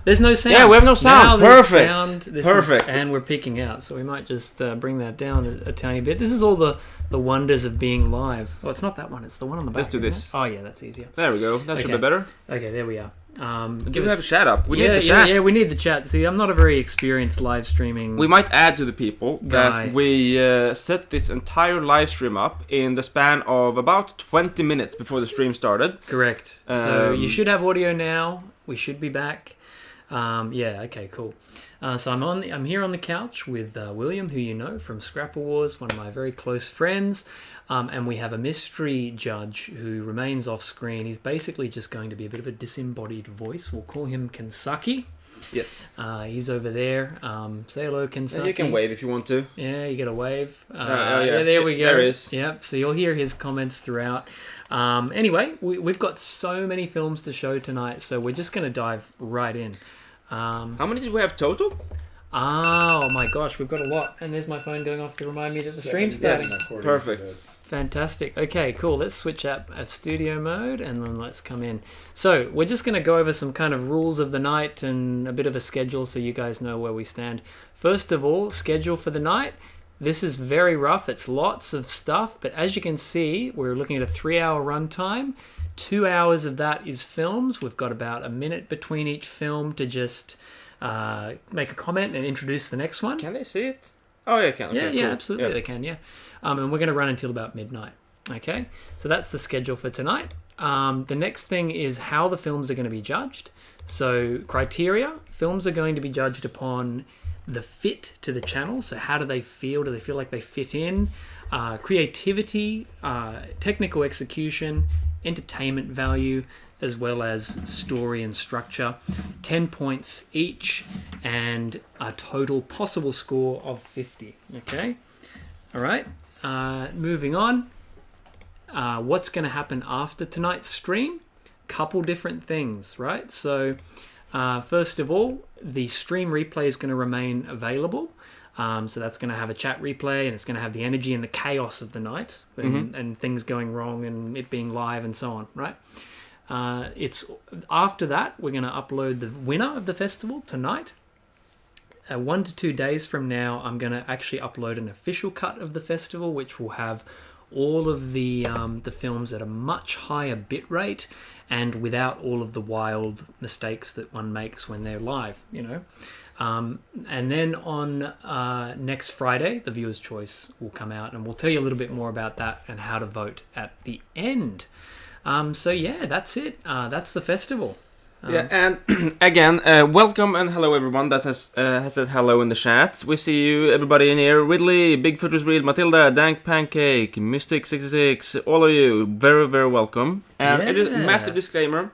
There's no sound. Yeah, we have no sound. Now Perfect. Perfect. And we're peaking out, so we might just bring that down a tiny bit. This is all the wonders of being live. Oh, it's not that one. It's the one on the back. Let's do this. Oh, yeah, that's easier. There we go. That should be better. Okay, there we are. Do we have a chat up? We need the chat. Yeah, we need the chat. See, I'm not a very experienced live streaming. We might add to the people guy. that we set this entire live stream up in the span of about 20 minutes before the stream started. Correct. So you should have audio now. We should be back. Okay, cool. So I'm here on the couch with William, who you know from Scrapple Wars, one of my very close friends. And we have a mystery judge who remains off screen. He's basically just going to be a bit of a disembodied voice. We'll call him Kansaki. Yes. He's over there. Say hello, Kansaki. Yeah, you can wave if you want to. Yeah, you get a wave. Yeah, there we go. There he is. Yep, so you'll hear his comments throughout. Anyway, we've got so many films to show tonight, so we're just going to dive right in. How many did we have total? Oh my gosh, we've got a lot. And there's my phone going off to remind me that the stream's starting. Perfect. Fantastic. Okay, cool. Let's switch up at studio mode and then let's come in. So we're just going to go over some kind of rules of the night and a bit of a schedule so you guys know where we stand. First of all, schedule for the night. This is very rough. It's lots of stuff. But as you can see, we're looking at a 3-hour runtime. 2 hours of that is films. We've got about a minute between each film to just make a comment and introduce the next one. Can they see it? Oh, yeah, can. Okay, yeah, cool. Absolutely, they can, yeah. And we're going to run until about midnight. Okay, so that's the schedule for tonight. The next thing is how the films are going to be judged. So criteria, films are going to be judged upon the fit to the channel. So how do they feel? Do they feel like they fit in? Creativity, technical execution, entertainment value, as well as story and structure. 10 points each and a total possible score of 50. Okay? All right. Moving on. What's going to happen after tonight's stream? Couple different things, right? So first of all, the stream replay is going to remain available. So that's going to have a chat replay and it's going to have the energy and the chaos of the night and things going wrong and it being live and so on, right? It's after that, we're going to upload the winner of the festival tonight. 1 to 2 days from now, I'm going to actually upload an official cut of the festival, which will have all of the films at a much higher bit rate and without all of the wild mistakes that one makes when they're live, you know. And then on next Friday, the viewer's choice will come out and we'll tell you a little bit more about that and how to vote at the end. So yeah, that's it. That's the festival. And again, welcome and hello everyone that has said hello in the chat. We see you, everybody in here. Ridley, Bigfoot was real, Matilda, Dank Pancake, Mystic66, all of you, very, very welcome. And it is a massive disclaimer.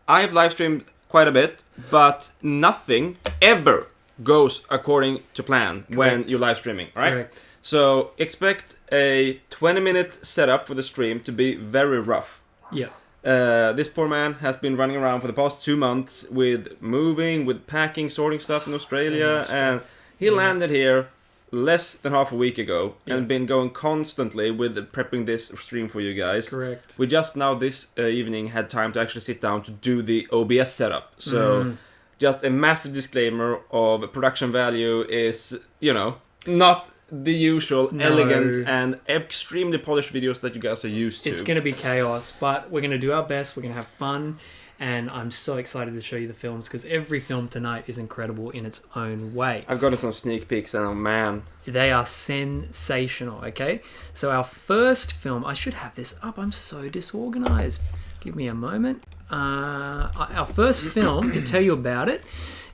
I have live streamed quite a bit, but nothing ever goes according to plan when you're live streaming, right? Correct. So expect a 20-minute setup for the stream to be very rough. Yeah. This poor man has been running around for the past 2 months with moving, with packing, sorting stuff in Australia, and he landed here less than half a week ago and been going constantly with prepping this stream for you guys. Correct. We just now this evening had time to actually sit down to do the OBS setup. So just a massive disclaimer of production value is, you know, not the usual elegant and extremely polished videos that you guys are used to. It's going to be chaos, but we're going to do our best. We're going to have fun, and I'm so excited to show you the films because every film tonight is incredible in its own way. I've gotten some sneak peeks, and oh man, they are sensational. Okay, so our first film, I should have this up. I'm so disorganized. Give me a moment. Our first film, to tell you about it,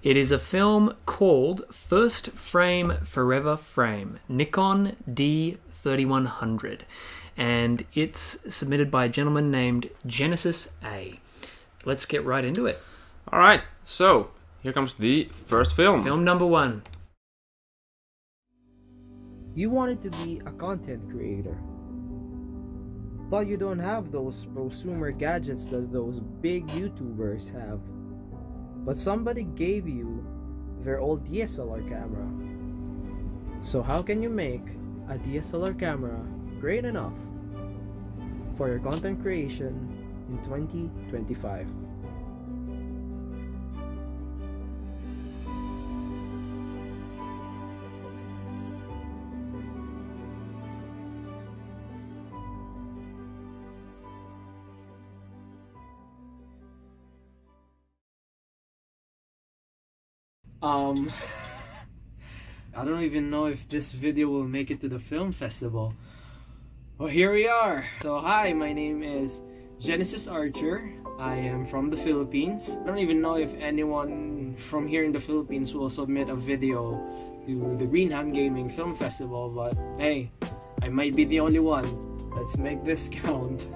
it is a film called First Frame Forever Frame, Nikon D3100. And it's submitted by a gentleman named Genesis A. Let's get right into it. All right, so here comes the first film. Film number 1. You wanted to be a content creator, but you don't have those prosumer gadgets that those big YouTubers have. But somebody gave you their old DSLR camera. So how can you make a DSLR camera great enough for your content creation in 2025? I don't even know if this video will make it to the film festival. Well, here we are. So hi, my name is Genesis Archer. I am from the Philippines. I don't even know if anyone from here in the Philippines will submit a video to the Greenham Gaming Film Festival, but hey, I might be the only one. Let's make this count.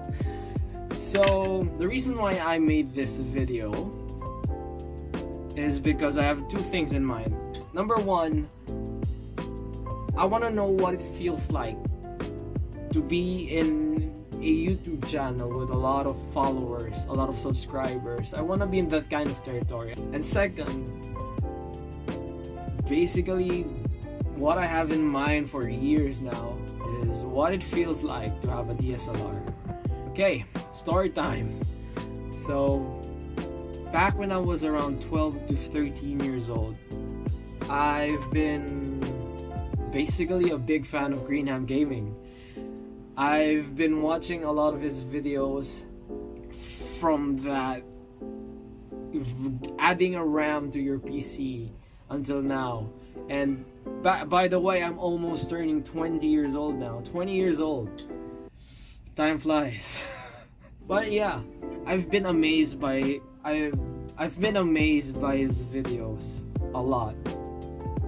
So the reason why I made this video is because I have two things in mind. Number one, I want to know what it feels like to be in a YouTube channel with a lot of followers, a lot of subscribers. I want to be in that kind of territory. And second, basically what I have in mind for years now is what it feels like to have a DSLR. Okay, story time. So back when I was around 12 to 13 years old, I've been basically a big fan of Greenham Gaming. I've been watching a lot of his videos from that adding a RAM to your PC until now. And by the way, I'm almost turning 20 years old now. 20 years old. Time flies. But yeah, I've been amazed by his videos a lot.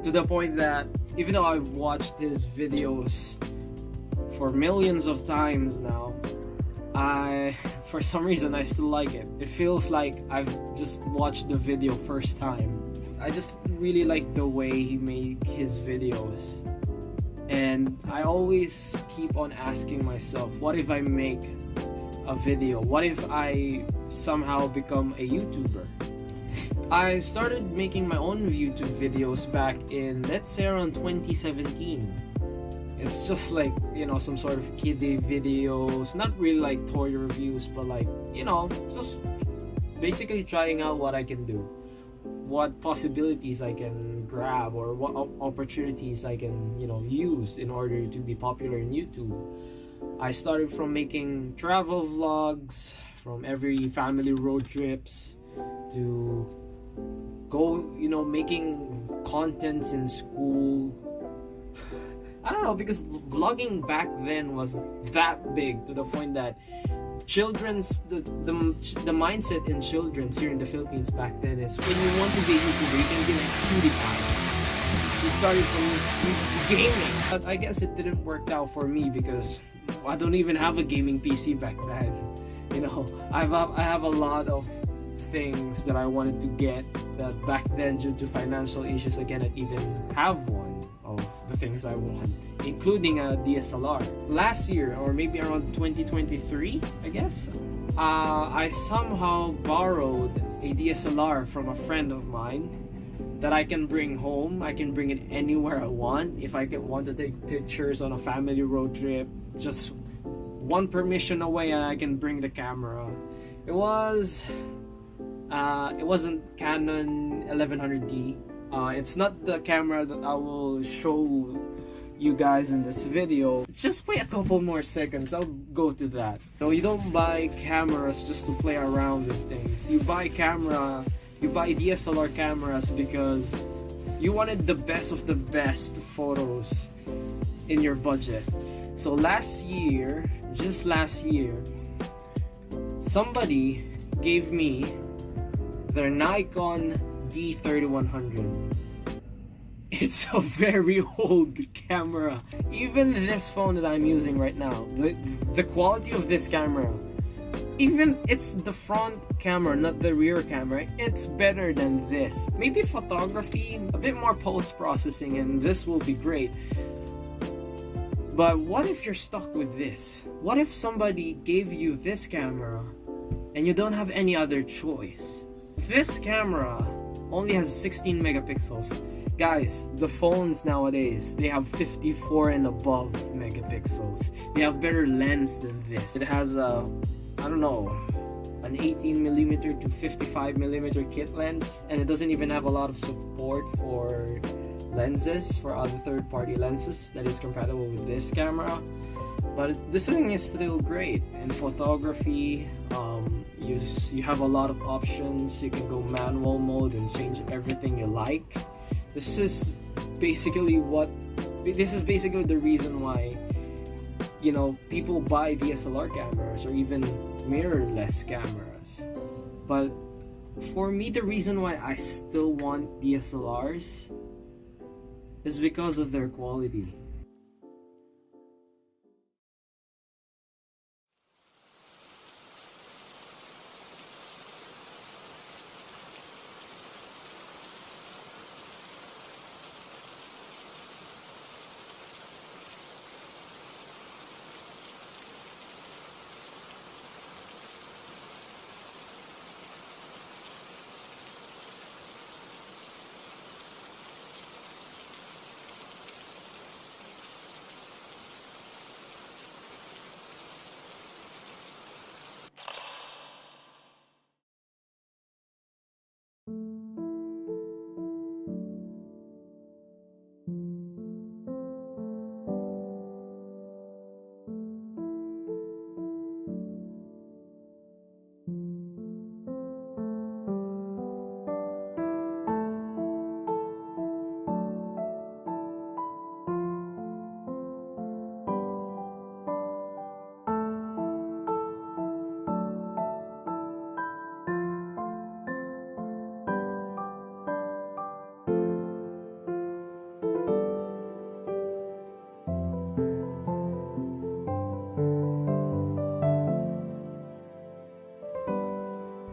To the point that even though I've watched his videos for millions of times now, for some reason I still like it. It feels like I've just watched the video first time. I just really like the way he made his videos. And I always keep on asking myself, what if I make a video? What if I somehow become a YouTuber? I started making my own YouTube videos back in, let's say, around 2017. It's just like, you know, some sort of kiddie videos, not really like toy reviews, but like, you know, just basically trying out what I can do, what possibilities I can grab, or what opportunities I can, you know, use in order to be popular in YouTube. I started from making travel vlogs, from every family road trips, to making contents in school. I don't know, because vlogging back then was that big, to the point that the mindset in children's here in the Philippines back then is, when you want to be a YouTuber, you can be like PewDiePie. You started from gaming. But I guess it didn't work out for me because I don't even have a gaming PC back then. You know, I have a lot of things that I wanted to get that back then, due to financial issues, I cannot even have one of the things I want, including a DSLR. Last year, or maybe around 2023, I guess, I somehow borrowed a DSLR from a friend of mine that I can bring home. I can bring it anywhere I want. If I want to take pictures on a family road trip, just one permission away and I can bring the camera. It wasn't Canon 1100D. It's not the camera that I will show you guys in this video. Just wait a couple more seconds, I'll go to that. No, you don't buy cameras just to play around with things. You buy DSLR cameras because you wanted the best of the best photos in your budget. So just last year, somebody gave me their Nikon D3100. It's a very old camera. Even this phone that I'm using right now, the quality of this camera, even it's the front camera, not the rear camera, it's better than this. Maybe photography, a bit more post-processing, and this will be great. But what if you're stuck with this? What if somebody gave you this camera and you don't have any other choice? This camera only has 16 megapixels. Guys, the phones nowadays, they have 54 and above megapixels. They have better lens than this. It has an 18mm to 55mm kit lens, and it doesn't even have a lot of support for lenses, for other third-party lenses that is compatible with this camera. But this thing is still great. In photography, you have a lot of options. You can go manual mode and change everything you like. This is basically the reason why, you know, people buy DSLR cameras or even mirrorless cameras. But for me, the reason why I still want DSLRs is because of their quality.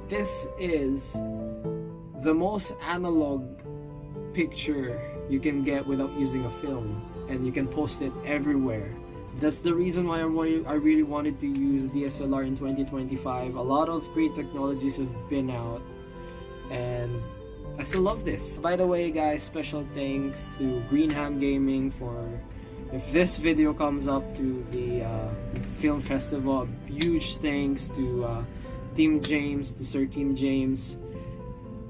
This is the most analog picture you can get without using a film, and you can post it everywhere. That's the reason why I really wanted to use DSLR in 2025. A lot of great technologies have been out, and I still love this. By the way, guys, special thanks to Greenham Gaming for, if this video comes up to the film festival, huge thanks to Team James, to Sir Team James,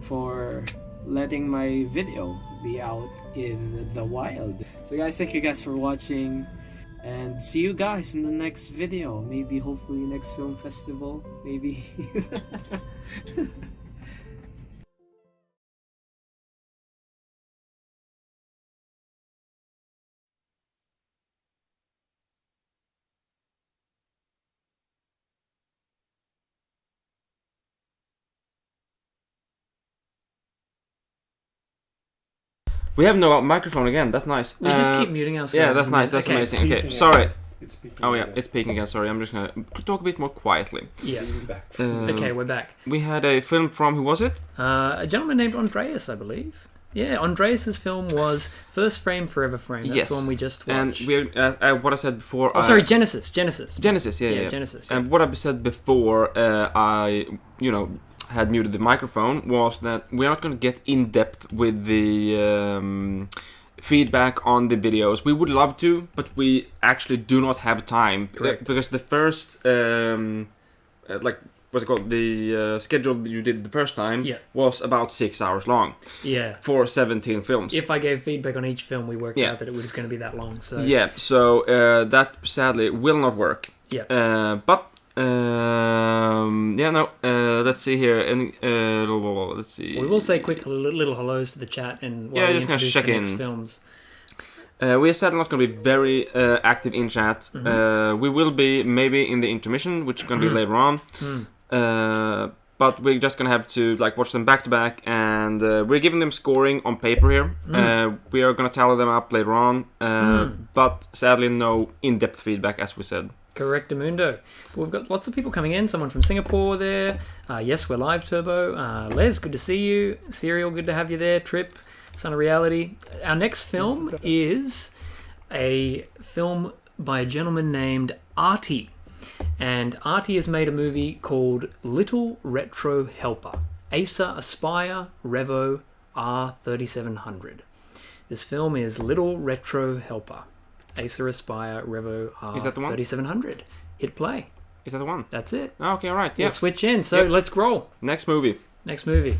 for letting my video be out in the wild. So guys, thank you guys for watching, and see you guys in the next video. Maybe, hopefully, next film festival, maybe. We have no microphone again. That's nice. We just keep muting ourselves. Yeah, that's nice. That's Okay. amazing. Okay, Peaking sorry. again. It's peaking Oh yeah, again. it's peaking again. Sorry, I'm just gonna talk a bit more quietly. Yeah. Back. Okay, we're back. We had a film from, who was it? A gentleman named Andreas, I believe. Yeah, Andreas's film was First Frame, Forever Frame. That's Yes. the one we just And watched. we're what I said before. Oh, sorry, Genesis. Genesis. Yeah. Genesis. And what I said before, I had muted the microphone, was that we're not going to get in depth with the feedback on the videos. We would love to, but we actually do not have time. Correct. Because the first what's it called, the schedule that you did the first time Yeah. was about 6 hours long Yeah. for 17 films. If I gave feedback on each film, we worked Yeah. out that it was going to be that long. So Yeah, so that sadly will not work. Yeah. Let's see here. Let's see. We will say quick little hellos to the chat and while Yeah, we just gonna introduce check the next in. films. We said not going to be very active in chat. Mm-hmm. We will be maybe in the intermission, which is going to be later on. But we're just going to have to watch them back to back, and we're giving them scoring on paper here. We are going to tally them up later on, but sadly no in-depth feedback, as we said. Correctamundo. We've got lots of people coming in. Someone from Singapore there. Yes, we're live, Turbo. Les, good to see you. Serial, good to have you there. Trip, Son of Reality. Our next film is a film by a gentleman named Artie. And Artie has made a movie called Little Retro Helper. Acer Aspire Revo R3700. This film is Little Retro Helper. Acer Aspire Revo Is that the one? R3700. Hit play. Is that the one? That's it. Oh, okay, alright, yeah. We'll switch in. So Yep. let's roll. Next movie. Next movie.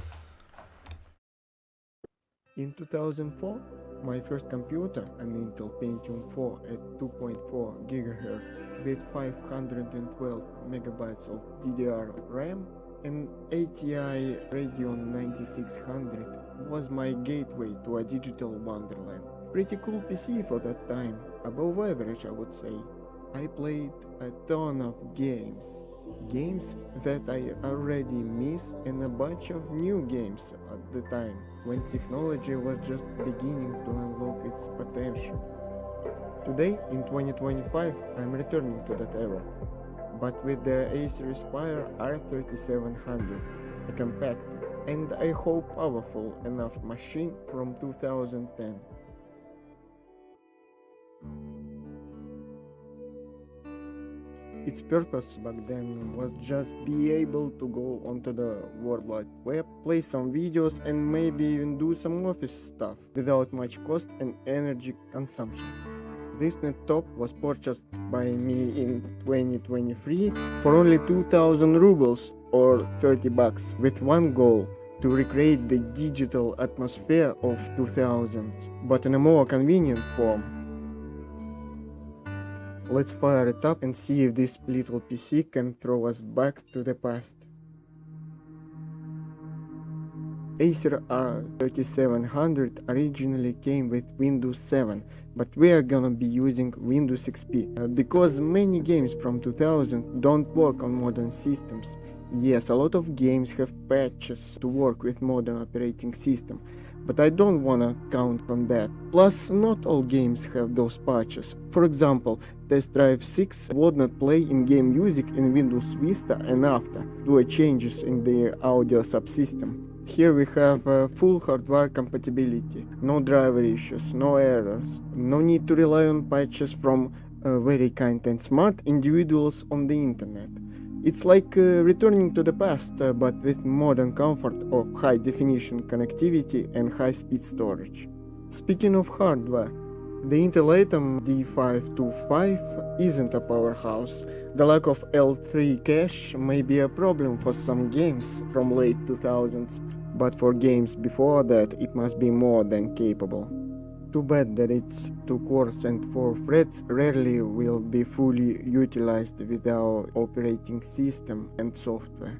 In 2004, My first computer, an Intel Pentium 4 at 2.4 GHz with 512 megabytes of DDR RAM, an ATI Radeon 9600 was my gateway to a digital wonderland. Pretty cool PC for that time, above average I would say. I played a ton of games that I already missed and a bunch of new games at the time, when technology was just beginning to unlock its potential. Today, in 2025, I'm returning to that era, but with the Acer Aspire R3700, a compact and I hope powerful enough machine from 2010. Its purpose back then was just be able to go onto the World Wide Web, play some videos and maybe even do some office stuff without much cost and energy consumption. This laptop was purchased by me in 2023 for only 2000 rubles or $30 with one goal: to recreate the digital atmosphere of 2000s, but in a more convenient form. Let's fire it up and see if this little PC can throw us back to the past. Acer R3700 originally came with Windows 7, but we are gonna be using Windows XP because many games from 2000 don't work on modern systems. Yes, a lot of games have patches to work with modern operating system, but I don't wanna count on that. Plus, not all games have those patches. For example, Test Drive 6 would not play in-game music in Windows Vista and after due to changes in the audio subsystem. Here we have full hardware compatibility, no driver issues, no errors, no need to rely on patches from very kind and smart individuals on the internet. It's like returning to the past, but with modern comfort of high-definition connectivity and high-speed storage. Speaking of hardware, the Intel Atom D525 isn't a powerhouse. The lack of L3 cache may be a problem for some games from late 2000s, but for games before that it must be more than capable. Too bad that its 2 cores and 4 threads rarely will be fully utilized with our operating system and software.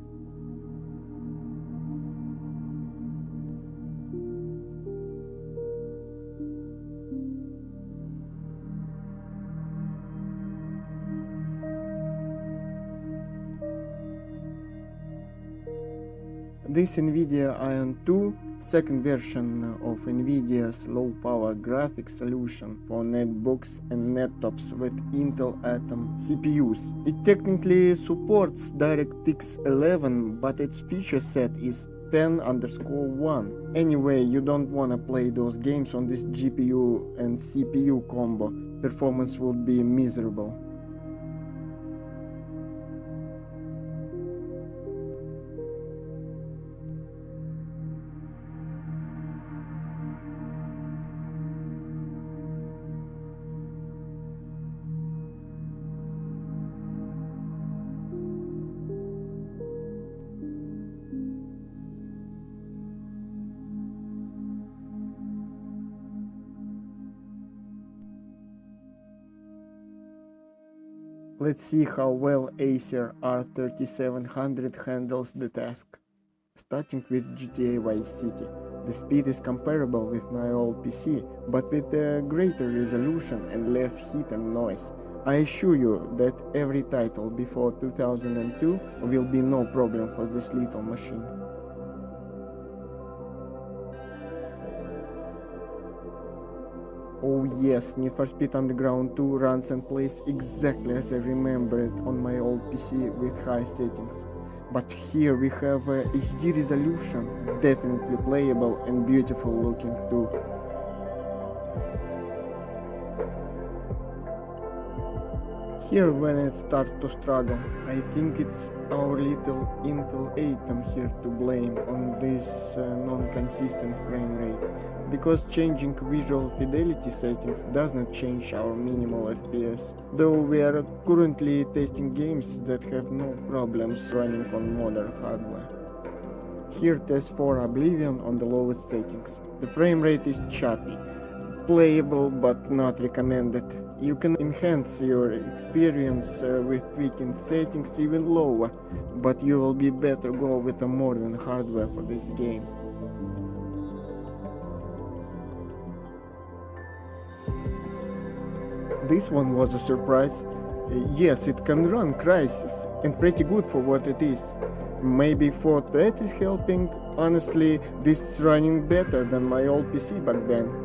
This NVIDIA Ion 2, second version of NVIDIA's low-power graphics solution for netbooks and laptops with Intel Atom CPUs. It technically supports DirectX 11, but its feature set is 10_1. Anyway, you don't wanna play those games on this GPU and CPU combo. Performance would be miserable. Let's see how well Acer R3700 handles the task. Starting with GTA Vice City. The speed is comparable with my old PC, but with a greater resolution and less heat and noise. I assure you that every title before 2002 will be no problem for this little machine. Oh yes, Need for Speed Underground 2 runs and plays exactly as I remember it on my old PC with high settings. But here we have HD resolution, definitely playable and beautiful looking too. Here when it starts to struggle, I think it's our little Intel Atom here to blame on this non-consistent frame rate, because changing visual fidelity settings does not change our minimal FPS, though we are currently testing games that have no problems running on modern hardware. Here test for Oblivion on the lowest settings. The frame rate is choppy, playable but not recommended. You can enhance your experience with tweaking settings even lower, but you will be better go with a modern hardware for this game. This one was a surprise. Yes, it can run Crysis, and pretty good for what it is. Maybe Threads is helping. Honestly, this is running better than my old PC back then.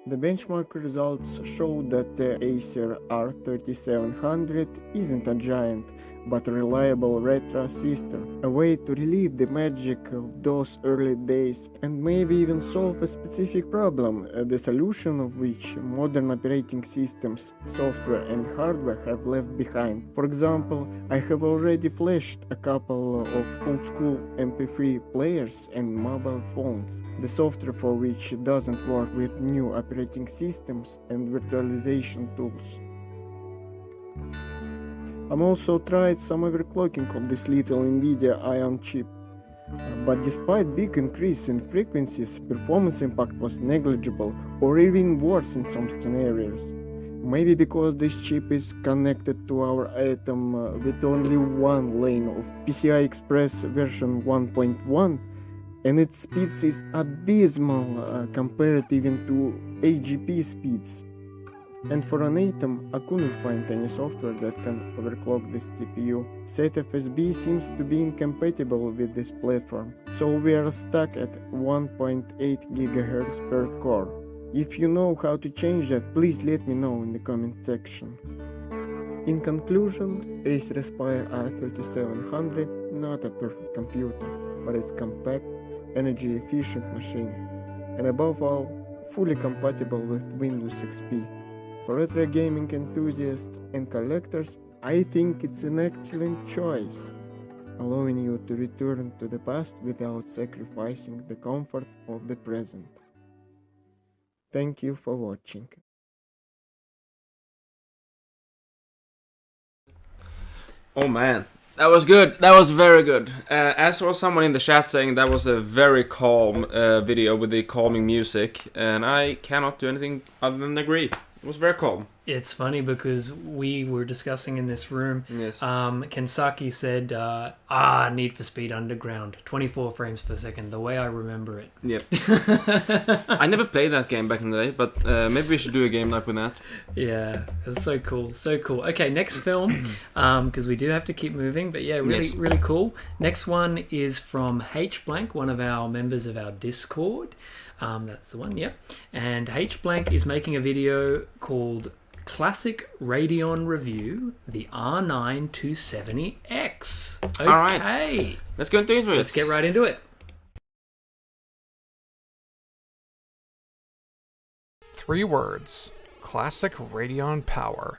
The benchmark results show that the Acer R3700 isn't a giant, but a reliable retro system, a way to relieve the magic of those early days and maybe even solve a specific problem, the solution of which modern operating systems, software and hardware have left behind. For example, I have already flashed a couple of old-school MP3 players and mobile phones, the software for which doesn't work with new operating systems and virtualization tools. I'm also tried some overclocking of this little Nvidia Ion chip, but despite big increase in frequencies, performance impact was negligible or even worse in some scenarios. Maybe because this chip is connected to our Atom with only one lane of PCI Express version 1.1, and its speeds is abysmal compared even to AGP speeds. And for an Atom, I couldn't find any software that can overclock this CPU. ZFSB seems to be incompatible with this platform, so we are stuck at 1.8 GHz per core. If you know how to change that, please let me know in the comment section. In conclusion, Acer Aspire R3700 not a perfect computer, but it's compact, energy efficient machine, and above all, fully compatible with Windows XP. For retro gaming enthusiasts and collectors, I think it's an excellent choice, allowing you to return to the past without sacrificing the comfort of the present. Thank you for watching. Oh man, that was good. That was very good. I saw someone in the chat saying that was a very calm video with the calming music, and I cannot do anything other than agree. It was very calm. It's funny because we were discussing in this room. Yes. Kensaki said, Need for Speed Underground, 24 frames per second, the way I remember it. Yep. I never played that game back in the day, but maybe we should do a game night with that. Yeah, it's so cool, so cool. Okay, next film, because we do have to keep moving, but yeah, really, Yes. really cool. Next one is from H Blank, one of our members of our Discord. That's the one, yep. And H Blank is making a video called Classic Radeon Review, the R9 270X. Okay. All right. Let's go into it. Let's get right into it. 3 words. Classic Radeon Power.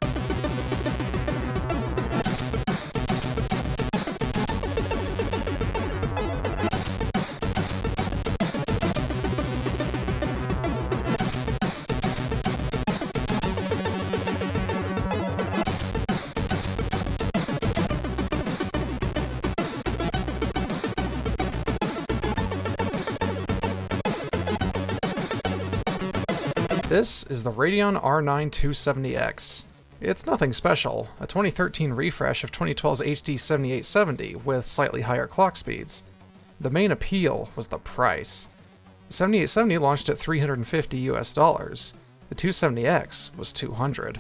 This is the Radeon R9 270X. It's nothing special, a 2013 refresh of 2012's HD 7870 with slightly higher clock speeds. The main appeal was the price. The 7870 launched at $350 US. The 270X was $200.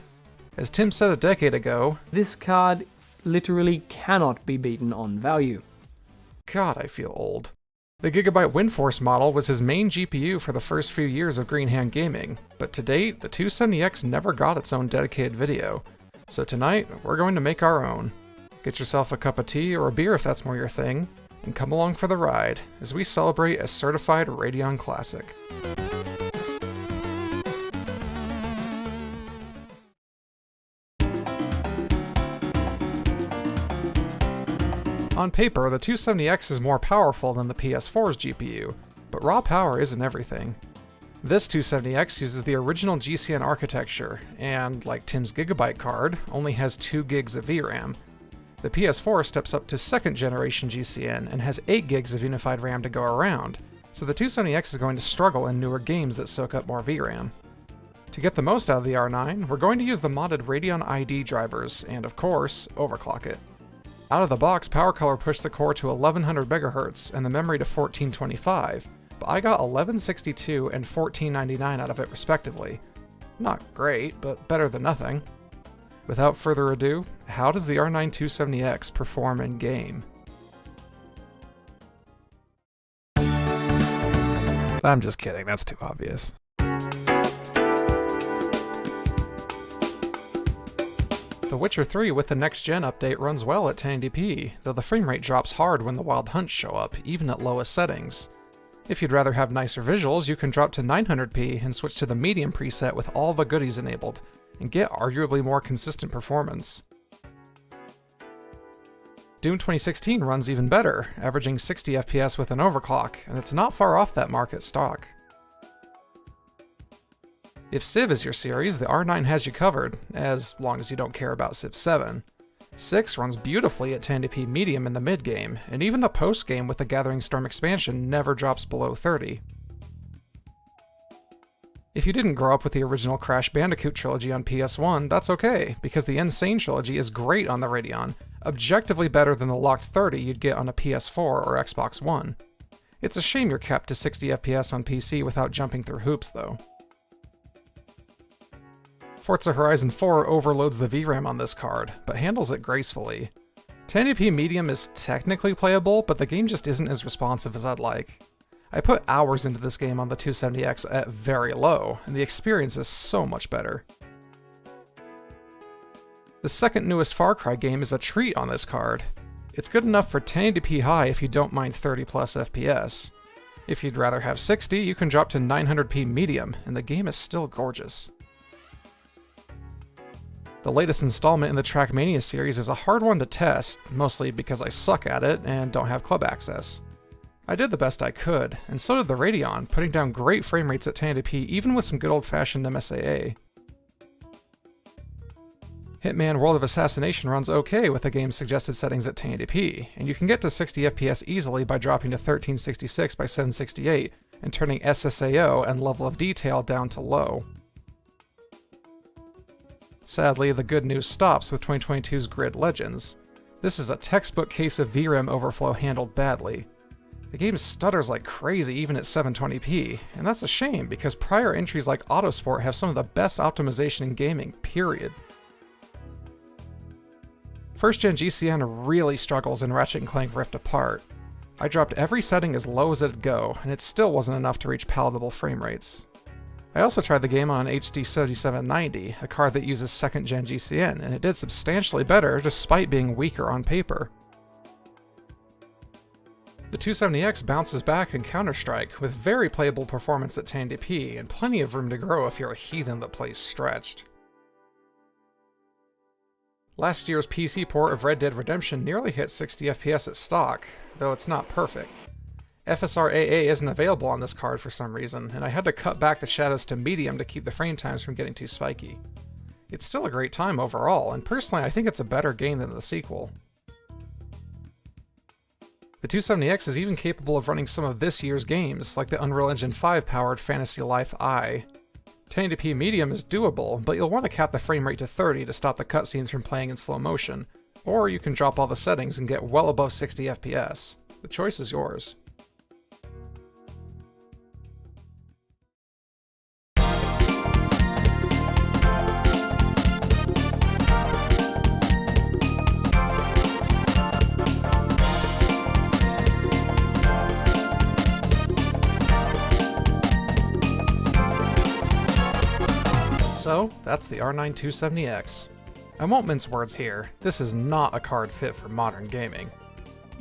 As Tim said a decade ago, This card literally cannot be beaten on value. God, I feel old. The Gigabyte WindForce model was his main GPU for the first few years of Greenhand Gaming, but to date, the 270X never got its own dedicated video. So tonight, we're going to make our own. Get yourself a cup of tea or a beer if that's more your thing, and come along for the ride as we celebrate a certified Radeon classic. On paper, the 270X is more powerful than the PS4's GPU, but raw power isn't everything. This 270X uses the original GCN architecture, and, like Tim's Gigabyte card, only has 2 gigs of VRAM. The PS4 steps up to 2nd generation GCN and has 8 gigs of unified RAM to go around, so the 270X is going to struggle in newer games that soak up more VRAM. To get the most out of the R9, we're going to use the modded Radeon ID drivers, and of course, overclock it. Out of the box, Power Color pushed the core to 1100 MHz and the memory to 1425, but I got 1162 and 1499 out of it respectively. Not great, but better than nothing. Without further ado, how does the R9 270X perform in game? I'm just kidding, that's too obvious. The Witcher 3 with the next-gen update runs well at 1080p, though the frame rate drops hard when the wild hunts show up, even at lowest settings. If you'd rather have nicer visuals, you can drop to 900p and switch to the medium preset with all the goodies enabled, and get arguably more consistent performance. Doom 2016 runs even better, averaging 60 FPS with an overclock, and it's not far off that mark at stock. If Civ is your series, the R9 has you covered, as long as you don't care about Civ 7. 6 runs beautifully at 1080p medium in the mid-game, and even the post-game with the Gathering Storm expansion never drops below 30. If you didn't grow up with the original Crash Bandicoot trilogy on PS1, that's okay, because the Insane trilogy is great on the Radeon, objectively better than the locked 30 you'd get on a PS4 or Xbox One. It's a shame you're capped to 60 FPS on PC without jumping through hoops, though. Forza Horizon 4 overloads the VRAM on this card, but handles it gracefully. 1080p medium is technically playable, but the game just isn't as responsive as I'd like. I put hours into this game on the 270X at very low, and the experience is so much better. The second newest Far Cry game is a treat on this card. It's good enough for 1080p high if you don't mind 30 plus FPS. If you'd rather have 60, you can drop to 900p medium, and the game is still gorgeous. The latest installment in the Trackmania series is a hard one to test, mostly because I suck at it and don't have club access. I did the best I could, and so did the Radeon, putting down great frame rates at 1080p even with some good old-fashioned MSAA. Hitman World of Assassination runs okay with the game's suggested settings at 1080p, and you can get to 60 FPS easily by dropping to 1366 by 768 and turning SSAO and level of detail down to low. Sadly, the good news stops with 2022's Grid Legends. This is a textbook case of VRAM overflow handled badly. The game stutters like crazy even at 720p, and that's a shame because prior entries like Autosport have some of the best optimization in gaming, period. First-gen GCN really struggles in Ratchet & Clank Rift Apart. I dropped every setting as low as it'd go, and it still wasn't enough to reach palatable frame rates. I also tried the game on HD 7790, a card that uses 2nd gen GCN, and it did substantially better despite being weaker on paper. The 270X bounces back in Counter-Strike with very playable performance at 1080p and plenty of room to grow if you're a heathen that plays stretched. Last year's PC port of Red Dead Redemption nearly hit 60 FPS at stock, though it's not perfect. FSR-AA isn't available on this card for some reason, and I had to cut back the shadows to medium to keep the frame times from getting too spiky. It's still a great time overall, and personally I think it's a better game than the sequel. The 270X is even capable of running some of this year's games, like the Unreal Engine 5 powered Fantasy Life I. 1080p medium is doable, but you'll want to cap the frame rate to 30 to stop the cutscenes from playing in slow motion, or you can drop all the settings and get well above 60 FPS. The choice is yours. So, that's the R9 270X. I won't mince words here, this is not a card fit for modern gaming.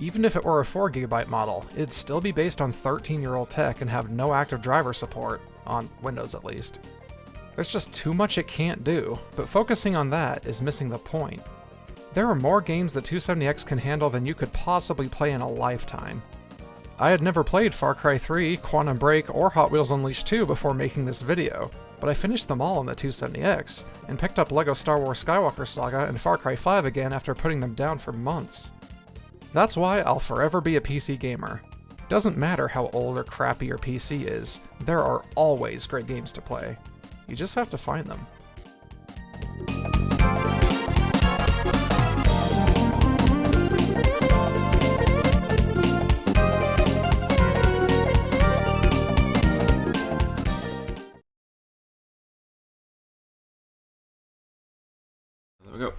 Even if it were a 4GB model, it'd still be based on 13-year-old tech and have no active driver support, on Windows at least. There's just too much it can't do, but focusing on that is missing the point. There are more games that 270X can handle than you could possibly play in a lifetime. I had never played Far Cry 3, Quantum Break, or Hot Wheels Unleashed 2 before making this video, but I finished them all on the 270X, and picked up LEGO Star Wars Skywalker Saga and Far Cry 5 again after putting them down for months. That's why I'll forever be a PC gamer. Doesn't matter how old or crappy your PC is, there are always great games to play. You just have to find them. There we go.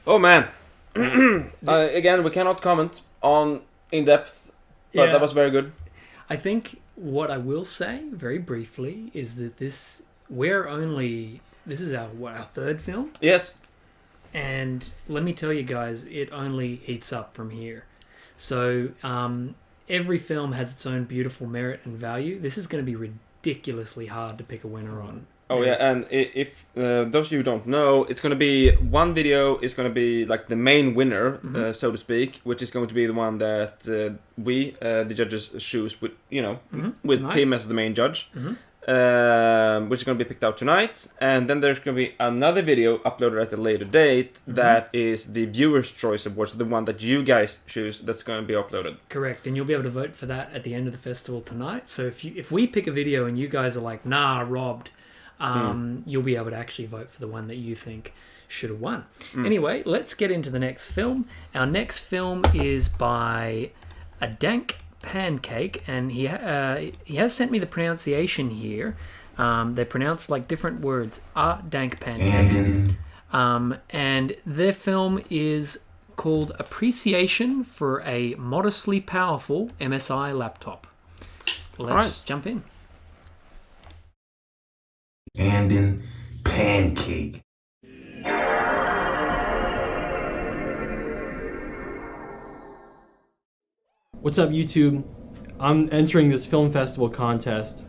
Oh man. Again, we cannot comment on in depth, but Yeah. that was very good. I think what I will say very briefly is that this is our third film, Yes. and let me tell you guys, it only heats up from here. So every film has its own beautiful merit and value. This is going to be ridiculously hard to pick a winner on. Oh yeah, and if those of you who don't know, it's going to be one video is going to be like the main winner, so to speak, which is going to be the one that we, the judges, choose with with Tonight. Tim as the main judge, which is going to be picked out tonight, and then there's going to be another video uploaded at a later date that is the Viewers' Choice Awards, the one that you guys choose that's going to be uploaded. Correct, and you'll be able to vote for that at the end of the festival tonight. So if we pick a video and you guys are like, nah, robbed, you'll be able to actually vote for the one that you think should have won. Anyway, let's get into the next film. Our next film is by a Dank Pancake, and he has sent me the pronunciation here. They pronounce like different words. A Dank Pancake. And their film is called Appreciation for a Modestly Powerful MSI Laptop. Let's jump in. And in Pancake. What's up, YouTube? I'm entering this film festival contest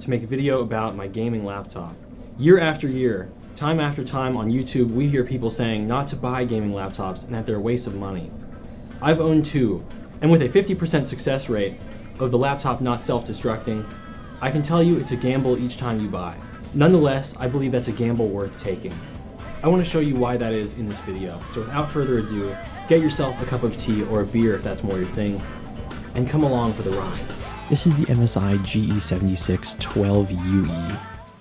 to make a video about my gaming laptop. Year after year, time after time on YouTube, we hear people saying not to buy gaming laptops and that they're a waste of money. I've owned two, and with a 50% success rate of the laptop not self-destructing, I can tell you it's a gamble each time you buy. Nonetheless, I believe that's a gamble worth taking. I want to show you why that is in this video, so without further ado, get yourself a cup of tea or a beer if that's more your thing, and come along for the ride. This is the MSI GE76 12UE.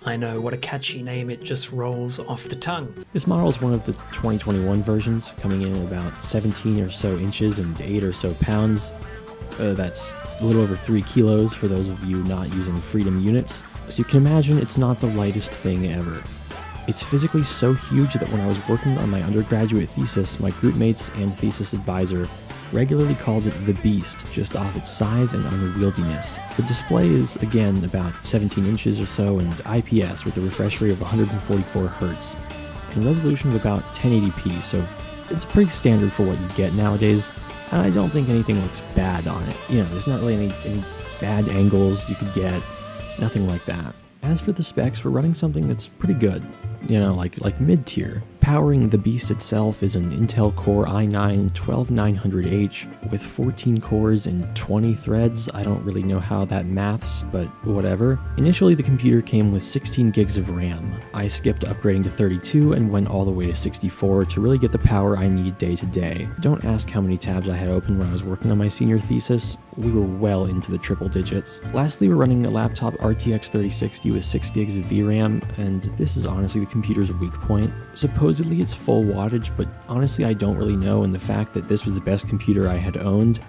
I know, what a catchy name, it just rolls off the tongue. This model is one of the 2021 versions, coming in at about 17 or so inches and 8 or so pounds. That's a little over 3 kilos for those of you not using Freedom units. So you can imagine it's not the lightest thing ever. It's physically so huge that when I was working on my undergraduate thesis, my group mates and thesis advisor regularly called it the Beast, just off its size and unwieldiness. The display is, again, about 17 inches or so and IPS with a refresh rate of 144 Hz and resolution of about 1080p, so it's pretty standard for what you get nowadays. And I don't think anything looks bad on it. You know, there's not really any bad angles you could get, nothing like that. As for the specs, we're running something that's pretty good, you know, like mid-tier. Powering the Beast itself is an Intel Core i9-12900H with 14 cores and 20 threads. I don't really know how that maths, but whatever. Initially, the computer came with 16 gigs of RAM. I skipped upgrading to 32 and went all the way to 64 to really get the power I need day to day. Don't ask how many tabs I had open when I was working on my senior thesis. We were well into the triple digits. Lastly, we're running a laptop RTX 3060 with 6 gigs of VRAM, and this is honestly the computer's weak point. Supposedly it's full wattage, but honestly I don't really know, and the fact that this was the best computer I had owned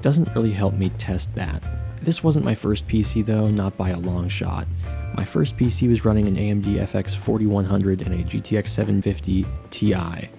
doesn't really help me test that. This wasn't my first PC though, not by a long shot. My first PC was running an AMD FX 4100 and a GTX 750 Ti.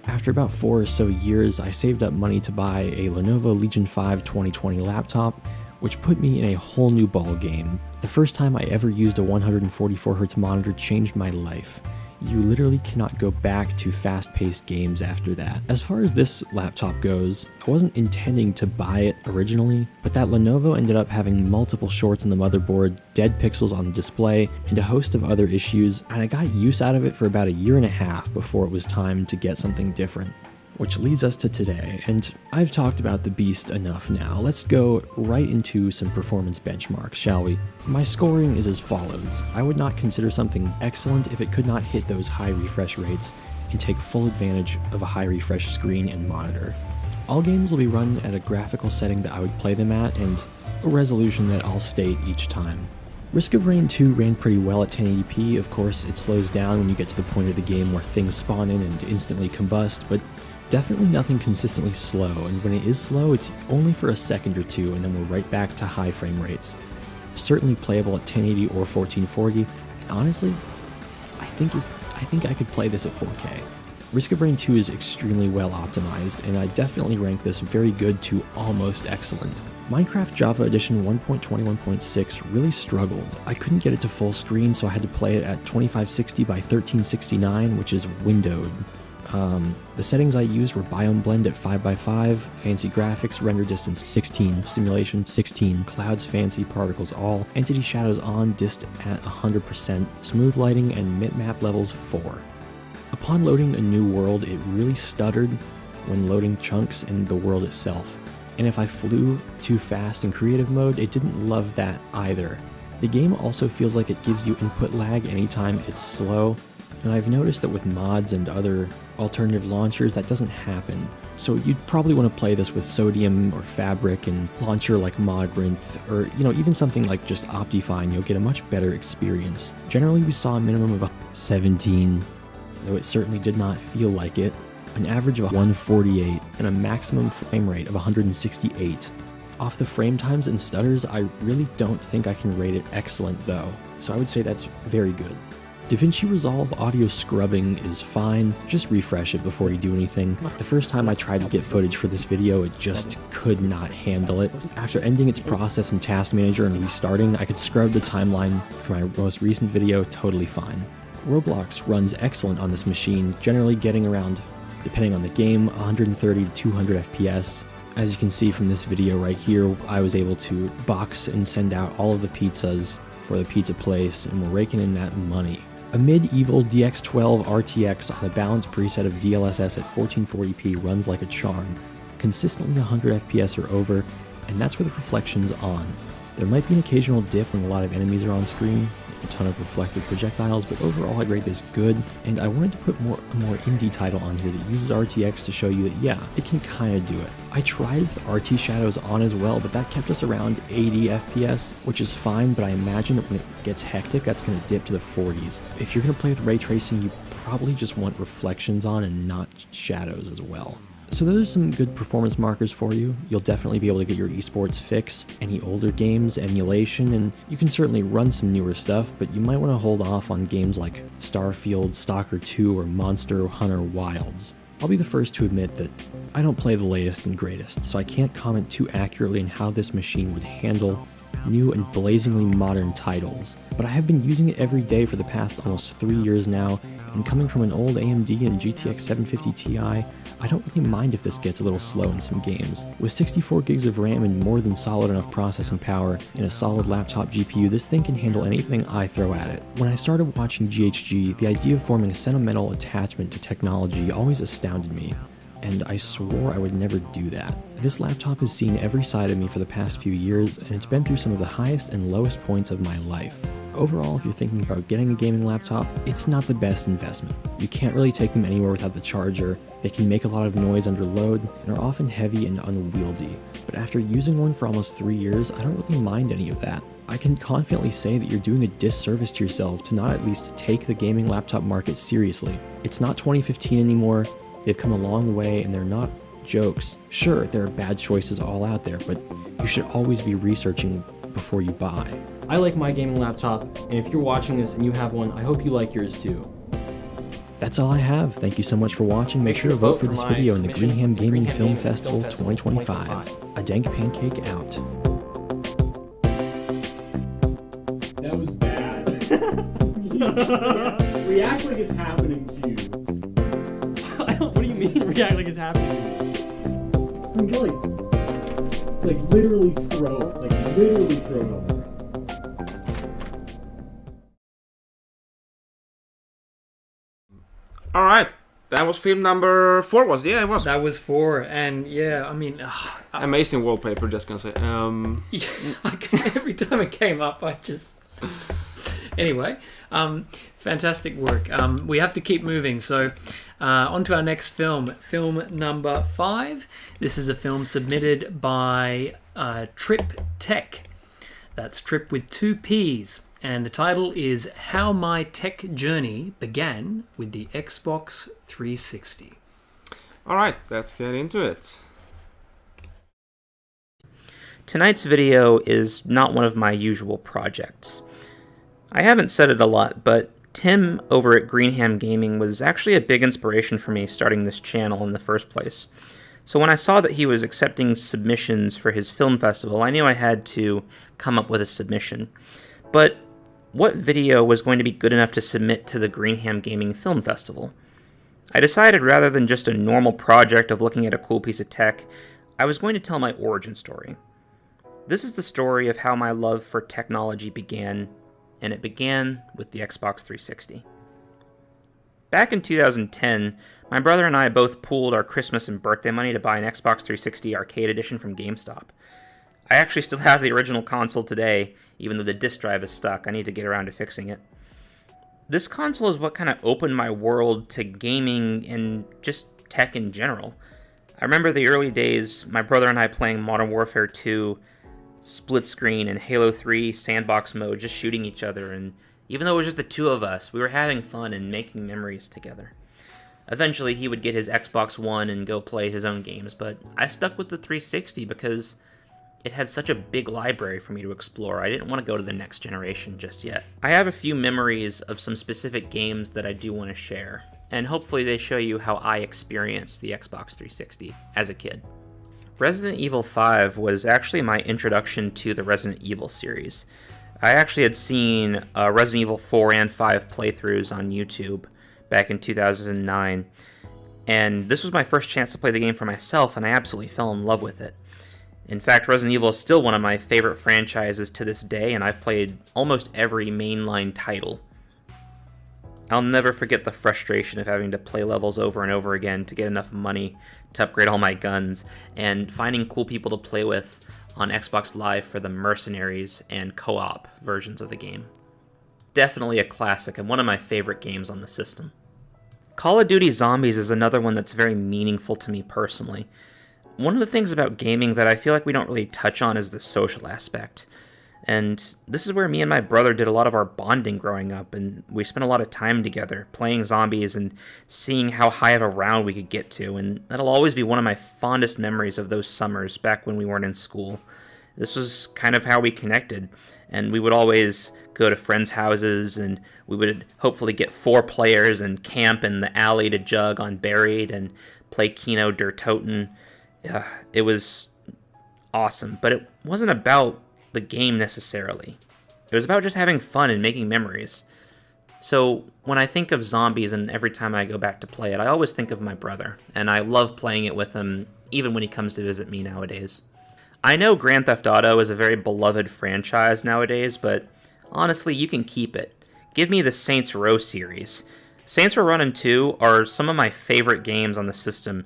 After about 4 or so years, I saved up money to buy a Lenovo Legion 5 2020 laptop, which put me in a whole new ball game. The first time I ever used a 144Hz monitor changed my life. You literally cannot go back to fast-paced games after that. As far as this laptop goes, I wasn't intending to buy it originally, but that Lenovo ended up having multiple shorts on the motherboard, dead pixels on the display, and a host of other issues, and I got use out of it for about a year and a half before it was time to get something different. Which leads us to today, and I've talked about the beast enough now. Let's go right into some performance benchmarks, shall we? My scoring is as follows. I would not consider something excellent if it could not hit those high refresh rates and take full advantage of a high refresh screen and monitor. All games will be run at a graphical setting that I would play them at, and a resolution that I'll state each time. Risk of Rain 2 ran pretty well at 1080p. Of course, it slows down when you get to the point of the game where things spawn in and instantly combust, but definitely nothing consistently slow, and when it is slow, it's only for a second or two, and then we're right back to high frame rates. Certainly playable at 1080 or 1440, and honestly, I think I could play this at 4K. Risk of Rain 2 is extremely well optimized, and I definitely rank this very good to almost excellent. Minecraft Java Edition 1.21.6 really struggled. I couldn't get it to full screen, so I had to play it at 2560 by 1369, which is windowed. The settings I used were Biome Blend at 5x5, Fancy Graphics, Render Distance 16, Simulation 16, Clouds Fancy, Particles All, Entity Shadows on, Dist at 100%, Smooth Lighting, and Bitmap Levels 4. Upon loading a new world, it really stuttered when loading chunks and the world itself. And if I flew too fast in creative mode, it didn't love that either. The game also feels like it gives you input lag anytime it's slow, and I've noticed that with mods and other alternative launchers that doesn't happen. So you'd probably want to play this with Sodium or Fabric and launcher like Modrinth, or even something like just Optifine. You'll get a much better experience. Generally we saw a minimum of 17, though it certainly did not feel like it, an average of 148, and a maximum frame rate of 168. Off the frame times and stutters, I really don't think I can rate it excellent though, so I would say that's very good. DaVinci Resolve audio scrubbing is fine, just refresh it before you do anything. The first time I tried to get footage for this video, it just could not handle it. After ending its process in Task Manager and restarting, I could scrub the timeline for my most recent video totally fine. Roblox runs excellent on this machine, generally getting around, depending on the game, 130 to 200 FPS. As you can see from this video right here, I was able to box and send out all of the pizzas for the pizza place, and we're raking in that money. A medieval DX12 RTX on a balanced preset of DLSS at 1440p runs like a charm, consistently 100 FPS or over, and that's with reflections on. There might be an occasional dip when a lot of enemies are on screen, a ton of reflective projectiles, but overall I'd rate this good, and I wanted to put a more indie title on here that uses RTX to show you that yeah, it can kinda do it. I tried with RT shadows on as well, but that kept us around 80 FPS, which is fine, but I imagine that when it gets hectic, that's gonna dip to the 40s. If you're gonna play with ray tracing, you probably just want reflections on and not shadows as well. So those are some good performance markers for you. You'll definitely be able to get your esports fix, any older games, emulation, and you can certainly run some newer stuff, but you might want to hold off on games like Starfield, Stalker 2, or Monster Hunter Wilds. I'll be the first to admit that I don't play the latest and greatest, so I can't comment too accurately on how this machine would handle new and blazingly modern titles, but I have been using it every day for the past almost 3 years now, and coming from an old AMD and GTX 750 Ti, I don't really mind if this gets a little slow in some games. With 64 gigs of RAM and more than solid enough processing power and a solid laptop GPU, this thing can handle anything I throw at it. When I started watching GHG, the idea of forming a sentimental attachment to technology always astounded me, and I swore I would never do that. This laptop has seen every side of me for the past few years, and it's been through some of the highest and lowest points of my life. Overall, if you're thinking about getting a gaming laptop, it's not the best investment. You can't really take them anywhere without the charger, they can make a lot of noise under load, and are often heavy and unwieldy. But after using one for almost 3 years, I don't really mind any of that. I can confidently say that you're doing a disservice to yourself to not at least take the gaming laptop market seriously. It's not 2015 anymore. They've come a long way, and they're not jokes. Sure, there are bad choices all out there, but you should always be researching before you buy. I like my gaming laptop, and if you're watching this and you have one, I hope you like yours too. That's all I have. Thank you so much for watching. Make sure to vote for this video in the Greenham Gaming Film Festival 2025. A dank pancake out. That was bad. React like it's happening to you. What do you mean react like it's happening? I'm like literally throw it on the ground. Alright, That was film number 4, was it? Yeah, it was. That was 4, and yeah, I mean, Amazing wallpaper, just gonna say. every time it came up, I just... Anyway, fantastic work. We have to keep moving, so on to our next film. Film number 5. This is a film submitted by Trip Tech. That's Trip with 2 P's. And the title is How My Tech Journey Began with the Xbox 360. Alright, let's get into it. Tonight's video is not one of my usual projects. I haven't said it a lot, but Tim over at Greenham Gaming was actually a big inspiration for me starting this channel in the first place. So when I saw that he was accepting submissions for his film festival, I knew I had to come up with a submission. But what video was going to be good enough to submit to the Greenham Gaming Film Festival? I decided rather than just a normal project of looking at a cool piece of tech, I was going to tell my origin story. This is the story of how my love for technology began, and it began with the Xbox 360. Back in 2010, my brother and I both pooled our Christmas and birthday money to buy an Xbox 360 Arcade Edition from GameStop. I actually still have the original console today, even though the disk drive is stuck. I need to get around to fixing it. This console is what kind of opened my world to gaming and just tech in general. I remember the early days, my brother and I playing Modern Warfare 2, split screen, and Halo 3 sandbox mode, just shooting each other, and even though it was just the two of us, we were having fun and making memories together. Eventually, he would get his Xbox One and go play his own games, but I stuck with the 360 because it had such a big library for me to explore. I didn't want to go to the next generation just yet. I have a few memories of some specific games that I do want to share, and hopefully they show you how I experienced the Xbox 360 as a kid. Resident Evil 5 was actually my introduction to the Resident Evil series. I actually had seen Resident Evil 4 and 5 playthroughs on YouTube back in 2009, and this was my first chance to play the game for myself, and I absolutely fell in love with it. In fact, Resident Evil is still one of my favorite franchises to this day, and I've played almost every mainline title. I'll never forget the frustration of having to play levels over and over again to get enough money to upgrade all my guns, and finding cool people to play with on Xbox Live for the Mercenaries and co-op versions of the game. Definitely a classic and one of my favorite games on the system. Call of Duty Zombies is another one that's very meaningful to me personally. One of the things about gaming that I feel like we don't really touch on is the social aspect. And this is where me and my brother did a lot of our bonding growing up, and we spent a lot of time together playing zombies and seeing how high of a round we could get to, and that'll always be one of my fondest memories of those summers back when we weren't in school. This was kind of how we connected, and we would always go to friends' houses, and we would hopefully get 4 players and camp in the alley to jug on Buried and play Kino Der Toten. It was awesome, but it wasn't about the game necessarily. It was about just having fun and making memories. So when I think of zombies and every time I go back to play it, I always think of my brother, and I love playing it with him even when he comes to visit me nowadays. I know Grand Theft Auto is a very beloved franchise nowadays, but honestly, you can keep it. Give me the Saints Row series. Saints Row 1 and 2 are some of my favorite games on the system,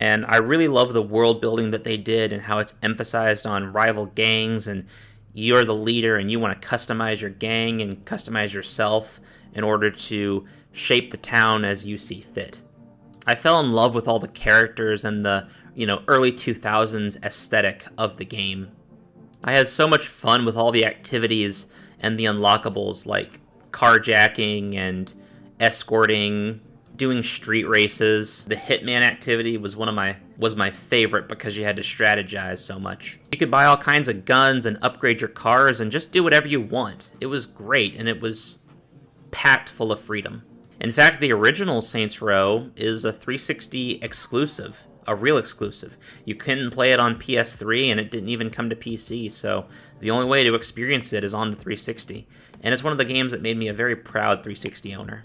and I really love the world building that they did and how it's emphasized on rival gangs, and you're the leader and you want to customize your gang and customize yourself in order to shape the town as you see fit. I fell in love with all the characters and the, early 2000s aesthetic of the game. I had so much fun with all the activities and the unlockables like carjacking and escorting, doing street races. The Hitman activity was my favorite because you had to strategize so much. You could buy all kinds of guns and upgrade your cars and just do whatever you want. It was great, and it was packed full of freedom. In fact, the original Saints Row is a 360 exclusive, a real exclusive. You couldn't play it on PS3, and it didn't even come to PC, so the only way to experience it is on the 360. And it's one of the games that made me a very proud 360 owner.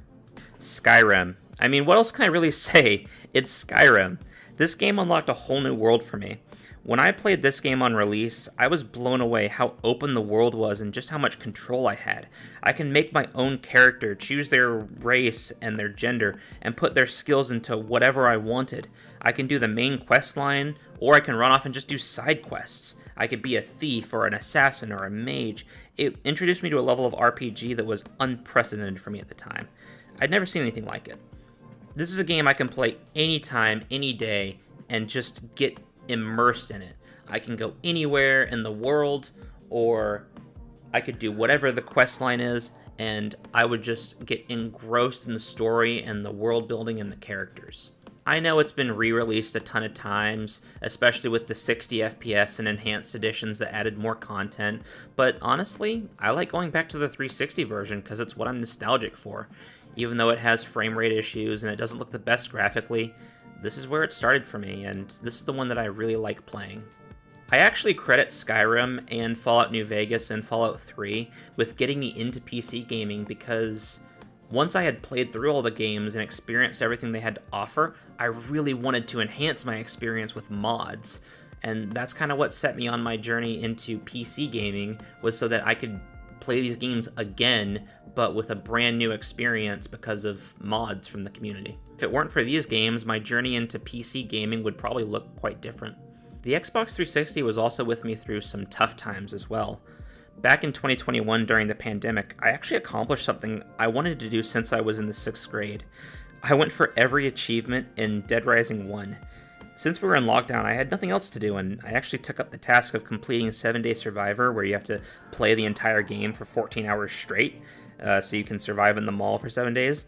Skyrim. I mean, what else can I really say? It's Skyrim. This game unlocked a whole new world for me. When I played this game on release, I was blown away how open the world was and just how much control I had. I can make my own character, choose their race and their gender, and put their skills into whatever I wanted. I can do the main quest line, or I can run off and just do side quests. I could be a thief or an assassin or a mage. It introduced me to a level of RPG that was unprecedented for me at the time. I'd never seen anything like it. This is a game I can play anytime, any day, and just get immersed in it. I can go anywhere in the world, or I could do whatever the quest line is, and I would just get engrossed in the story and the world building and the characters. I know it's been re-released a ton of times, especially with the 60 FPS and enhanced editions that added more content, but honestly, I like going back to the 360 version because it's what I'm nostalgic for. Even though it has frame rate issues and it doesn't look the best graphically, this is where it started for me, and this is the one that I really like playing. I actually credit Skyrim and Fallout New Vegas and Fallout 3 with getting me into PC gaming, because once I had played through all the games and experienced everything they had to offer, I really wanted to enhance my experience with mods. And that's kind of what set me on my journey into PC gaming, was so that I could play these games again, but with a brand new experience because of mods from the community. If it weren't for these games, my journey into PC gaming would probably look quite different. The Xbox 360 was also with me through some tough times as well. Back in 2021 during the pandemic, I actually accomplished something I wanted to do since I was in the 6th grade. I went for every achievement in Dead Rising 1. Since we were in lockdown, I had nothing else to do, and I actually took up the task of completing 7-Day Survivor, where you have to play the entire game for 14 hours straight, so you can survive in the mall for 7 days.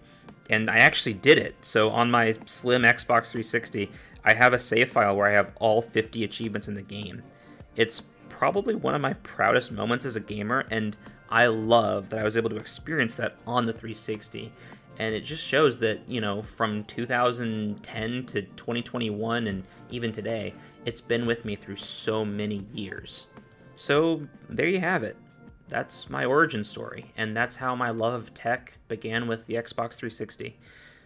And I actually did it. So on my slim Xbox 360, I have a save file where I have all 50 achievements in the game. It's probably one of my proudest moments as a gamer, and I love that I was able to experience that on the 360. And it just shows that, you know, from 2010 to 2021 and even today, it's been with me through so many years. So there you have it. That's my origin story, and that's how my love of tech began with the Xbox 360.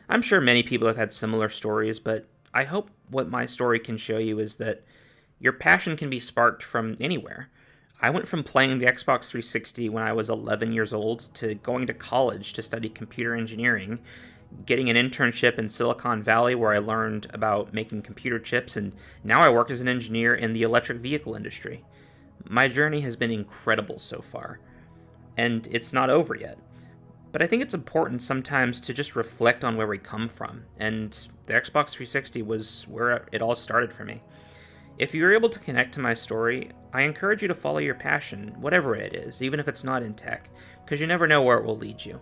I'm sure many people have had similar stories, but I hope what my story can show you is that your passion can be sparked from anywhere. I went from playing the Xbox 360 when I was 11 years old to going to college to study computer engineering, getting an internship in Silicon Valley where I learned about making computer chips, and now I work as an engineer in the electric vehicle industry. My journey has been incredible so far, and it's not over yet. But I think it's important sometimes to just reflect on where we come from, and the Xbox 360 was where it all started for me. If you're able to connect to my story, I encourage you to follow your passion, whatever it is, even if it's not in tech, because you never know where it will lead you.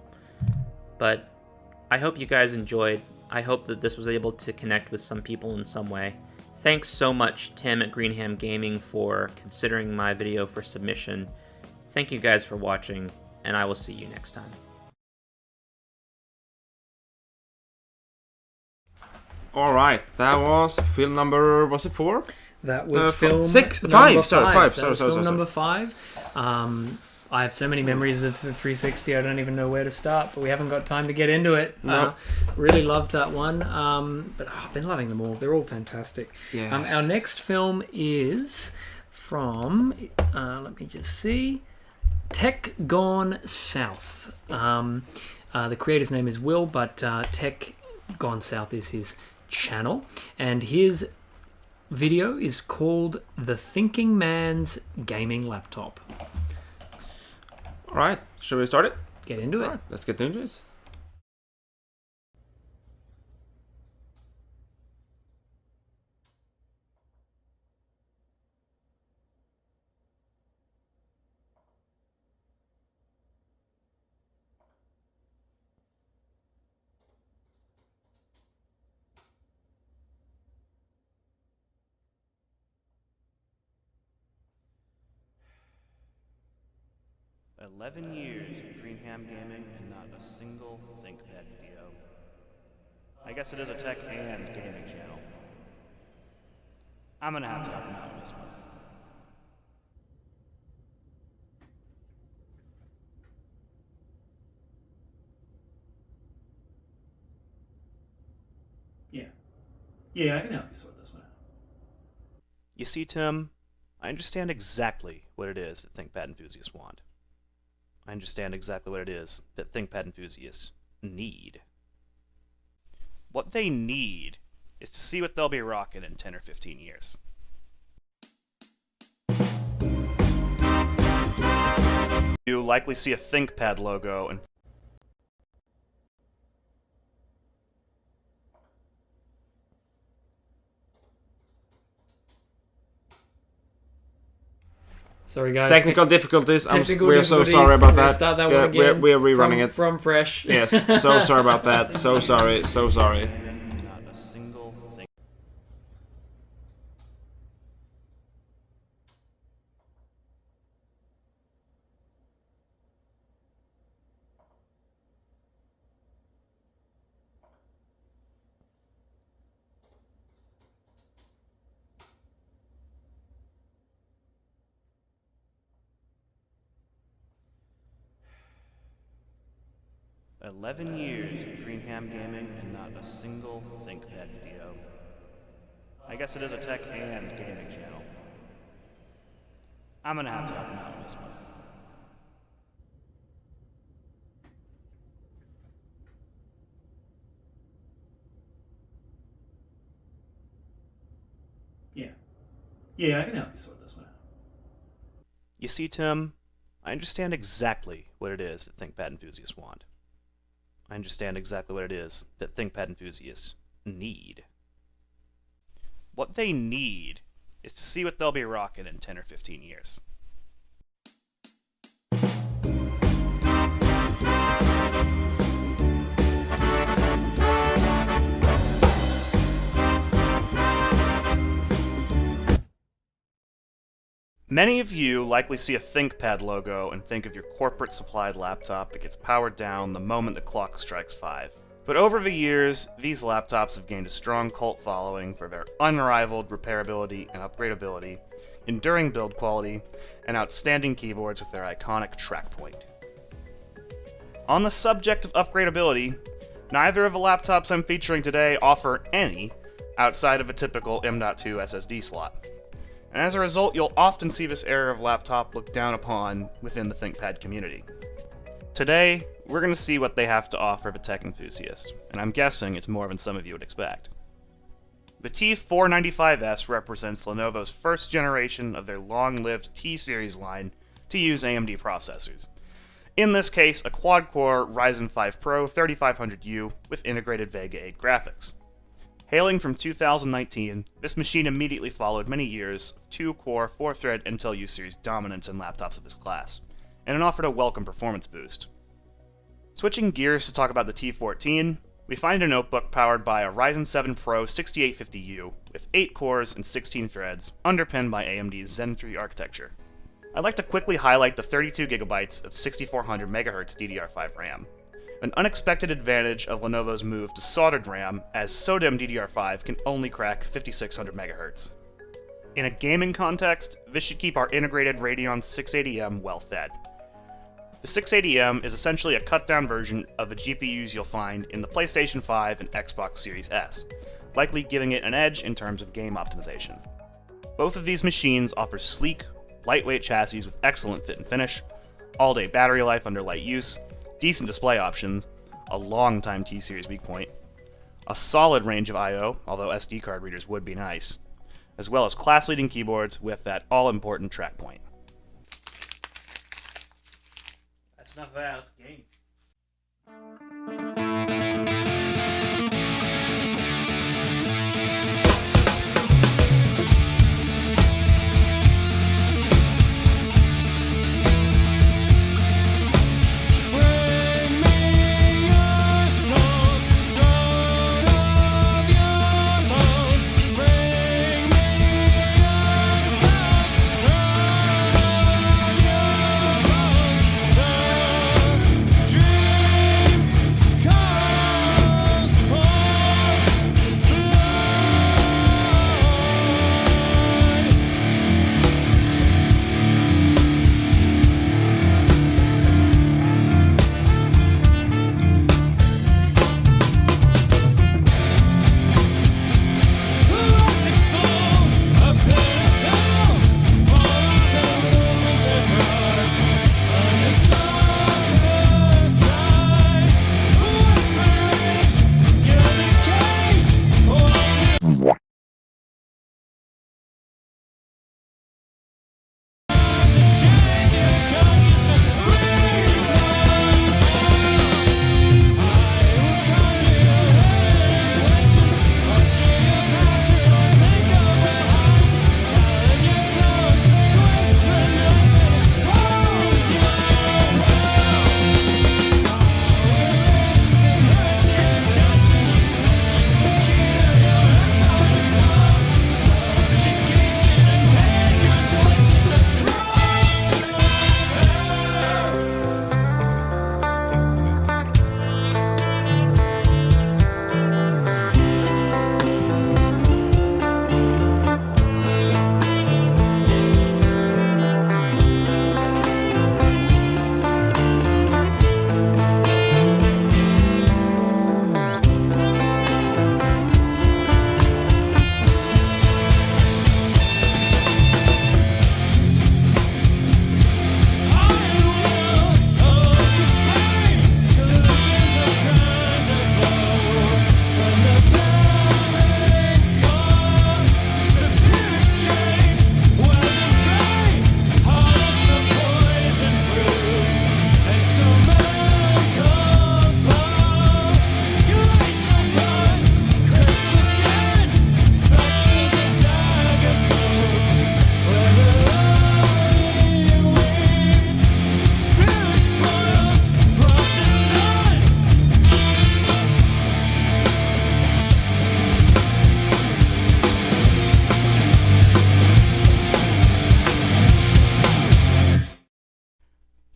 But I hope you guys enjoyed. I hope that this was able to connect with some people in some way. Thanks so much, Tim at Greenham Gaming, for considering my video for submission. Thank you guys for watching, and I will see you next time. Alright, that was film number, was it 4? That was film Five. number Sorry, 5. That was film number 5. I have so many memories with the 360, I don't even know where to start, but we haven't got time to get into it. No. Really loved that one, but I've been loving them all. They're all fantastic. Yeah. Our next film is from, let me just see, Tech Gone South. The creator's name is Will, but Tech Gone South is his channel, and his video is called The Thinking Man's Gaming Laptop. Alright, should we start it? Get into it. Alright, let's get into it. "11 years of Greenham Gaming and not a single ThinkPad video. I guess it is a tech and gaming channel. I'm gonna have to help him out on this one." Yeah, I can help you sort this one You see, Tim, I understand exactly what it is that ThinkPad enthusiasts want. I understand exactly what it is that ThinkPad enthusiasts need. What they need is to see what they'll be rocking in 10 or 15 years. You likely see a ThinkPad logo and Sorry, guys. Technical difficulties. Technical We're so difficulties. sorry about that. Restart that Yeah, one again. we're rerunning it. From fresh. Yes, so sorry about that. So sorry, so sorry. not a single thing. "11 years of Greenham gaming and not a single ThinkPad video. I guess it is a tech and gaming channel. I'm gonna have to help him out on this one. Yeah, I can help you sort this one out. You see, Tim, I understand exactly what it is that ThinkPad enthusiasts want. I understand exactly what it is that ThinkPad enthusiasts need. What they need is to see what they'll be rocking in 10 or 15 years. Many of you likely see a ThinkPad logo and think of your corporate supplied laptop that gets powered down the moment the clock strikes 5. But over the years, these laptops have gained a strong cult following for their unrivaled repairability and upgradability, enduring build quality, and outstanding keyboards with their iconic track point. On the subject of upgradability, neither of the laptops I'm featuring today offer any outside of a typical M.2 SSD slot. And as a result, you'll often see this era of laptop looked down upon within the ThinkPad community. Today, we're going to see what they have to offer the tech enthusiast, and I'm guessing it's more than some of you would expect. The T495S represents Lenovo's first generation of their long-lived T-series line to use AMD processors. In this case, a quad-core Ryzen 5 Pro 3500U with integrated Vega 8 graphics. Hailing from 2019, this machine immediately followed many years of 2-core, 4-thread Intel U-series dominance in laptops of this class, and it offered a welcome performance boost. Switching gears to talk about the T14, we find a notebook powered by a Ryzen 7 Pro 6850U with 8 cores and 16 threads, underpinned by AMD's Zen 3 architecture. I'd like to quickly highlight the 32GB of 6400MHz DDR5 RAM. An unexpected advantage of Lenovo's move to soldered RAM, as SODIMM DDR5 can only crack 5600 MHz. In a gaming context, this should keep our integrated Radeon 680M well fed. The 680M is essentially a cut-down version of the GPUs you'll find in the PlayStation 5 and Xbox Series S, likely giving it an edge in terms of game optimization. Both of these machines offer sleek, lightweight chassis with excellent fit and finish, all-day battery life under light use, decent display options, a long-time T-Series weak point, a solid range of I/O, although SD card readers would be nice, as well as class-leading keyboards with that all-important track point. That's not bad, let's game. Dream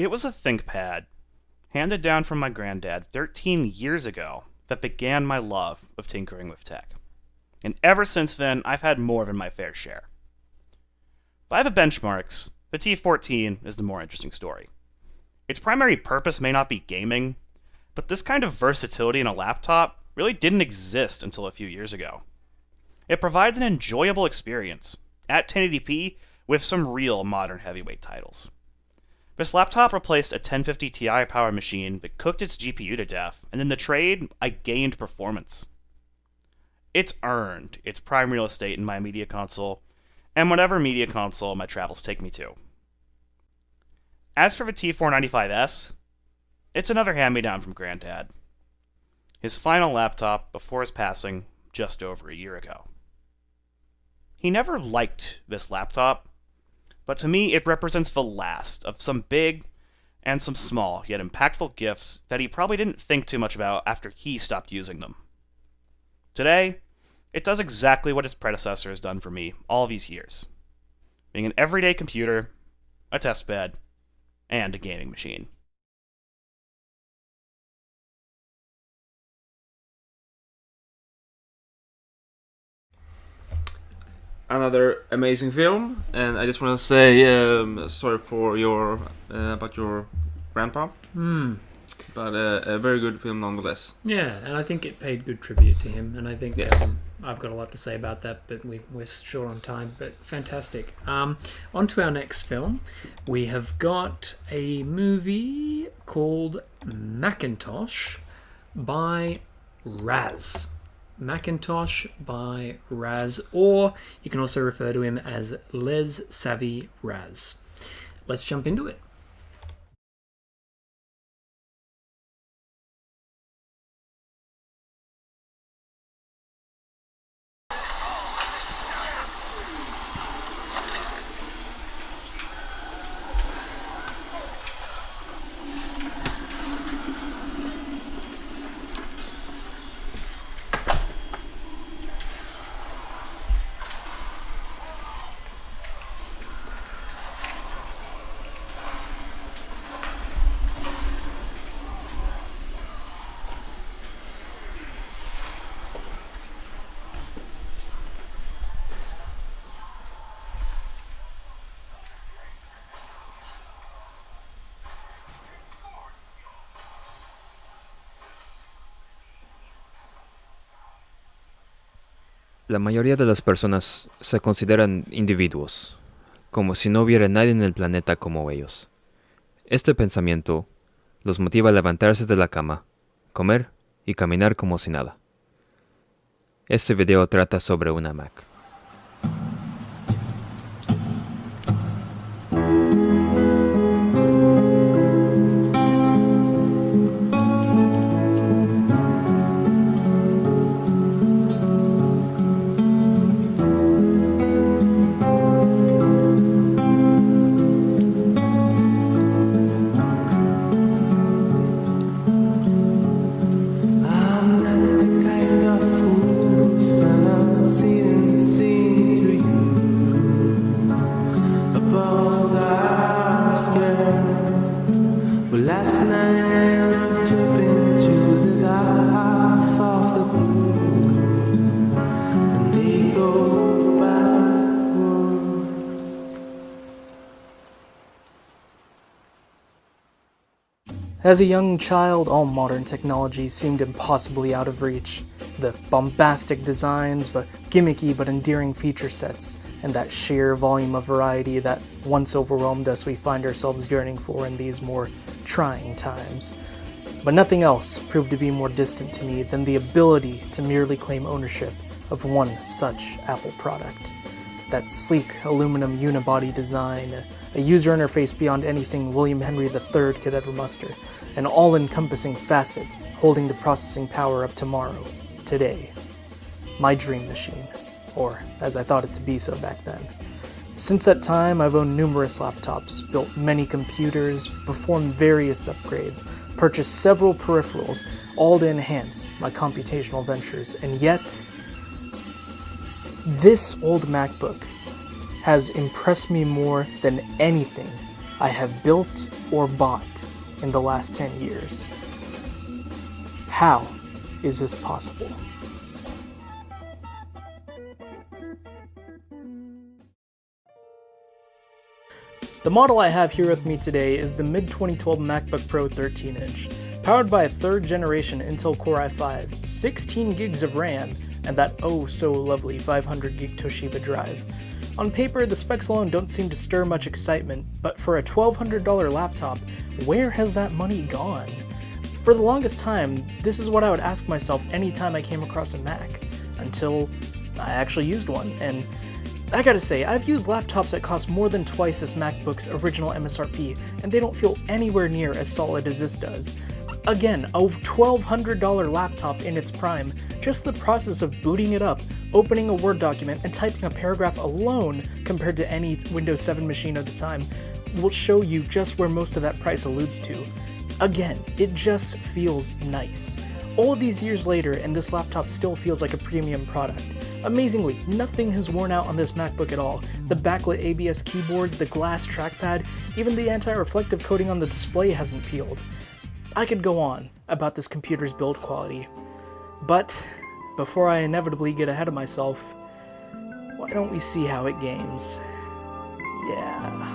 It was a ThinkPad, handed down from my granddad 13 years ago, that began my love of tinkering with tech. And ever since then, I've had more than my fair share. By the benchmarks, the T14 is the more interesting story. Its primary purpose may not be gaming, but this kind of versatility in a laptop really didn't exist until a few years ago. It provides an enjoyable experience, at 1080p, with some real modern heavyweight titles. This laptop replaced a 1050 Ti powered machine that cooked its GPU to death, and in the trade, I gained performance. It's earned its prime real estate in my media console, and whatever media console my travels take me to. As for the T495S, it's another hand-me-down from Granddad. His final laptop before his passing just over a year ago. He never liked this laptop, but to me it represents the last of some big and some small yet impactful gifts that he probably didn't think too much about after he stopped using them. Today, it does exactly what its predecessor has done for me all these years, being an everyday computer, a test bed, and a gaming machine. Another amazing film, and I just want to say sorry for your about your grandpa, but a very good film nonetheless. Yeah, and I think it paid good tribute to him, and I think Yes. I've got a lot to say about that, but we're short on time, but fantastic. On to our next film. We have got a movie called Macintosh by Raz. Macintosh by Raz, or you can also refer to him as Les Savvy Raz. Let's jump into it. La mayoría de las personas se consideran individuos, como si no hubiera nadie en el planeta como ellos. Este pensamiento los motiva a levantarse de la cama, comer y caminar como si nada. Este video trata sobre una Mac. As a young child, all modern technology seemed impossibly out of reach. The bombastic designs, the gimmicky but endearing feature sets, and that sheer volume of variety that once overwhelmed us we find ourselves yearning for in these more trying times. But nothing else proved to be more distant to me than the ability to merely claim ownership of one such Apple product. That sleek aluminum unibody design, a user interface beyond anything William Henry III could ever muster, an all-encompassing facet holding the processing power of tomorrow, today. My dream machine, or as I thought it to be so back then. Since that time, I've owned numerous laptops, built many computers, performed various upgrades, purchased several peripherals, all to enhance my computational ventures, and yet, this old MacBook has impressed me more than anything I have built or bought in the last 10 years. How is this possible? The model I have here with me today is the mid-2012 MacBook Pro 13-inch, powered by a 3rd generation Intel Core i5, 16 gigs of RAM, and that oh-so-lovely 500 gig Toshiba drive. On paper, the specs alone don't seem to stir much excitement, but for a $1,200 laptop, where has that money gone? For the longest time, this is what I would ask myself anytime I came across a Mac, until I actually used one, and I gotta say, I've used laptops that cost more than twice this MacBook's original MSRP, and they don't feel anywhere near as solid as this does. Again, a $1,200 laptop in its prime, just the process of booting it up, opening a Word document, and typing a paragraph alone compared to any Windows 7 machine of the time will show you just where most of that price alludes to. Again, it just feels nice. All of these years later, and this laptop still feels like a premium product. Amazingly, nothing has worn out on this MacBook at all. The backlit ABS keyboard, the glass trackpad, even the anti-reflective coating on the display hasn't peeled. I could go on about this computer's build quality, but before I inevitably get ahead of myself, why don't we see how it games? Yeah.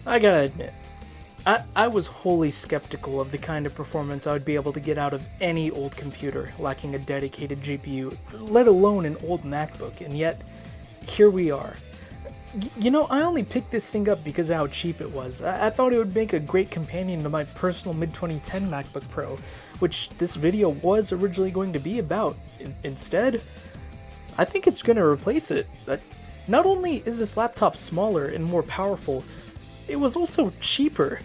I gotta admit, I was wholly skeptical of the kind of performance I would be able to get out of any old computer lacking a dedicated GPU, let alone an old MacBook, and yet, here we are. You know, I only picked this thing up because of how cheap it was. I thought it would make a great companion to my personal mid-2010 MacBook Pro, which this video was originally going to be about. Instead, I think it's going to replace it. Not only is this laptop smaller and more powerful, it was also cheaper.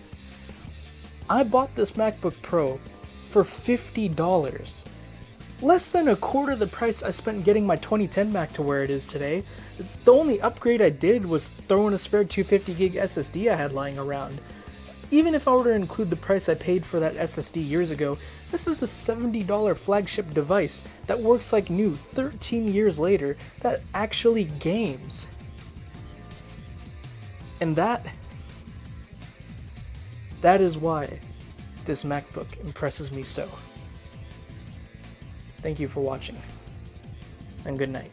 I bought this MacBook Pro for $50. Less than a quarter the price I spent getting my 2010 Mac to where it is today. The only upgrade I did was throw in a spare 250 gig SSD I had lying around. Even if I were to include the price I paid for that SSD years ago, this is a $70 flagship device that works like new 13 years later, that actually games. And that is why this MacBook impresses me so. Thank you for watching, and good night.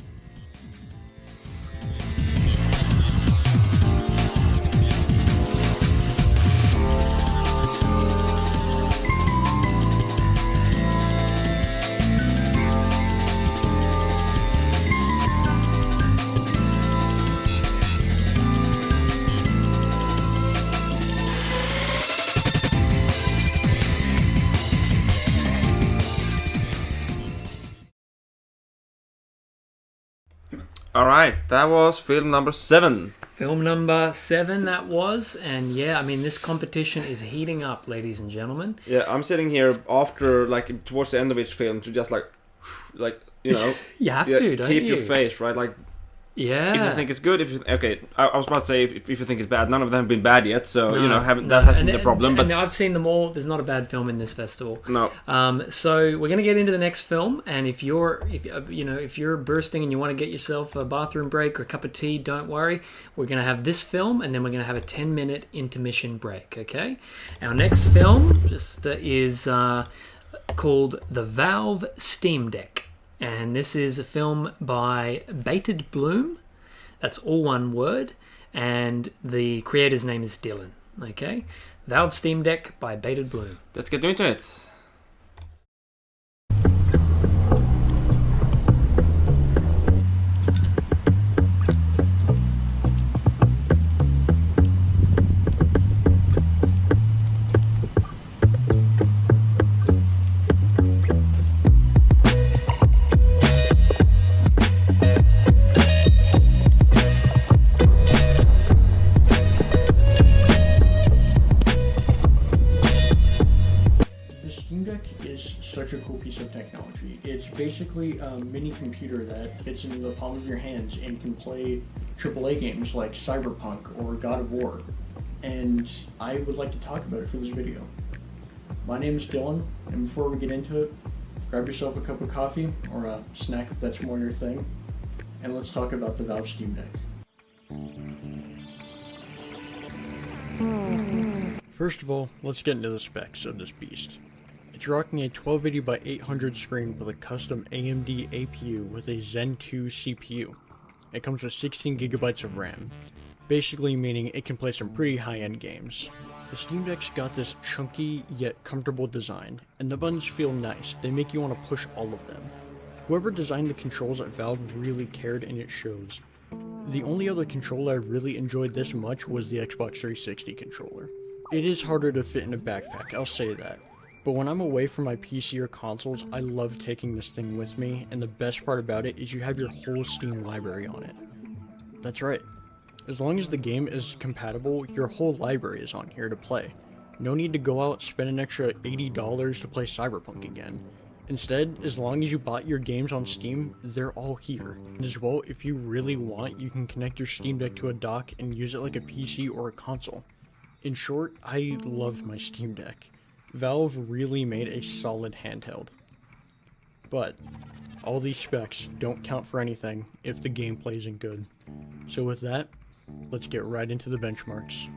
Alright, that was film number 7. Film number 7 that was, and yeah, I mean, this competition is heating up, ladies and gentlemen. Yeah, I'm sitting here after, like, towards the end of each film to just, like, you know... You have to, don't keep you? your face, right? Like, yeah. if you think it's good, I was about to say if you think it's bad. None of them have been bad yet, so, No, you know, that hasn't been a problem. But and I've seen them all. There's not a bad film in this festival. No. So we're gonna get into the next film, and if you're bursting and you want to get yourself a bathroom break or a cup of tea, don't worry. We're gonna have this film, and then we're gonna have a 10-minute intermission break. Okay. Our next film is called The Valve Steam Deck. And this is a film by Bated Bloom. That's all one word. And the creator's name is Dylan. Okay? Valve Steam Deck by Bated Bloom. Let's get into it. Such a cool piece of technology. It's basically a mini computer that fits into the palm of your hands and can play AAA games like Cyberpunk or God of War. And I would like to talk about it for this video. My name is Dylan, and before we get into it, grab yourself a cup of coffee or a snack if that's more your thing, and let's talk about the Valve Steam Deck. First of all, let's get into the specs of this beast. It's rocking a 1280 by 800 screen with a custom AMD APU with a Zen 2 CPU. It comes with 16 gigabytes of RAM, basically meaning it can play some pretty high-end games. The Steam Deck's got this chunky yet comfortable design, and the buttons feel nice. They make you want to push all of them. Whoever designed the controls at Valve really cared, and it shows. The only other controller I really enjoyed this much was the Xbox 360 controller. It is harder to fit in a backpack, I'll say that. But when I'm away from my PC or consoles, I love taking this thing with me, and the best part about it is you have your whole Steam library on it. That's right. As long as the game is compatible, your whole library is on here to play. No need to go out, spend an extra $80 to play Cyberpunk again. Instead, as long as you bought your games on Steam, they're all here. And as well, if you really want, you can connect your Steam Deck to a dock and use it like a PC or a console. In short, I love my Steam Deck. Valve really made a solid handheld. But all these specs don't count for anything if the gameplay isn't good. So with that, let's get right into the benchmarks.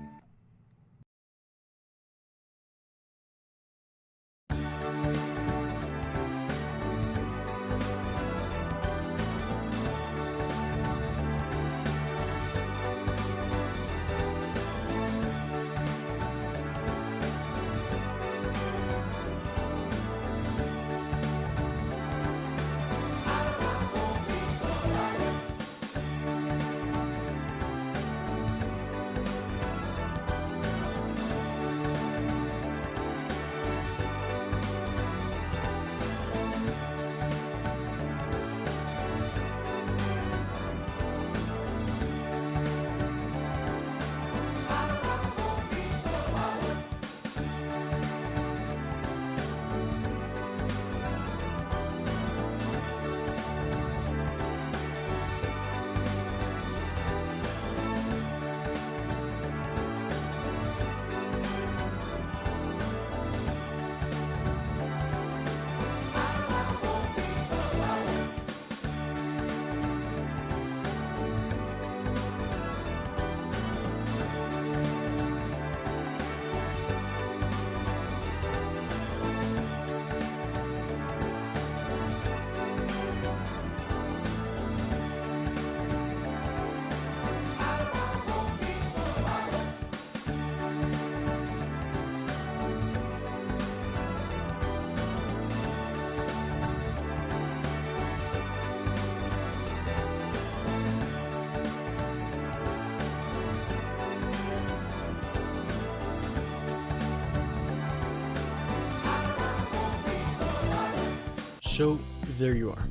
So, there you are.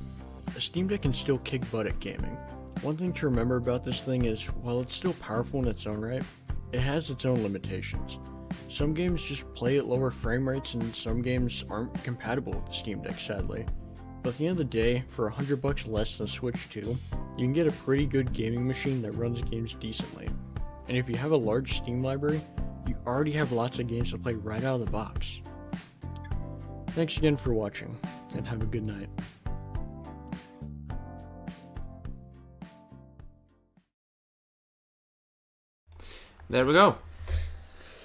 A Steam Deck can still kick butt at gaming. One thing to remember about this thing is, while it's still powerful in its own right, it has its own limitations. Some games just play at lower frame rates and some games aren't compatible with the Steam Deck, sadly. But at the end of the day, for $100 less than Switch 2, you can get a pretty good gaming machine that runs games decently. And if you have a large Steam library, you already have lots of games to play right out of the box. Thanks again for watching, and have a good night. There we go.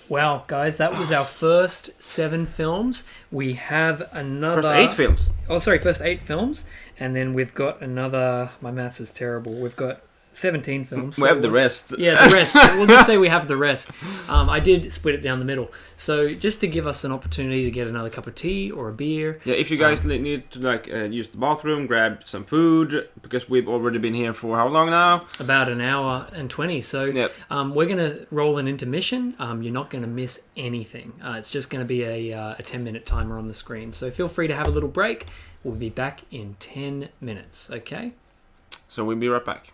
Wow, guys, that was our first 7 films. We have another... First 8 films. Oh, sorry, first 8 films. And then we've got another... My maths is terrible. We've got 17 films. We have the rest. Yeah, the rest. We'll just say we have the rest. I did split it down the middle. So just to give us an opportunity to get another cup of tea or a beer. Yeah, if you guys need to use the bathroom, grab some food, because we've already been here for how long now? About an hour and 20. So yep. We're going to roll an intermission. You're not going to miss anything. It's just going to be a 10-minute timer on the screen. So feel free to have a little break. We'll be back in 10 minutes, okay? So we'll be right back.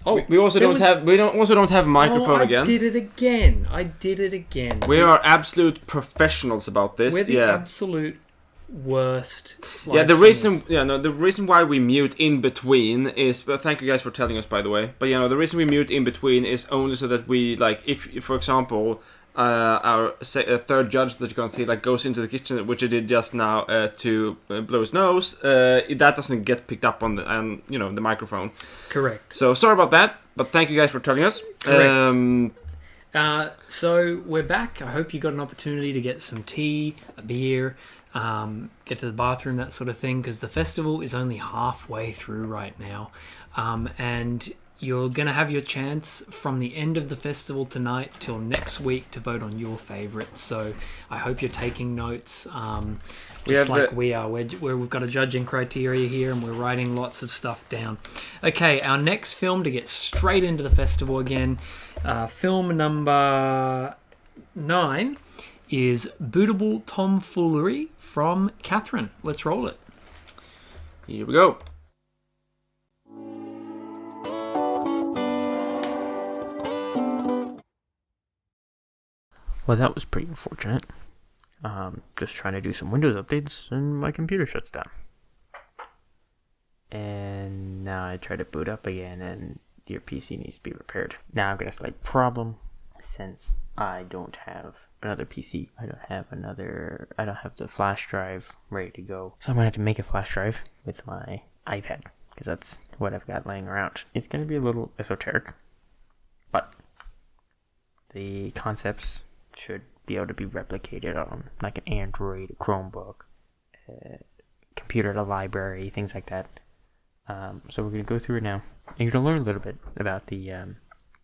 Oh, we also don't have microphone I again. did it again. We are absolute professionals about this. We're the absolute worst. Yeah, live the streamers. the reason why we mute in between is, but thank you guys for telling us, by the way. But the reason we mute in between is only so that we, like, if for example, our third judge that you can't see, like, goes into the kitchen, which he did just now, to blow his nose, that doesn't get picked up on the microphone. Correct. So sorry about that, but thank you guys for telling us. Correct. So we're back. I hope you got an opportunity to get some tea, a beer, get to the bathroom, that sort of thing, because the festival is only halfway through right now, and you're going to have your chance from the end of the festival tonight till next week to vote on your favourites. So I hope you're taking notes, just like we are. We've got a judging criteria here, and we're writing lots of stuff down. Okay, our next film, to get straight into the festival again, film number 9 is Bootable Tomfoolery from Catherine. Let's roll it. Here we go. Well, that was pretty unfortunate. Just trying to do some Windows updates and my computer shuts down. And now I try to boot up again and your PC needs to be repaired. Now I've got a slight problem since I don't have another PC. I don't have the flash drive ready to go. So I'm going to have to make a flash drive with my iPad, because that's what I've got laying around. It's going to be a little esoteric, but the concepts should be able to be replicated on like an Android, a Chromebook, computer at a library, things like that. So we're going to go through it now, and you're going to learn a little bit about the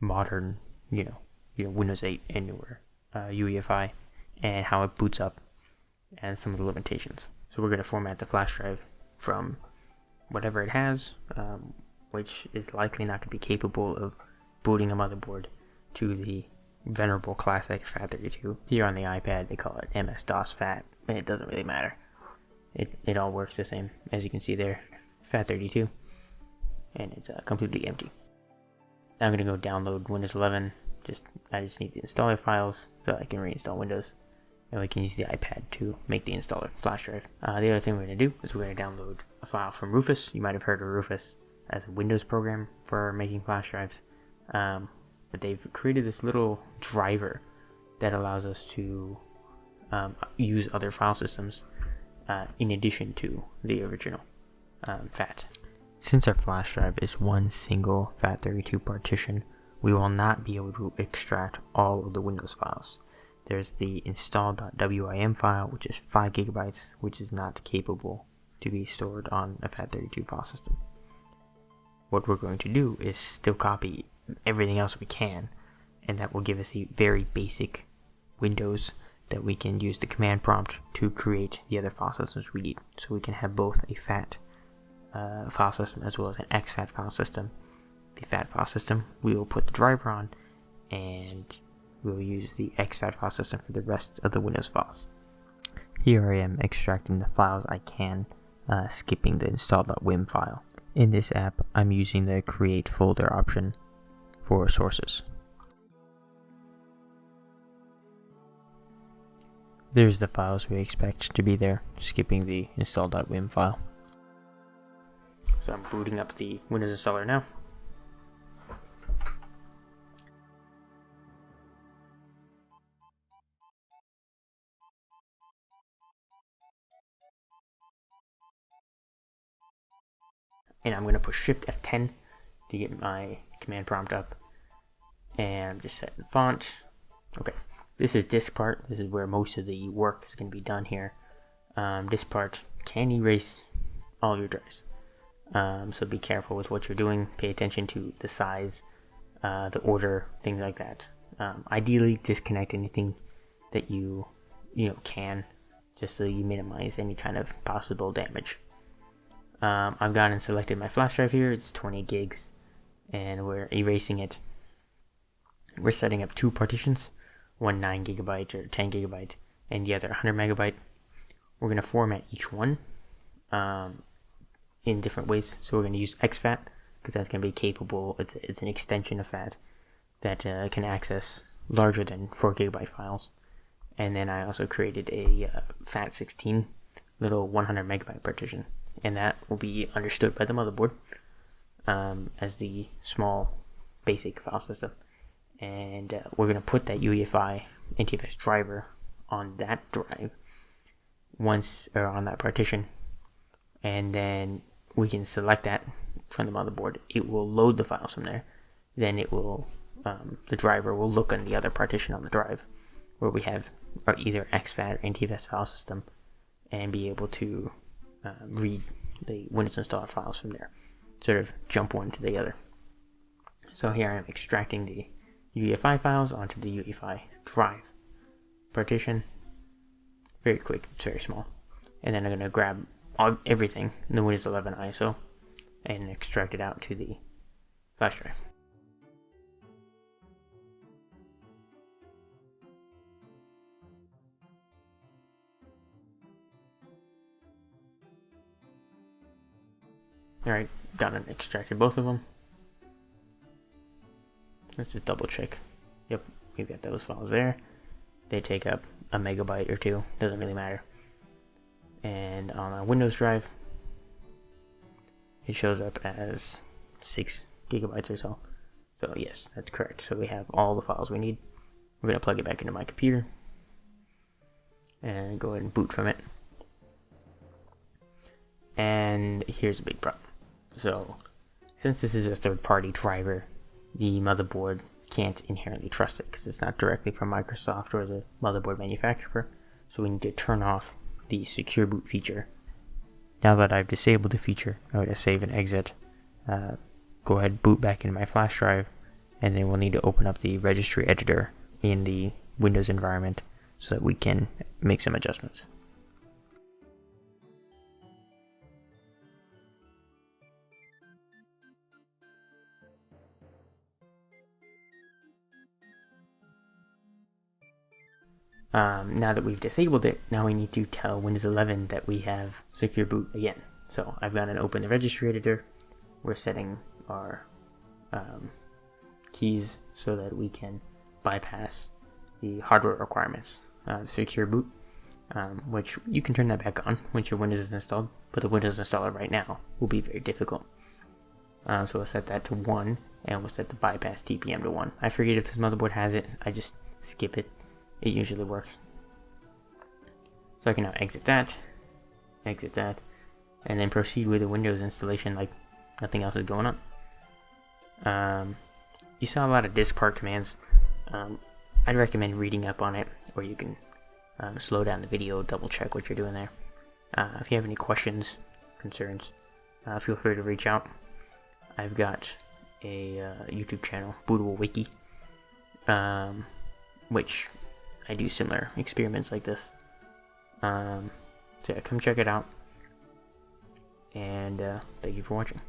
modern, Windows 8 and newer UEFI, and how it boots up, and some of the limitations. So we're going to format the flash drive from whatever it has, which is likely not going to be capable of booting a motherboard, to the venerable classic FAT32. Here on the iPad they call it MS-DOS FAT, and it doesn't really matter. It all works the same, as you can see there, FAT32, and it's completely empty. Now I'm going to go download Windows 11. I just need the installer files so I can reinstall Windows, and we can use the iPad to make the installer flash drive. The other thing we're going to do is we're going to download a file from Rufus. You might have heard of Rufus as a Windows program for making flash drives. But they've created this little driver that allows us to use other file systems in addition to the original FAT. Since our flash drive is one single FAT32 partition, we will not be able to extract all of the Windows files. There's the install.wim file, which is 5 gigabytes, which is not capable to be stored on a FAT32 file system. What we're going to do is still copy everything else we can, and that will give us a very basic Windows that we can use the command prompt to create the other file systems we need. So we can have both a FAT file system as well as an exFAT file system. The FAT file system we will put the driver on, and we'll use the exFAT file system for the rest of the Windows files. Here I am extracting the files I can, skipping the install.wim file. In this app, I'm using the create folder option for sources. There's the files we expect to be there, skipping the install.wim file. So I'm booting up the Windows installer now. And I'm going to push Shift F10 to get my command prompt up. And just set the font. Okay, this is disk part. This is where most of the work is going to be done here. This part can erase all your drives. So be careful with what you're doing. Pay attention to the size, the order, things like that. Ideally, disconnect anything that you can, just so you minimize any kind of possible damage. I've gone and selected my flash drive here. It's 20 gigs, and we're erasing it. We're setting up two partitions, one 9 gigabyte or 10 gigabyte, and the other 100 megabyte. We're going to format each one in different ways. So we're going to use exFAT because that's going to be capable. It's an extension of FAT that can access larger than 4 gigabyte files. And then I also created a FAT16 little 100 megabyte partition, and that will be understood by the motherboard as the small basic file system. And we're going to put that UEFI NTFS driver on that drive on that partition, and then we can select that from the motherboard. It will load the files from there. Then it will the driver will look on the other partition on the drive where we have either exFAT or NTFS file system, and be able to read the Windows installer files from there, sort of jump one to the other. So here I am extracting the UEFI files onto the UEFI drive partition. Very quick, it's very small. And then I'm going to grab everything in the Windows 11 ISO and extract it out to the flash drive. Alright, done and extracted both of them. Let's just double check. Yep, we've got those files there. They take up a megabyte or two, doesn't really matter. And on a Windows drive, it shows up as 6 gigabytes or so. So yes, that's correct. So we have all the files we need. We're going to plug it back into my computer and go ahead and boot from it. And here's a big problem. So since this is a third-party driver, the motherboard can't inherently trust it because it's not directly from Microsoft or the motherboard manufacturer. So we need to turn off the secure boot feature. Now that I've disabled the feature, I'm going to save and exit. Go ahead, boot back into my flash drive, and then we'll need to open up the registry editor in the Windows environment so that we can make some adjustments. Now that we've disabled it, now we need to tell Windows 11 that we have secure boot again. So I've gone and opened the registry editor. We're setting our keys so that we can bypass the hardware requirements. Secure boot, which you can turn that back on once your Windows is installed, but the Windows installer right now will be very difficult. So we'll set that to 1, and we'll set the bypass TPM to 1. I forget if this motherboard has it, I just skip it. It usually works. So I can now exit that, and then proceed with the Windows installation like nothing else is going on. You saw a lot of disk part commands. I'd recommend reading up on it, or you can slow down the video, double check what you're doing there. If you have any questions, concerns, feel free to reach out. I've got a YouTube channel, Bootable Wiki, which I do similar experiments like this. So yeah, come check it out. And thank you for watching.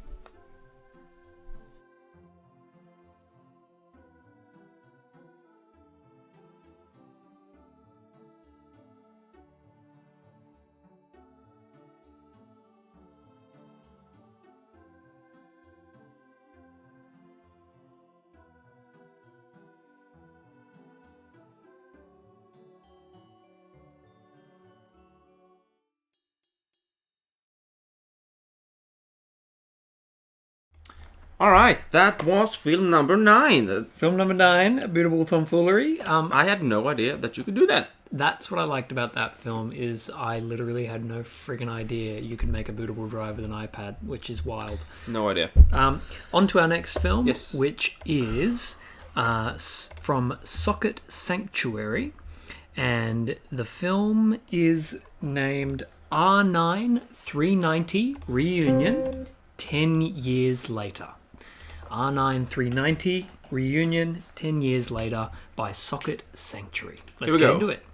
Alright, that was film number 9. Film number 9, Bootable Tomfoolery. I had no idea that you could do that. That's what I liked about that film, is I literally had no friggin' idea you could make a bootable drive with an iPad, which is wild. No idea. On to our next film, yes, which is from Socket Sanctuary, and the film is named R9-390 Reunion 10 years later. R9-390 Reunion 10 years later by Socket Sanctuary. Let's get into it.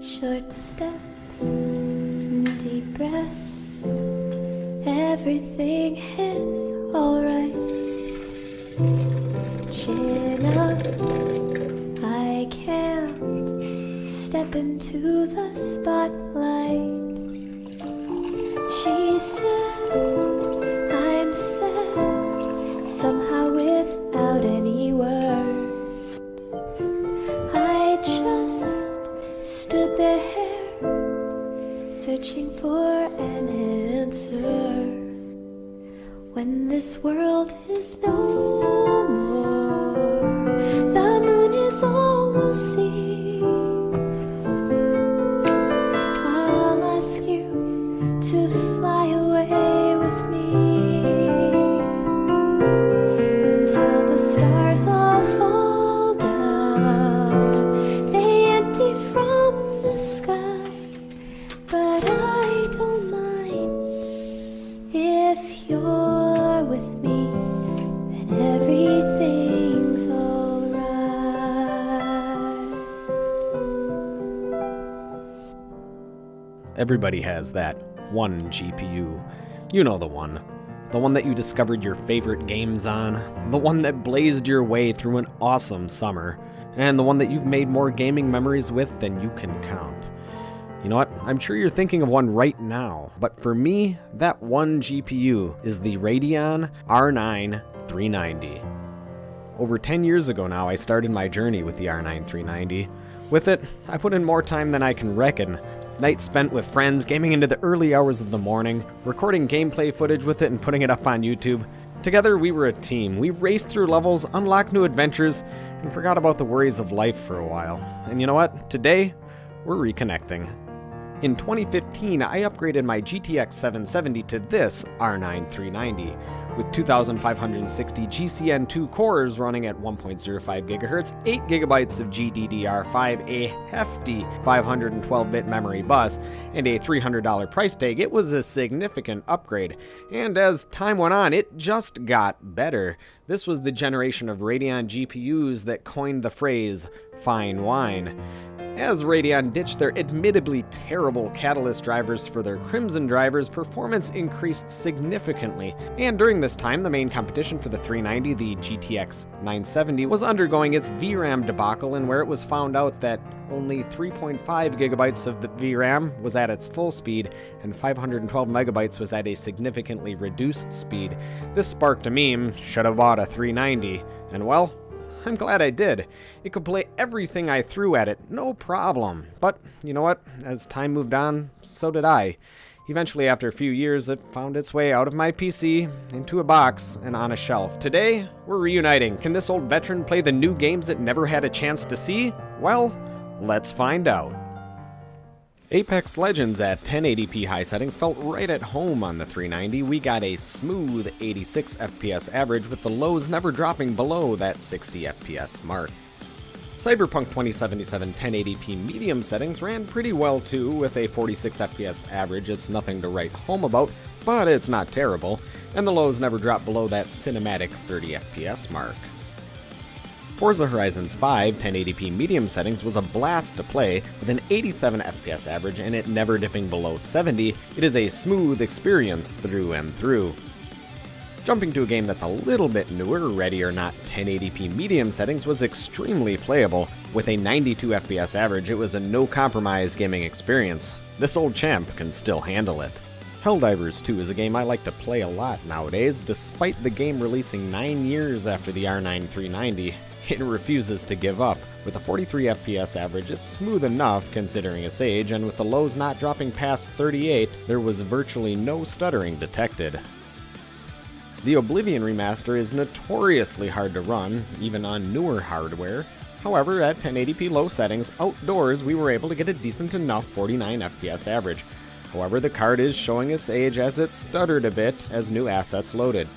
Short steps, deep breath. Everything is alright. when this world is no more, the moon is all we'll see. I'll ask you to fly away with me until the stars all fall down. They empty from the sky, but I don't mind if you're with me, then everything's alright. Everybody has that one GPU. You know the one. The one that you discovered your favorite games on, the one that blazed your way through an awesome summer, and the one that you've made more gaming memories with than you can count. You know what? I'm sure you're thinking of one right now, but for me, that one GPU is the Radeon R9 390. Over 10 years ago now, I started my journey with the R9 390. With it, I put in more time than I can reckon. Nights spent with friends, gaming into the early hours of the morning, recording gameplay footage with it and putting it up on YouTube. Together, we were a team. We raced through levels, unlocked new adventures, and forgot about the worries of life for a while. And you know what? Today, we're reconnecting. In 2015, I upgraded my GTX 770 to this R9 390. With 2,560 GCN2 cores running at 1.05 GHz, 8 GB of GDDR5, a hefty 512-bit memory bus, and a $300 price tag, it was a significant upgrade. And as time went on, it just got better. This was the generation of Radeon GPUs that coined the phrase, fine wine. As Radeon ditched their admittedly terrible Catalyst drivers for their Crimson drivers, performance increased significantly, and during this time, the main competition for the 390, the GTX 970, was undergoing its VRAM debacle, and where it was found out that only 3.5 gigabytes of the VRAM was at its full speed, and 512 megabytes was at a significantly reduced speed. This sparked a meme, should have bought a 390, and well, I'm glad I did. It could play everything I threw at it, no problem. But, you know what? As time moved on, so did I. Eventually, after a few years, it found its way out of my PC, into a box, and on a shelf. Today, we're reuniting. Can this old veteran play the new games it never had a chance to see? Well, let's find out. Apex Legends at 1080p high settings felt right at home on the 390. We got a smooth 86 FPS average with the lows never dropping below that 60 FPS mark. Cyberpunk 2077 1080p medium settings ran pretty well too, with a 46 FPS average. It's nothing to write home about, but it's not terrible, and the lows never dropped below that cinematic 30 FPS mark. Forza Horizon 5 1080p medium settings was a blast to play, with an 87 FPS average and it never dipping below 70. It is a smooth experience through and through. Jumping to a game that's a little bit newer, Ready or Not 1080p medium settings was extremely playable. With a 92 FPS average, it was a no-compromise gaming experience. This old champ can still handle it. Helldivers 2 is a game I like to play a lot nowadays, despite the game releasing 9 years after the R9 390. It refuses to give up. With a 43 FPS average, it's smooth enough considering its age, and with the lows not dropping past 38, there was virtually no stuttering detected. The Oblivion remaster is notoriously hard to run, even on newer hardware. However, at 1080p low settings, outdoors we were able to get a decent enough 49 FPS average. However, the card is showing its age as it stuttered a bit as new assets loaded.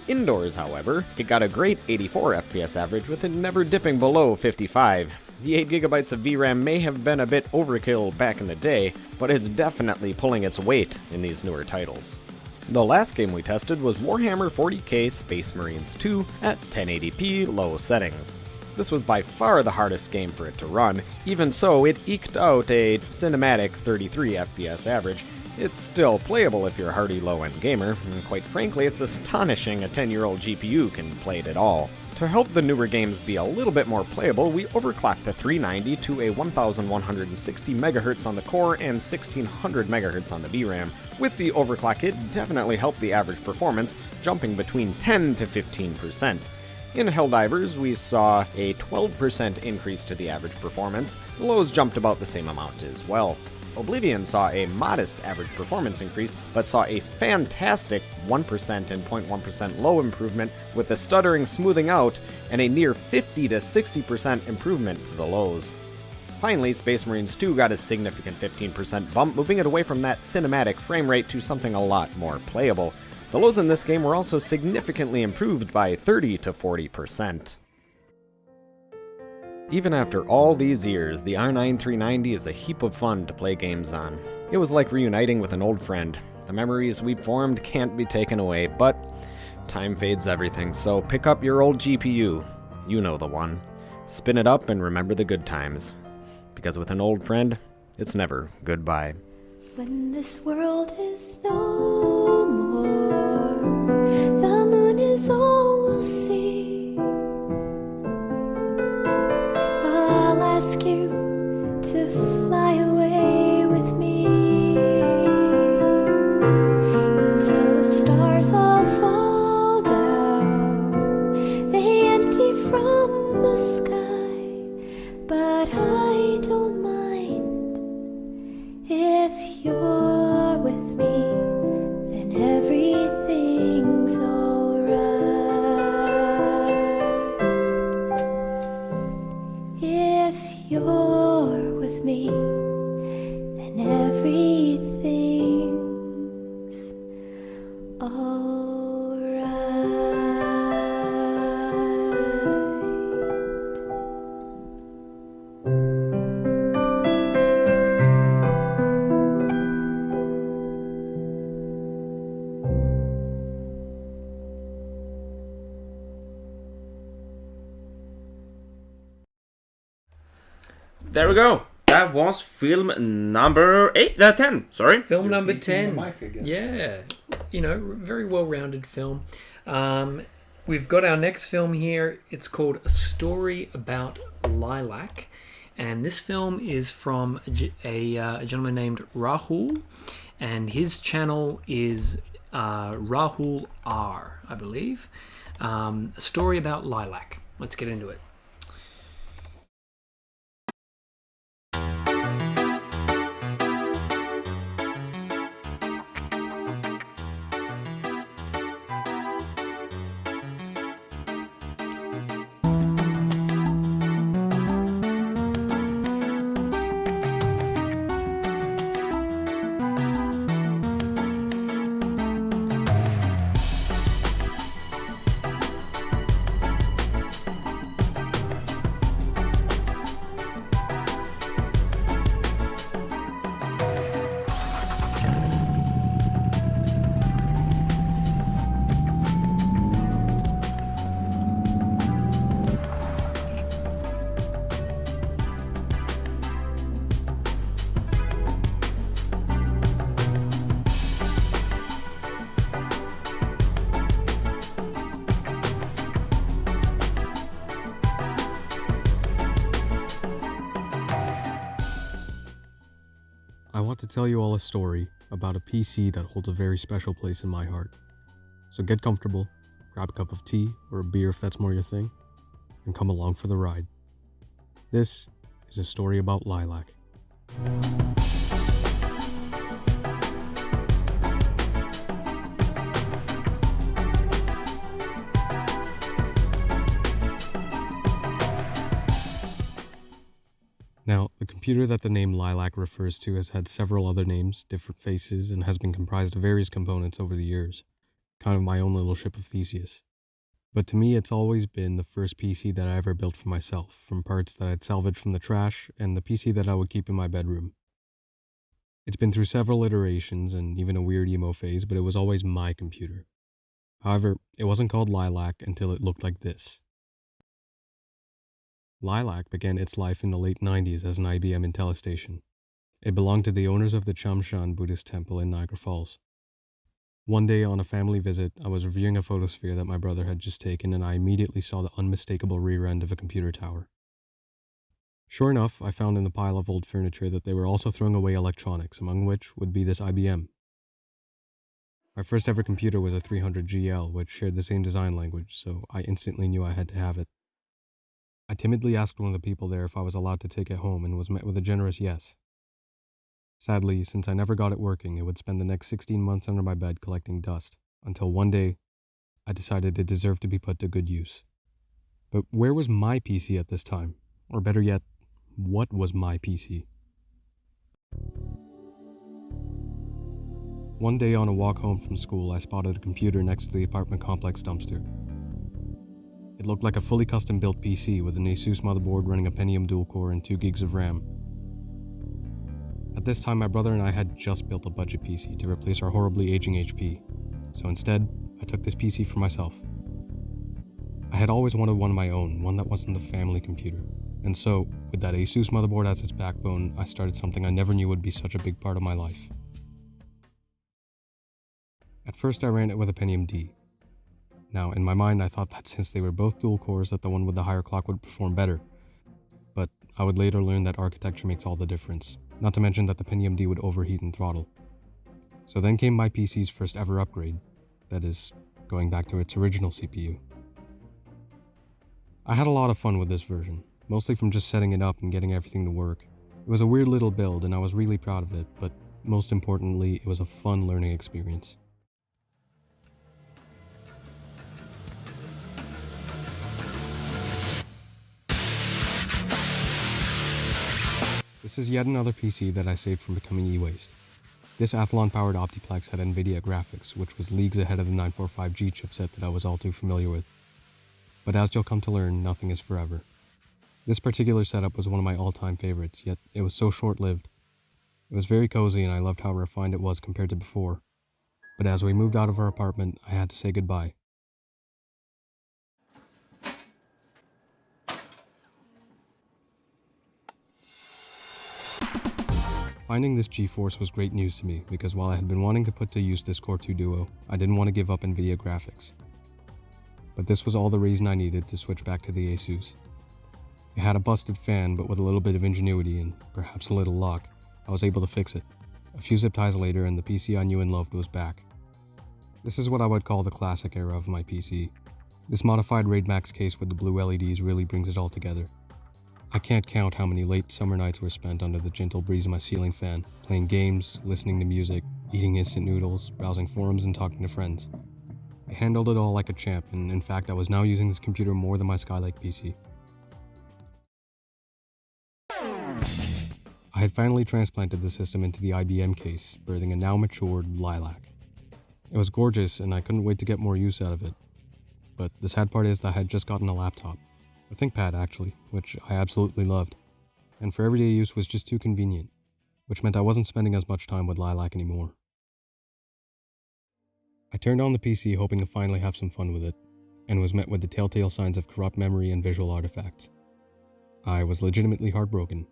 Indoors, however, it got a great 84 FPS average with it never dipping below 55. The 8GB of VRAM may have been a bit overkill back in the day, but it's definitely pulling its weight in these newer titles. The last game we tested was Warhammer 40k Space Marines 2 at 1080p low settings. This was by far the hardest game for it to run. Even so, it eked out a cinematic 33 FPS average. It's still playable if you're a hardy low-end gamer, and quite frankly, it's astonishing a 10-year-old GPU can play it at all. To help the newer games be a little bit more playable, we overclocked the 390 to a 1160 MHz on the core and 1600 MHz on the VRAM. With the overclock, it definitely helped the average performance, jumping between 10 to 15%. In Helldivers, we saw a 12% increase to the average performance. The lows jumped about the same amount as well. Oblivion saw a modest average performance increase, but saw a fantastic 1% and 0.1% low improvement, with the stuttering smoothing out and a near 50 to 60% improvement to the lows. Finally, Space Marines 2 got a significant 15% bump, moving it away from that cinematic frame rate to something a lot more playable. The lows in this game were also significantly improved by 30 to 40%. Even after all these years, the R9 390 is a heap of fun to play games on. It was like reuniting with an old friend. The memories we've formed can't be taken away, but time fades everything, so pick up your old GPU. You know the one. Spin it up and remember the good times. Because with an old friend, it's never goodbye. When this world is no more, the moon is all we'll see. I'll ask you to fly away with me until the stars all fall down. They empty from the sky, but I don't mind. If you're with me, then everything's alright. If you're with me, then everything's There we go. That was film number 10. Sorry. Film number 10. Yeah. You know, very well-rounded film. We've got our next film here. It's called A Story About Lilac. And this film is from a gentleman named Rahul. And his channel is Rahul R, I believe. A Story About Lilac. Let's get into it. I want to tell you all a story about a PC that holds a very special place in my heart. So get comfortable, grab a cup of tea or a beer if that's more your thing, and come along for the ride. This is a story about Lilac. Now, the computer that the name Lilac refers to has had several other names, different faces, and has been comprised of various components over the years. Kind of my own little ship of Theseus. But to me, it's always been the first PC that I ever built for myself, from parts that I'd salvaged from the trash, and the PC that I would keep in my bedroom. It's been through several iterations, and even a weird emo phase, but it was always my computer. However, it wasn't called Lilac until it looked like this. Lilac began its life in the late 90s as an IBM IntelliStation. It belonged to the owners of the Chamshan Buddhist temple in Niagara Falls. One day on a family visit, I was reviewing a photosphere that my brother had just taken, and I immediately saw the unmistakable rear end of a computer tower. Sure enough, I found in the pile of old furniture that they were also throwing away electronics, among which would be this IBM. My first ever computer was a 300GL, which shared the same design language, so I instantly knew I had to have it. I timidly asked one of the people there if I was allowed to take it home and was met with a generous yes. Sadly, since I never got it working, it would spend the next 16 months under my bed collecting dust, until one day, I decided it deserved to be put to good use. But where was my PC at this time? Or better yet, what was my PC? One day on a walk home from school, I spotted a computer next to the apartment complex dumpster. It looked like a fully custom-built PC with an Asus motherboard running a Pentium dual-core and 2 gigs of RAM. At this time, my brother and I had just built a budget PC to replace our horribly aging HP, so instead, I took this PC for myself. I had always wanted one of my own, one that wasn't the family computer, and so, with that Asus motherboard as its backbone, I started something I never knew would be such a big part of my life. At first I ran it with a Pentium D. Now, in my mind I thought that since they were both dual cores that the one with the higher clock would perform better, but I would later learn that architecture makes all the difference, not to mention that the Pentium D would overheat and throttle. So then came my PC's first ever upgrade, that is, going back to its original CPU. I had a lot of fun with this version, mostly from just setting it up and getting everything to work. It was a weird little build and I was really proud of it, but most importantly, it was a fun learning experience. This is yet another PC that I saved from becoming e-waste. This Athlon-powered Optiplex had NVIDIA graphics, which was leagues ahead of the 945G chipset that I was all too familiar with. But as you'll come to learn, nothing is forever. This particular setup was one of my all-time favorites, yet it was so short-lived. It was very cozy and I loved how refined it was compared to before. But as we moved out of our apartment, I had to say goodbye. Finding this GeForce was great news to me, because while I had been wanting to put to use this Core 2 Duo, I didn't want to give up NVIDIA graphics. But this was all the reason I needed to switch back to the Asus. It had a busted fan, but with a little bit of ingenuity and perhaps a little luck, I was able to fix it. A few zip ties later and the PC I knew and loved was back. This is what I would call the classic era of my PC. This modified RAID Max case with the blue LEDs really brings it all together. I can't count how many late summer nights were spent under the gentle breeze of my ceiling fan, playing games, listening to music, eating instant noodles, browsing forums, and talking to friends. I handled it all like a champ, and in fact I was now using this computer more than my Skylake PC. I had finally transplanted the system into the IBM case, birthing a now matured Lilac. It was gorgeous and I couldn't wait to get more use out of it. But the sad part is that I had just gotten a laptop. A ThinkPad actually, which I absolutely loved. And for everyday use was just too convenient, which meant I wasn't spending as much time with Lilac anymore. I turned on the PC hoping to finally have some fun with it, and was met with the telltale signs of corrupt memory and visual artifacts. I was legitimately heartbroken.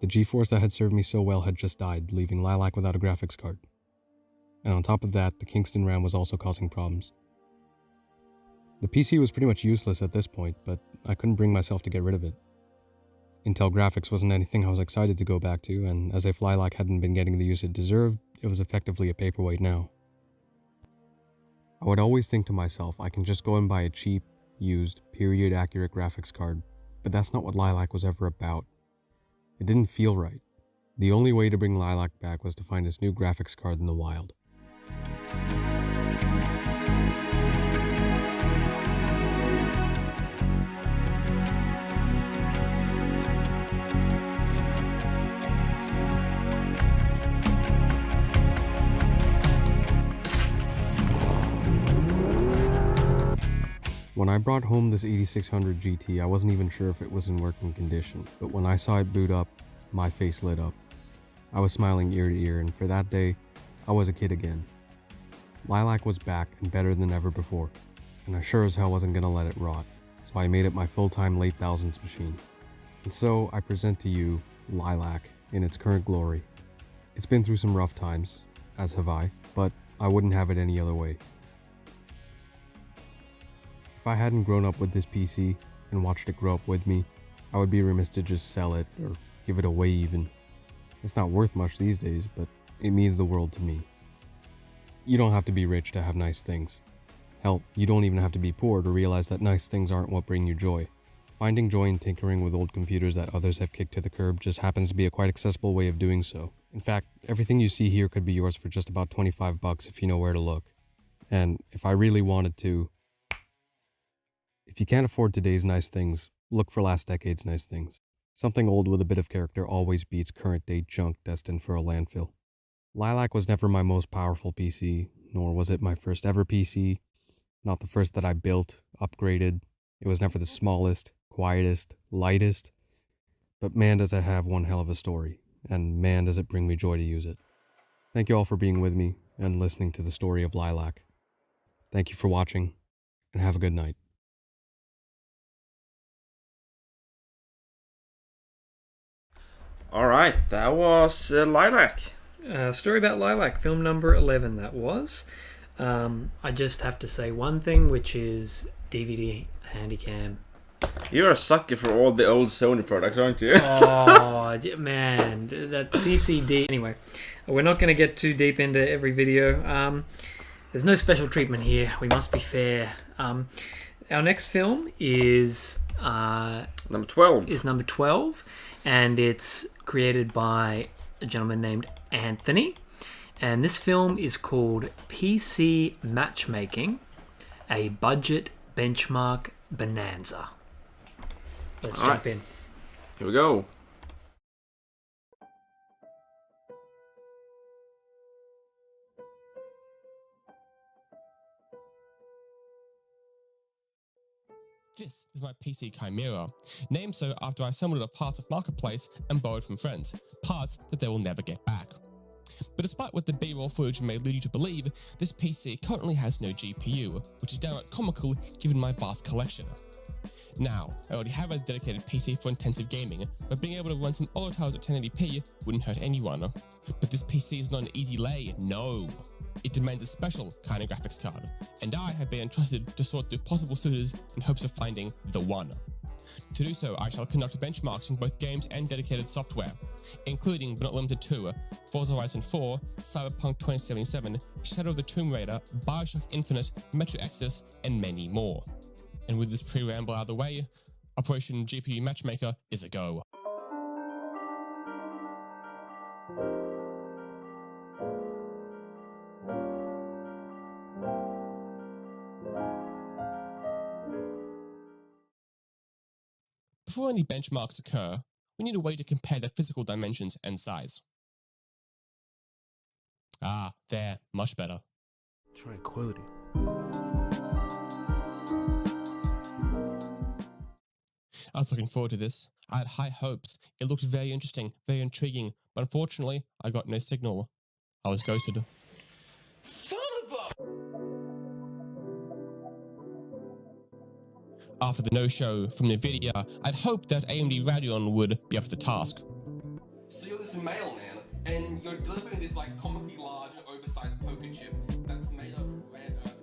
The GeForce that had served me so well had just died, leaving Lilac without a graphics card. And on top of that, the Kingston RAM was also causing problems. The PC was pretty much useless at this point, but I couldn't bring myself to get rid of it. Intel graphics wasn't anything I was excited to go back to, and as if Lilac hadn't been getting the use it deserved, it was effectively a paperweight now. I would always think to myself, I can just go and buy a cheap, used, period-accurate graphics card, but that's not what Lilac was ever about. It didn't feel right. The only way to bring Lilac back was to find this new graphics card in the wild. When I brought home this 8600 GT, I wasn't even sure if it was in working condition, but when I saw it boot up, my face lit up. I was smiling ear to ear, and for that day, I was a kid again. Lilac was back and better than ever before, and I sure as hell wasn't gonna let it rot, so I made it my full-time late thousands machine. And so I present to you Lilac in its current glory. It's been through some rough times, as have I, but I wouldn't have it any other way. If I hadn't grown up with this PC and watched it grow up with me, I would be remiss to just sell it or give it away even. It's not worth much these days, but it means the world to me. You don't have to be rich to have nice things. Hell, you don't even have to be poor to realize that nice things aren't what bring you joy. Finding joy in tinkering with old computers that others have kicked to the curb just happens to be a quite accessible way of doing so, In fact, everything you see here could be yours for just about 25 bucks if you know where to look. And if I really wanted to... If you can't afford today's nice things, look for last decade's nice things. Something old with a bit of character always beats current date junk destined for a landfill. Lilac was never my most powerful PC, nor was it my first ever PC. Not the first that I built, upgraded. It was never the smallest, quietest, lightest. But man, does it have one hell of a story, and man, does it bring me joy to use it. Thank you all for being with me and listening to the story of Lilac. Thank you for watching, and have a good night. Alright, that was Lilac. Story about Lilac, film number 11 that was. I just have to say one thing, which is DVD Handycam. You're a sucker for all the old Sony products, aren't you? Oh, man, that CCD. Anyway, we're not going to get too deep into every video. There's no special treatment here. We must be fair. Our next film is... number 12. Is number 12, and it's created by a gentleman named Anthony. And this film is called PC Matchmaking, a budget benchmark bonanza. Let's jump in. Here we go. This is my PC Chimera, named so after I assembled it of parts of Marketplace and borrowed from friends, parts that they will never get back. But despite what the B-roll footage may lead you to believe, this PC currently has no GPU, which is downright comical given my vast collection. Now, I already have a dedicated PC for intensive gaming, but being able to run some older titles at 1080p wouldn't hurt anyone. But this PC is not an easy lay, no. It demands a special kind of graphics card, and I have been entrusted to sort through possible suitors in hopes of finding the one. To do so, I shall conduct benchmarks in both games and dedicated software, including but not limited to Forza Horizon 4, Cyberpunk 2077, Shadow of the Tomb Raider, Bioshock Infinite, Metro Exodus, and many more. And with this pre-ramble out of the way, Operation GPU Matchmaker is a go. Before any benchmarks occur, we need a way to compare their physical dimensions and size. Ah, there, much better. Tranquility. I was looking forward to this. I had high hopes. It looked very interesting, very intriguing, but unfortunately, I got no signal. I was ghosted. Son of a... After the no-show from NVIDIA, I'd hoped that AMD Radeon would be up to the task. So you're this mailman, and you're delivering this comically large, oversized poker chip that's made of rare earth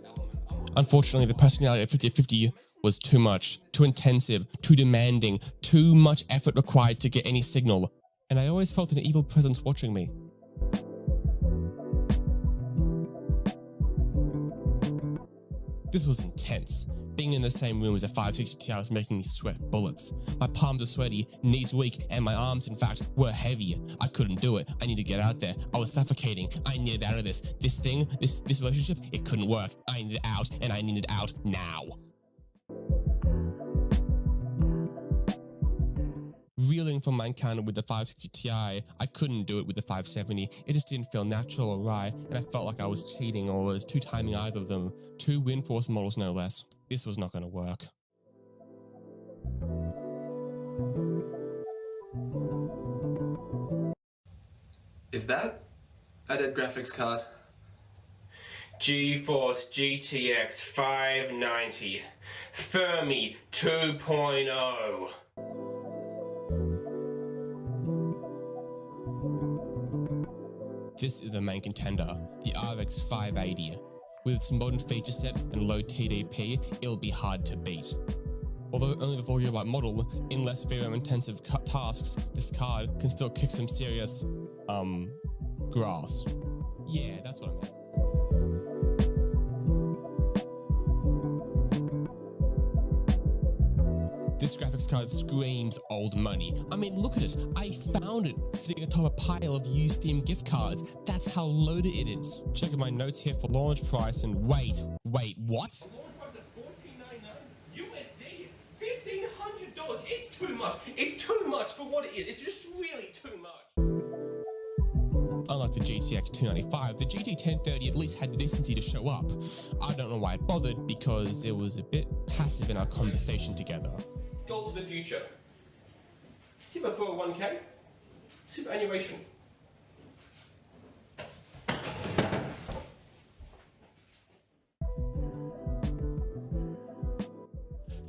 element. Unfortunately, the personality of 5050 was too much, too intensive, too demanding, too much effort required to get any signal, and I always felt an evil presence watching me. This was intense. Being in the same room as a 560 Ti was making me sweat bullets. My palms are sweaty, knees weak, and my arms, in fact, were heavy. I couldn't do it. I needed to get out there. I was suffocating. I needed out of this. This thing, this relationship, it couldn't work. I needed out, and I needed out now. Reeling from my encounter with the 560 Ti, I couldn't do it with the 570. It just didn't feel natural or right, and I felt like I was cheating or was too timing either of them. Two WinForce models, no less. This was not going to work. Is that a dead graphics card? GeForce GTX 590 Fermi 2.0. This is the main contender, the RX 580. With its modern feature set and low TDP, it'll be hard to beat. Although only the 4GB model, in less VRAM-intensive tasks, this card can still kick some serious, grass. Yeah, that's what I meant. This graphics card screams old money. I mean, look at it. I found it sitting atop a pile of used Steam gift cards. That's how loaded it is. Checking my notes here for launch price and wait, what? USD, $1,500. It's too much. It's too much for what it is. It's just really too much. Unlike the GTX 295, the GT 1030 at least had the decency to show up. I don't know why I bothered, because it was a bit passive in our conversation together. Goals for the future. Keep a 401k. Superannuation.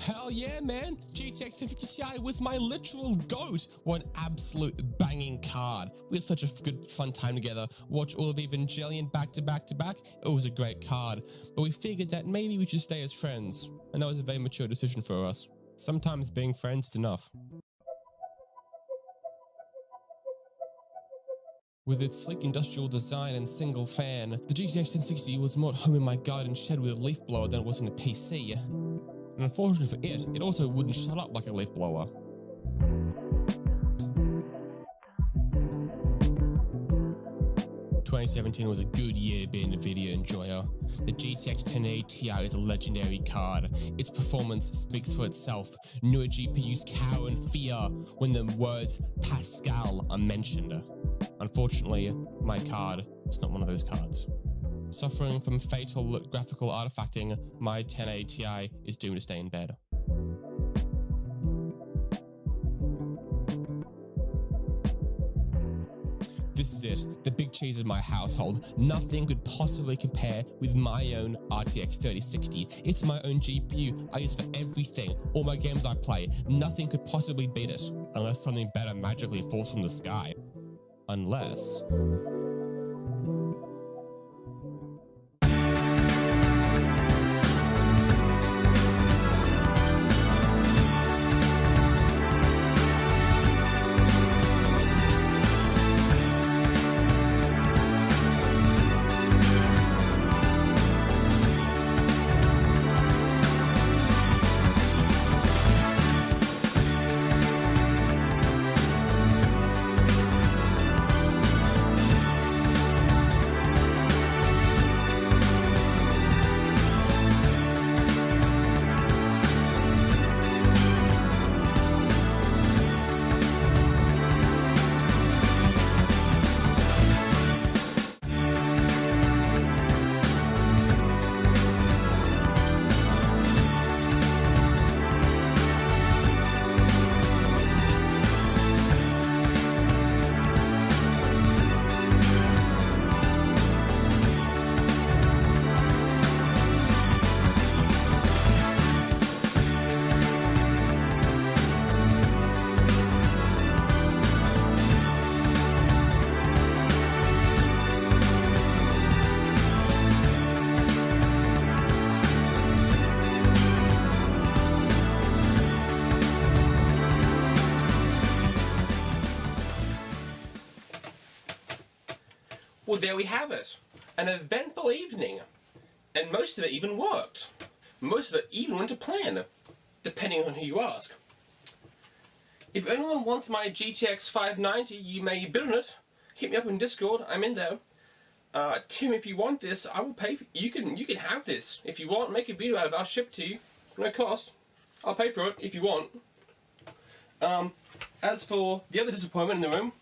Hell yeah, man! GTX 1050 Ti was my literal GOAT! What an absolute banging card. We had such a good fun time together. Watch all of Evangelion back to back to back. It was a great card. But we figured that maybe we should stay as friends. And that was a very mature decision for us. Sometimes being friends is enough. With its sleek industrial design and single fan, the GTX 1060 was more at home in my garden shed with a leaf blower than it was in a PC. And unfortunately for it also wouldn't shut up like a leaf blower. Twenty 2017 was a good year being a video enjoyer. The GTX 1080 Ti is a legendary card. Its performance speaks for itself. Newer GPUs cower in fear when the words Pascal are mentioned. Unfortunately, my card is not one of those cards. Suffering from fatal graphical artifacting, my 1080 Ti is doomed to stay in bed. This is it, the big cheese of my household. Nothing could possibly compare with my own RTX 3060. It's my own GPU I use for everything, all my games I play. Nothing could possibly beat it, unless something better magically falls from the sky. Unless... Well, there we have it. An eventful evening. And most of it even worked. Most of it even went to plan, depending on who you ask. If anyone wants my GTX 590, you may bid on it. Hit me up in Discord, I'm in there. Tim, if you want this, I will pay for you can have this. If you want, make a video out of it, I'll ship it to you. No cost. I'll pay for it if you want. As for the other disappointment in the room,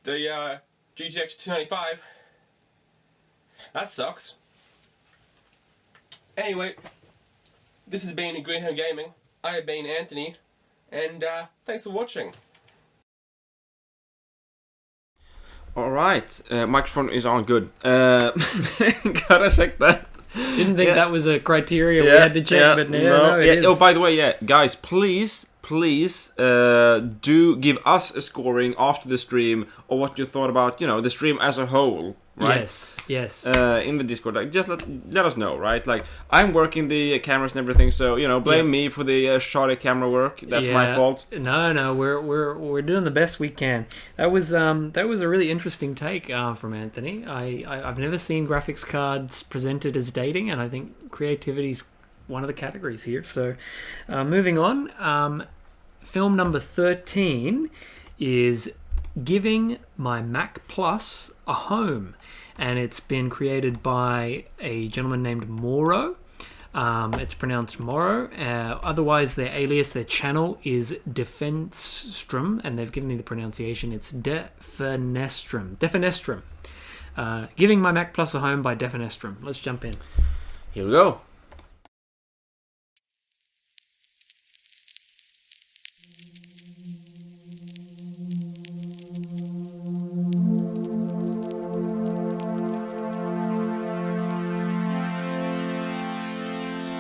the GTX 295, that sucks. Anyway, this has been Greenham Gaming. I have been Anthony, and thanks for watching. Alright, microphone is on good. Gotta check that. Didn't think that was a criteria we had to check, but no, it is. Oh, by the way, guys, please do give us a scoring after the stream, or what you thought about, the stream as a whole, right? Yes. In the Discord, like, just let us know, right? Like, I'm working the cameras and everything, so blame me for the shoddy camera work. That's my fault. No, we're doing the best we can. That was a really interesting take from Anthony. I've never seen graphics cards presented as dating, and I think creativity's one of the categories here. So moving on, film number 13 is giving my Mac Plus a home, and it's been created by a gentleman named Moro. It's pronounced Moro. Otherwise, their alias, their channel is Defenestrum, and they've given me the pronunciation. It's Defenestrum. Defenestrum. Giving my Mac Plus a home by Defenestrum. Let's jump in. Here we go.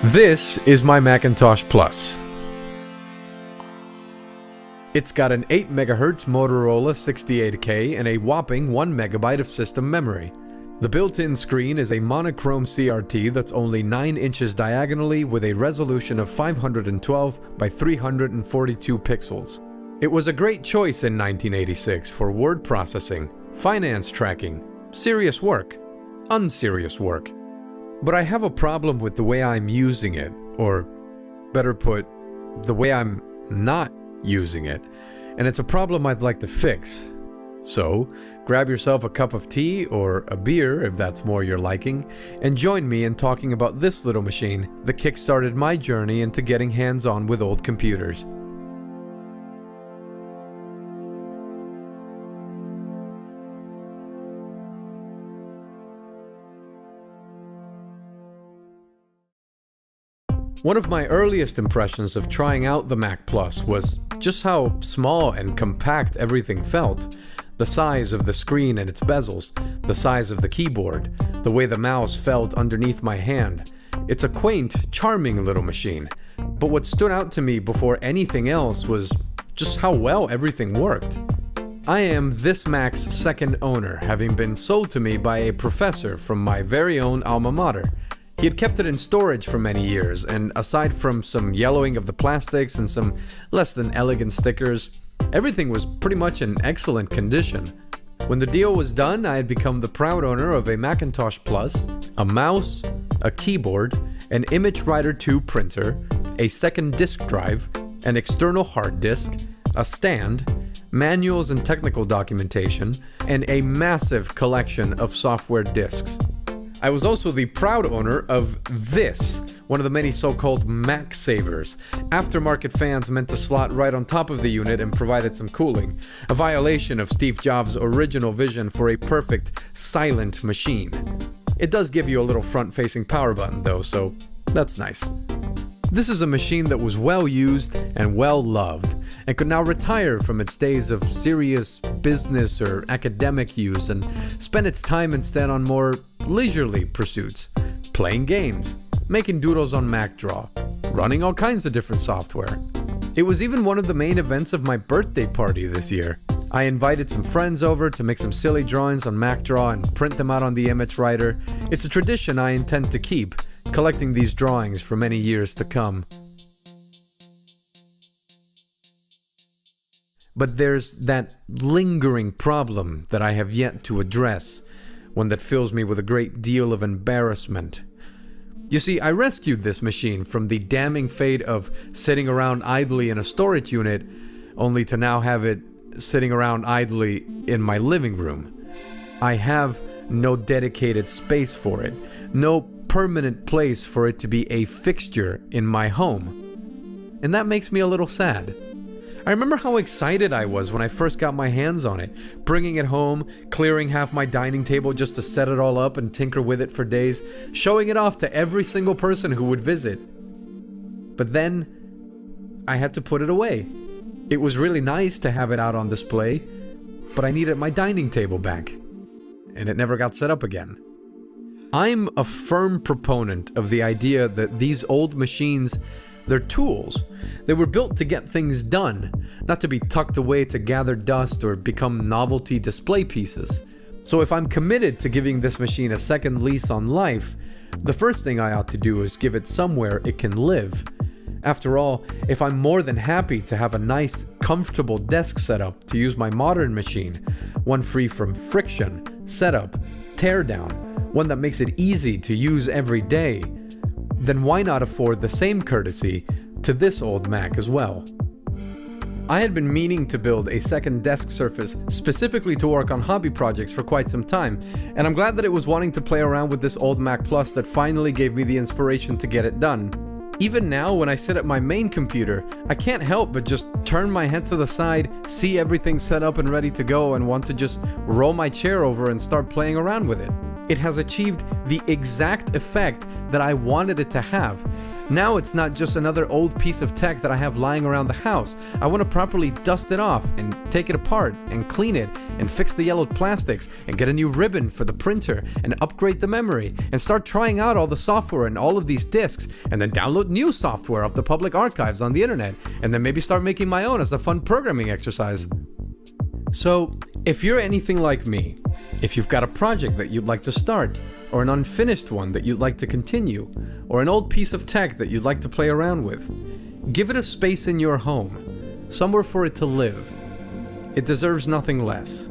This is my Macintosh Plus. It's got an 8 MHz Motorola 68K and a whopping 1 MB of system memory. The built-in screen is a monochrome CRT that's only 9 inches diagonally with a resolution of 512 by 342 pixels. It was a great choice in 1986 for word processing, finance tracking, serious work, unserious work. But I have a problem with the way I'm using it, or better put, the way I'm not using it, and it's a problem I'd like to fix. So, grab yourself a cup of tea or a beer if that's more your liking, and join me in talking about this little machine that kickstarted my journey into getting hands-on with old computers. One of my earliest impressions of trying out the Mac Plus was just how small and compact everything felt. The size of the screen and its bezels, the size of the keyboard, the way the mouse felt underneath my hand. It's a quaint, charming little machine. But what stood out to me before anything else was just how well everything worked. I am this Mac's second owner, having been sold to me by a professor from my very own alma mater. He had kept it in storage for many years, and aside from some yellowing of the plastics and some less than elegant stickers, everything was pretty much in excellent condition. When the deal was done, I had become the proud owner of a Macintosh Plus, a mouse, a keyboard, an ImageWriter 2 printer, a second disk drive, an external hard disk, a stand, manuals and technical documentation, and a massive collection of software disks. I was also the proud owner of this, one of the many so-called Mac Savers, aftermarket fans meant to slot right on top of the unit and provided some cooling, a violation of Steve Jobs' original vision for a perfect, silent machine. It does give you a little front-facing power button though, so that's nice. This is a machine that was well used and well loved, and could now retire from its days of serious business or academic use and spend its time instead on more leisurely pursuits, playing games, making doodles on MacDraw, running all kinds of different software. It was even one of the main events of my birthday party this year. I invited some friends over to make some silly drawings on MacDraw and print them out on the ImageWriter. It's a tradition I intend to keep, collecting these drawings for many years to come. But there's that lingering problem that I have yet to address, one that fills me with a great deal of embarrassment. You see, I rescued this machine from the damning fate of sitting around idly in a storage unit, only to now have it sitting around idly in my living room. I have no dedicated space for it, no permanent place for it to be a fixture in my home. And that makes me a little sad. I remember how excited I was when I first got my hands on it, bringing it home, clearing half my dining table just to set it all up and tinker with it for days, showing it off to every single person who would visit. But then, I had to put it away. It was really nice to have it out on display, but I needed my dining table back, and it never got set up again. I'm a firm proponent of the idea that these old machines, they're tools. They were built to get things done, not to be tucked away to gather dust or become novelty display pieces. So if I'm committed to giving this machine a second lease on life, the first thing I ought to do is give it somewhere it can live. After all, if I'm more than happy to have a nice, comfortable desk setup to use my modern machine, one free from friction, setup, teardown, one that makes it easy to use every day, then why not afford the same courtesy to this old Mac as well? I had been meaning to build a second desk surface specifically to work on hobby projects for quite some time, and I'm glad that it was wanting to play around with this old Mac Plus that finally gave me the inspiration to get it done. Even now, when I sit at my main computer, I can't help but just turn my head to the side, see everything set up and ready to go, and want to just roll my chair over and start playing around with it. It has achieved the exact effect that I wanted it to have. Now it's not just another old piece of tech that I have lying around the house. I want to properly dust it off and take it apart and clean it and fix the yellowed plastics and get a new ribbon for the printer and upgrade the memory and start trying out all the software and all of these disks and then download new software off the public archives on the internet and then maybe start making my own as a fun programming exercise. So, if you're anything like me, if you've got a project that you'd like to start, or an unfinished one that you'd like to continue, or an old piece of tech that you'd like to play around with, give it a space in your home, somewhere for it to live. It deserves nothing less.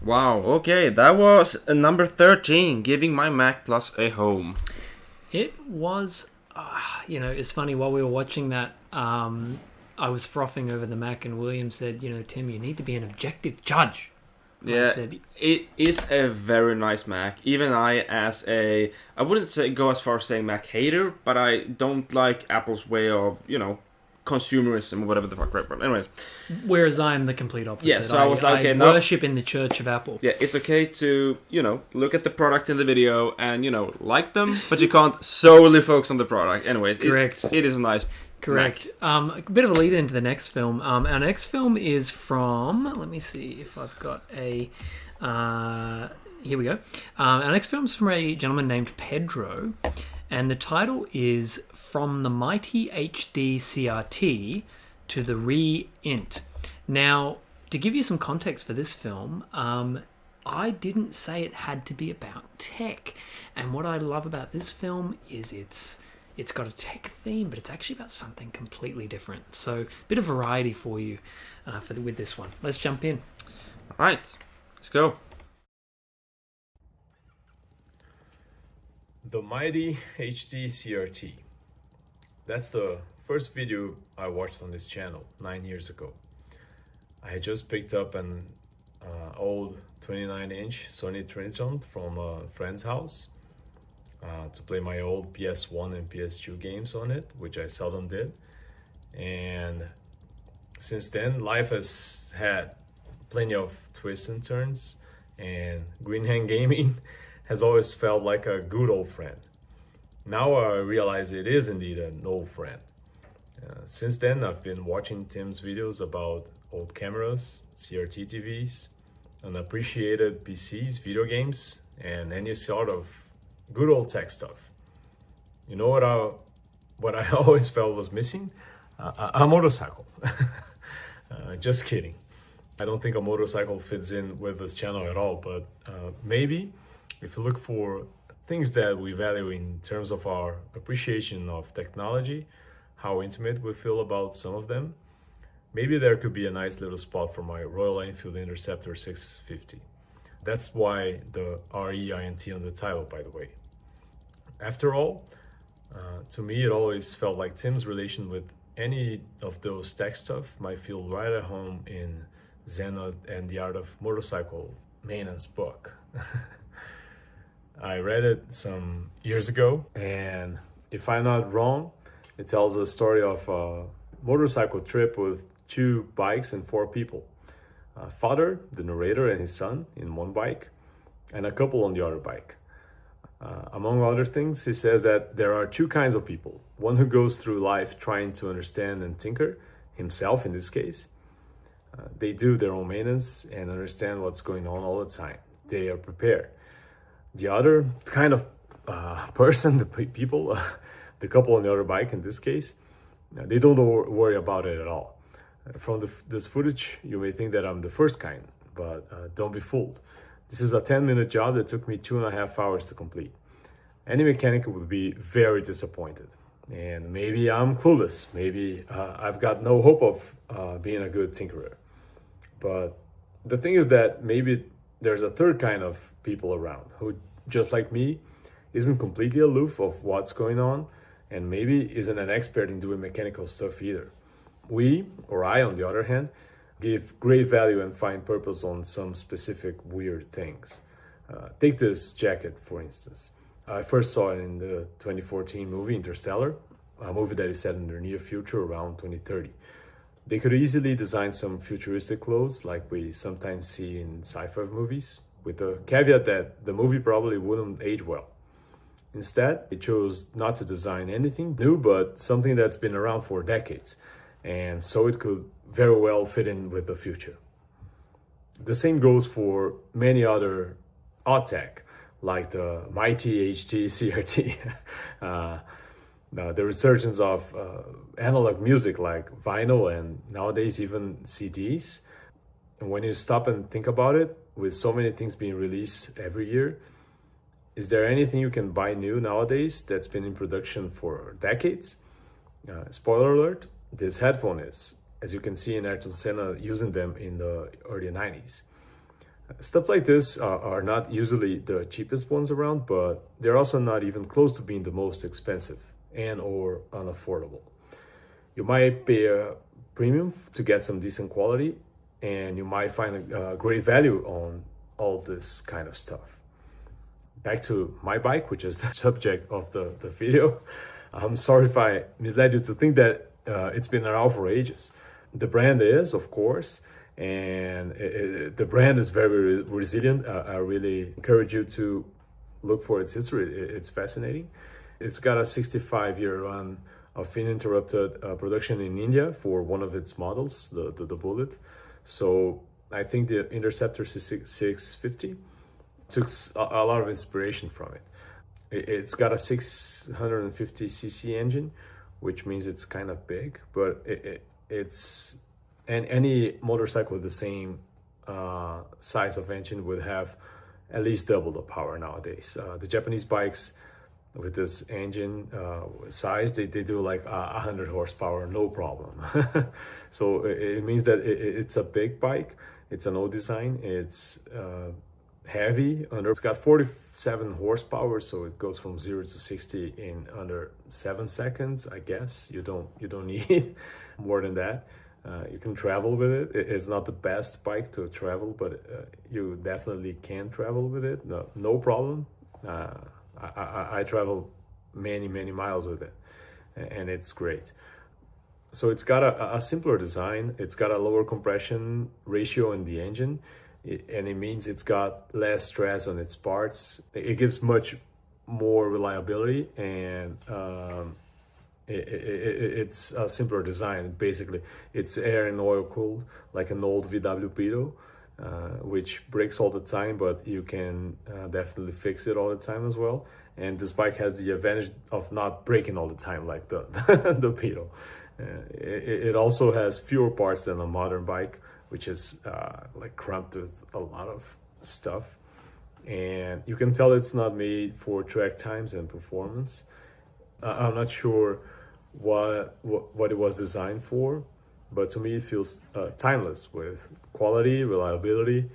Wow, okay, that was number 13, giving my Mac Plus a home. It was, it's funny, while we were watching that, I was frothing over the Mac and William said, Tim, you need to be an objective judge. Yeah, it is a very nice Mac. Even I wouldn't go as far as saying Mac hater, but I don't like Apple's way of, consumerism or whatever the fuck, right? But anyways. Whereas I'm the complete opposite. Yeah, so I was like, okay, I worship in the church of Apple. Yeah, it's okay to, look at the product in the video and, like them, but you can't solely focus on the product. Anyways, correct. It is a nice Correct. A bit of a lead into the next film. Our next film is from, let me see if I've got a, here we go. Our next film is from a gentleman named Pedro, and the title is From the Mighty HD CRT to the Re-Int. Now, to give you some context for this film, I didn't say it had to be about tech. And what I love about this film is it's got a tech theme, but it's actually about something completely different. So, a bit of variety for you with this one. Let's jump in. All right, let's go. The Mighty HD CRT. That's the first video I watched on this channel 9 years ago. I had just picked up an old 29-inch Sony Trinitron from a friend's house to play my old PS1 and PS2 games on it, which I seldom did. And since then, life has had plenty of twists and turns, and Green Hand Gaming has always felt like a good old friend. Now I realize it is indeed an old friend. Since then, I've been watching Tim's videos about old cameras, CRT TVs, unappreciated PCs, video games, and any sort of good old tech stuff. You know what I always felt was missing? A motorcycle. Just kidding. I don't think a motorcycle fits in with this channel at all, but maybe if you look for things that we value in terms of our appreciation of technology, how intimate we feel about some of them, maybe there could be a nice little spot for my Royal Enfield Interceptor 650. That's why the REINT on the title, by the way. After all, to me it always felt like Tim's relation with any of those tech stuff might feel right at home in Zenith and the Art of Motorcycle Maintenance book. I read it some years ago, and if I'm not wrong, it tells the story of a motorcycle trip with 2 bikes and 4 people. Father, the narrator, and his son in one bike, and a couple on the other bike. Among other things, he says that there are 2 kinds of people. One who goes through life trying to understand and tinker, himself in this case. They do their own maintenance and understand what's going on all the time. They are prepared. The other kind of person, the people, the couple on the other bike in this case, they don't worry about it at all. From this footage, you may think that I'm the first kind, but don't be fooled. This is a 10-minute job that took me 2.5 hours to complete. Any mechanic would be very disappointed. And maybe I'm clueless. Maybe I've got no hope of being a good tinkerer. But the thing is that maybe there's a third kind of people around who, just like me, isn't completely aloof of what's going on, and maybe isn't an expert in doing mechanical stuff either. We, or I on the other hand, give great value and find purpose on some specific weird things. Take this jacket, for instance. I first saw it in the 2014 movie Interstellar, a movie that is set in the near future around 2030. They could easily design some futuristic clothes like we sometimes see in sci-fi movies, with the caveat that the movie probably wouldn't age well. Instead, they chose not to design anything new, but something that's been around for decades, and so it could very well fit in with the future. The same goes for many other odd tech, like the mighty HD CRT, the resurgence of analog music like vinyl and nowadays even CDs. And when you stop and think about it, with so many things being released every year, is there anything you can buy new nowadays that's been in production for decades? Spoiler alert, this headphone is, as you can see in Ayrton Senna using them in the early 90s. Stuff like this are not usually the cheapest ones around, but they're also not even close to being the most expensive and or unaffordable. You might pay a premium to get some decent quality, and you might find a great value on all this kind of stuff. Back to my bike, which is the subject of the video. I'm sorry if I misled you to think that it's been around for ages. The brand is, of course, and the brand is very resilient. I really encourage you to look for its history. It's fascinating. It's got a 65-year run of uninterrupted production in India for one of its models, the Bullet. So I think the Interceptor 650 took a lot of inspiration from it. It's got a 650cc engine, which means it's kind of big, but it's and any motorcycle with the same size of engine would have at least double the power nowadays. The Japanese bikes with this engine size, they do like 100 horsepower, no problem. So it means that it's a big bike. It's an old design. It's heavy. It's got 47 horsepower, so it goes from 0 to 60 in under 7 seconds. I guess you don't need more than that. You can travel with it. It's not the best bike to travel, but you definitely can travel with it. No problem. I travel many miles with it, and it's great. So it's got a simpler design. It's got a lower compression ratio in the engine, and it means it's got less stress on its parts. It gives much more reliability, and it's a simpler design. Basically, it's air and oil cooled like an old VW Beetle, which breaks all the time, but you can definitely fix it all the time as well. And this bike has the advantage of not breaking all the time like the the Beetle. It also has fewer parts than a modern bike, which is like cramped with a lot of stuff. And you can tell it's not made for track times and performance. I'm not sure what it was designed for, but to me it feels timeless with quality, reliability,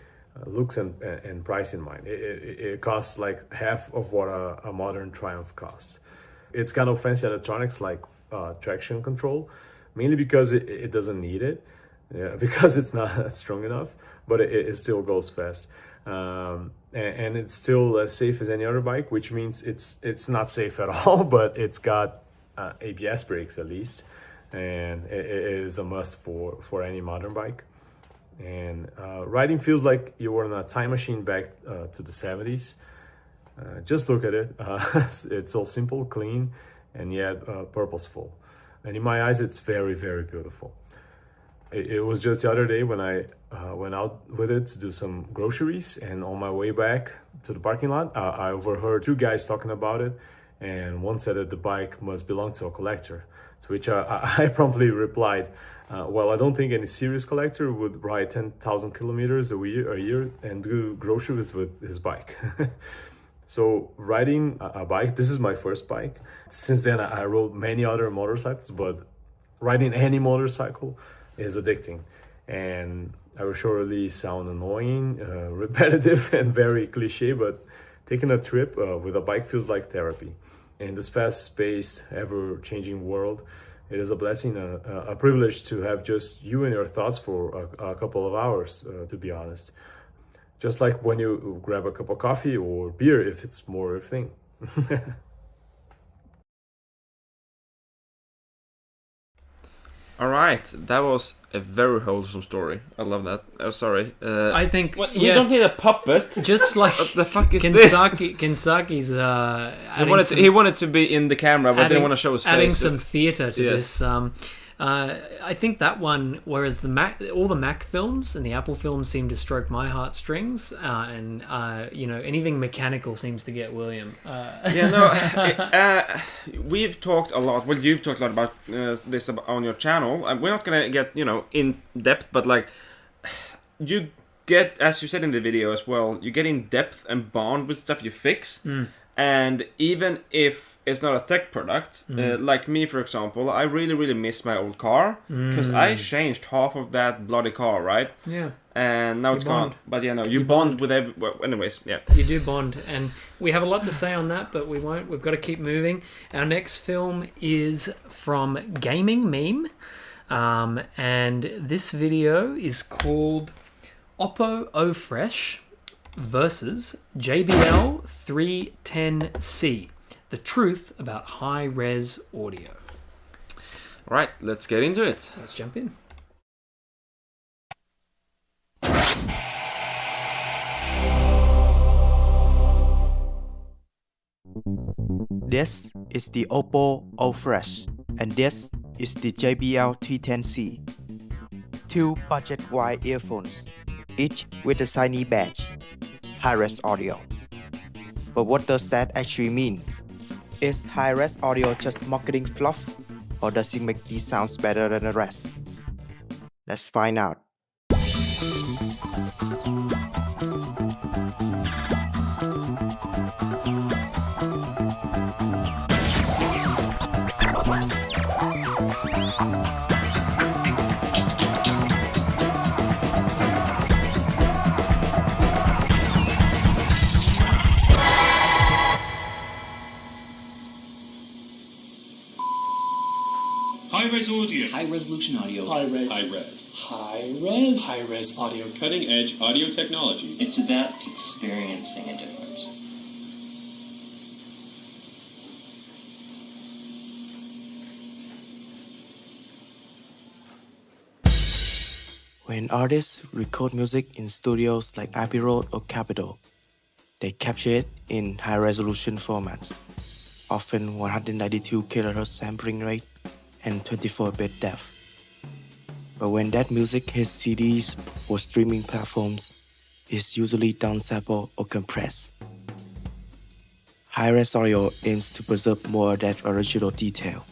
looks and price in mind. It costs like half of what a modern Triumph costs. It's got no fancy electronics like traction control, mainly because it doesn't need it, because it's not strong enough, but it still goes fast. And it's still as safe as any other bike, which means it's not safe at all, but it's got ABS brakes at least. and it is a must for any modern bike. And riding feels like you were in a time machine back to the 70s. Just look at it. It's all simple, clean, and yet purposeful. And in my eyes, it's very, very beautiful. It was just the other day when I went out with it to do some groceries, and on my way back to the parking lot, I overheard two guys talking about it, and one said that the bike must belong to a collector, to which I promptly replied, well, I don't think any serious collector would ride 10,000 kilometers a year and do groceries with his bike. So riding a bike, this is my first bike. Since then, I rode many other motorcycles, but riding any motorcycle is addicting. And I will surely sound annoying, repetitive, and very cliche, but taking a trip with a bike feels like therapy. In this fast-paced, ever-changing world, it is a blessing, a privilege to have just you and your thoughts for a couple of hours, to be honest. Just like when you grab a cup of coffee or beer, if it's more your thing. All right, that was a very wholesome story. I love that. Oh, sorry. I think we don't need a puppet. Just like what the fuck is Kinsaki's he wanted to be in the camera, but didn't want to show his face. Adding some theatre to this. I think that one, whereas all the Mac films and the Apple films seem to stroke my heartstrings, and anything mechanical seems to get William. We've talked a lot. Well, you've talked a lot about this on your channel. We're not gonna get in depth, but like you get, as you said in the video as well, you get in depth and bond with stuff you fix. And even if it's not a tech product, like me, for example, I really, really miss my old car because I changed half of that bloody car, right? Yeah. And now it's gone. But you bond with every... Well, anyways, yeah. You do bond. And we have a lot to say on that, but we won't. We've got to keep moving. Our next film is from Gaming Meme. And this video is called Oppo O-Fresh versus JBL 310C. The truth about high-res audio. Right, let's get into it. Let's jump in. This is the Oppo O-Fresh, and this is the JBL 310C. Two budget-wide earphones, each with a shiny badge. High-res audio. But what does that actually mean? Is high-res audio just marketing fluff, or does it make these sounds better than the rest? Let's find out. High-res audio. High-resolution audio. High-res. High-res. High-res. High-res audio. Cutting-edge audio technology. It's about experiencing a difference. When artists record music in studios like Abbey Road or Capitol, they capture it in high-resolution formats, often 192 kHz sampling rate and 24-bit depth. But when that music hits CDs or streaming platforms, it's usually downsampled or compressed. High-res audio aims to preserve more of that original detail.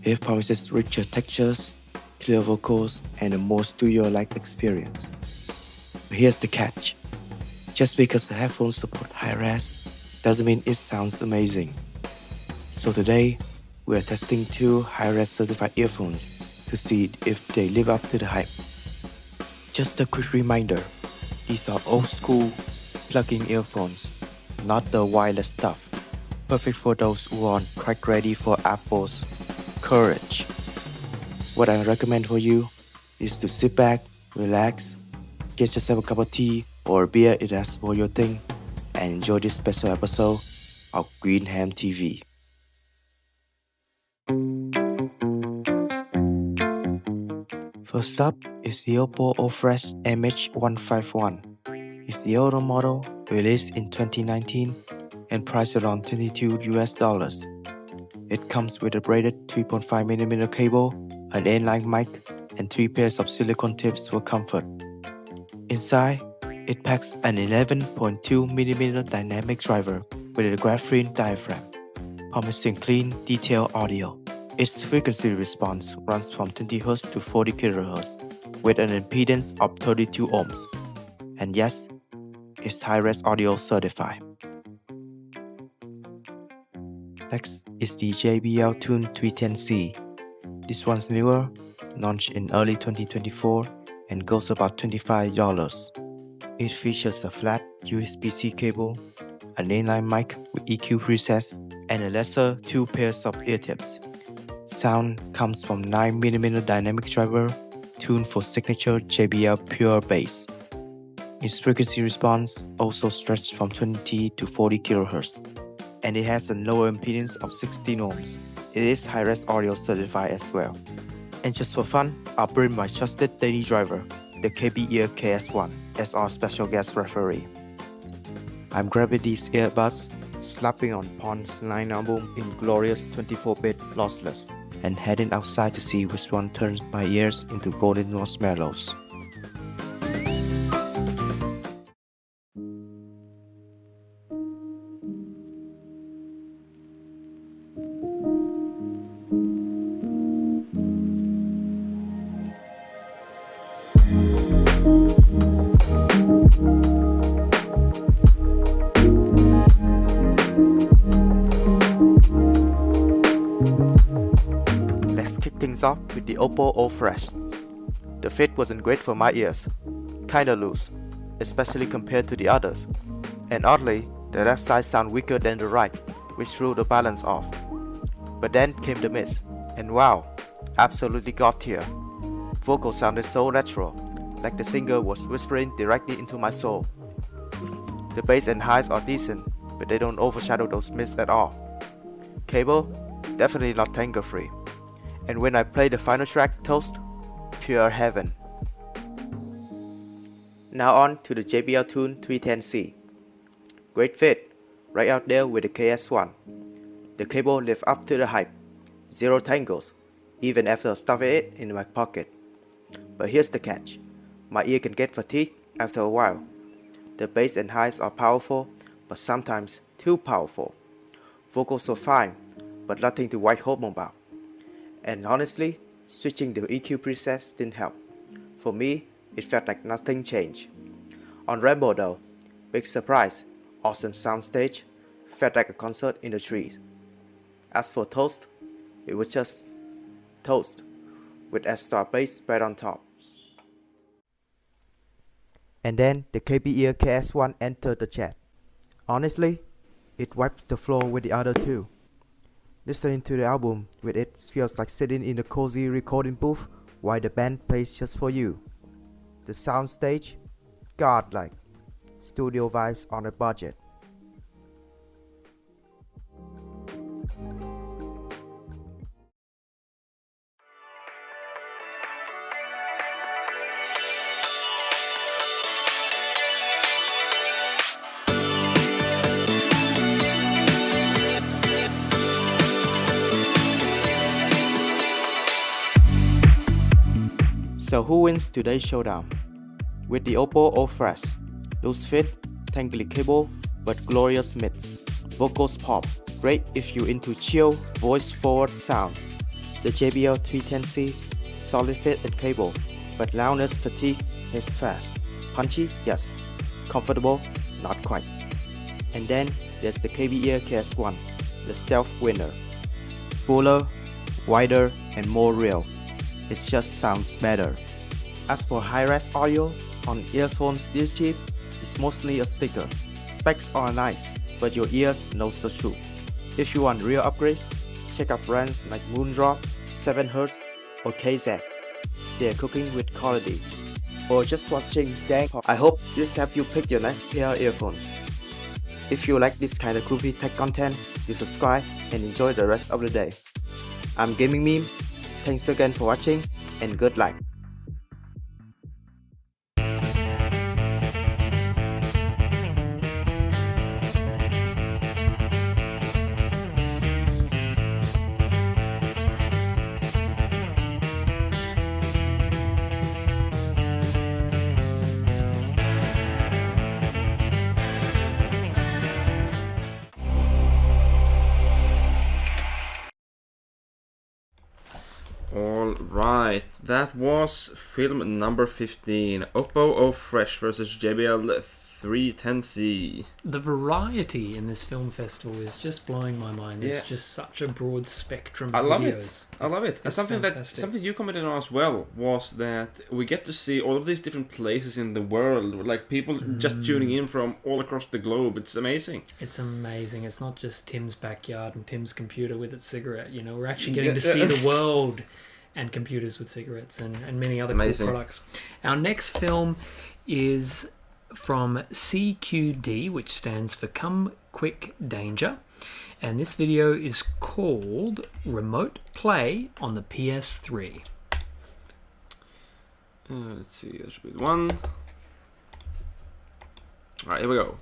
It promises richer textures, clear vocals, and a more studio-like experience. But here's the catch. Just because the headphones support high-res doesn't mean it sounds amazing. So today, we are testing two high-res certified earphones to see if they live up to the hype. Just a quick reminder, these are old-school plug-in earphones, not the wireless stuff. Perfect for those who aren't quite ready for Apple's courage. What I recommend for you is to sit back, relax, get yourself a cup of tea or a beer if that's more your thing, and enjoy this special episode of Green Ham TV. First up is the Oppo Fresh MH151. It's the older model released in 2019 and priced around $22. It comes with a braided 3.5mm cable, an inline mic, and 3 pairs of silicone tips for comfort. Inside, it packs an 11.2mm dynamic driver with a graphene diaphragm, promising clean, detailed audio. Its frequency response runs from 20Hz to 40 kHz with an impedance of 32 ohms. And yes, it's high-res audio certified. Next is the JBL Tune 310C. This one's newer, launched in early 2024 and goes about $25. It features a flat USB-C cable, an inline mic with EQ presets, and a lesser 2 pairs of ear tips. Sound comes from 9mm dynamic driver tuned for signature JBL pure bass. Its frequency response also stretches from 20 to 40 kHz, and it has a lower impedance of 16 ohms. It is high-res audio certified as well. And just for fun, I'll bring my trusted daily driver, the KB Ear KS1, as our special guest referee. I'm grabbing these earbuds, slapping on Pond's 9 album in glorious 24-bit lossless, and heading outside to see which one turns my ears into golden marshmallows. Off with the Oppo Fresh. The fit wasn't great for my ears, kinda loose, especially compared to the others, and oddly, the left side sounded weaker than the right, which threw the balance off. But then came the miss, and wow, absolutely god tier. Vocals sounded so natural, like the singer was whispering directly into my soul. The bass and highs are decent, but they don't overshadow those mids at all. Cable, definitely not tangle free. And when I play the final track, Toast, pure heaven. Now on to the JBL Tune 310C. Great fit, right out there with the KS1. The cable lived up to the hype. Zero tangles, even after stuffing it in my pocket. But here's the catch. My ear can get fatigued after a while. The bass and highs are powerful, but sometimes too powerful. Vocals were fine, but nothing to write home about. And honestly, switching the EQ presets didn't help. For me, it felt like nothing changed. On Rainbow though, big surprise, awesome soundstage, felt like a concert in the trees. As for Toast, it was just Toast, with extra bass right on top. And then the KB Ear KS1 entered the chat. Honestly, it wipes the floor with the other two. Listening to the album with it feels like sitting in a cozy recording booth while the band plays just for you. The soundstage, godlike. Studio vibes on a budget. So who wins today's showdown? With the Oppo Fresh, loose fit, tangly cable, but glorious mids. Vocals pop, great if you into chill, voice-forward sound. The JBL 310C, solid fit and cable, but loudness fatigue is fast. Punchy, yes. Comfortable, not quite. And then there's the KB Ear KS1, the stealth winner. Fuller, wider, and more real. It just sounds better. As for high-res audio, on earphones this cheap, it's mostly a sticker. Specs are nice, but your ears knows the truth. If you want real upgrades, check out brands like Moondrop, 7Hz, or KZ. They are cooking with quality. Or just watching Dank. I hope this helped you pick your next pair of earphones. If you like this kind of groovy tech content, you subscribe and enjoy the rest of the day. I'm Gaming Meme. Thanks again for watching and good luck. that was film number 15, Oppo O Fresh versus JBL 310C. The variety in this film festival is just blowing my mind. There's just such a broad spectrum of videos. I love it. And something you commented on as well was that we get to see all of these different places in the world, like people just tuning in from all across the globe. It's amazing. It's amazing. It's not just Tim's backyard and Tim's computer with its cigarette. You know, we're actually getting to see the world and computers with cigarettes and many other cool products. Our next film is from CQD, which stands for Come Quick Danger, and this video is called Remote Play on the PS3. Let's see, that should be the one. Alright, here we go.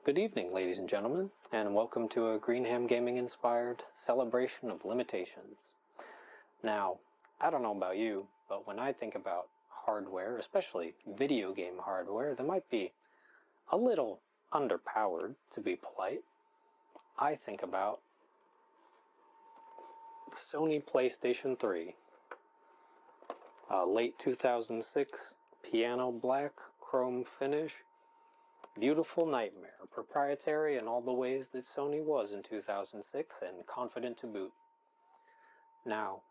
Good evening, ladies and gentlemen, and welcome to a Greenham Gaming-inspired celebration of limitations. Now, I don't know about you, but when I think about hardware, especially video game hardware, that might be a little underpowered, to be polite, I think about Sony PlayStation 3. Late 2006, piano black, chrome finish, beautiful nightmare, proprietary in all the ways that Sony was in 2006 and confident to boot. Now,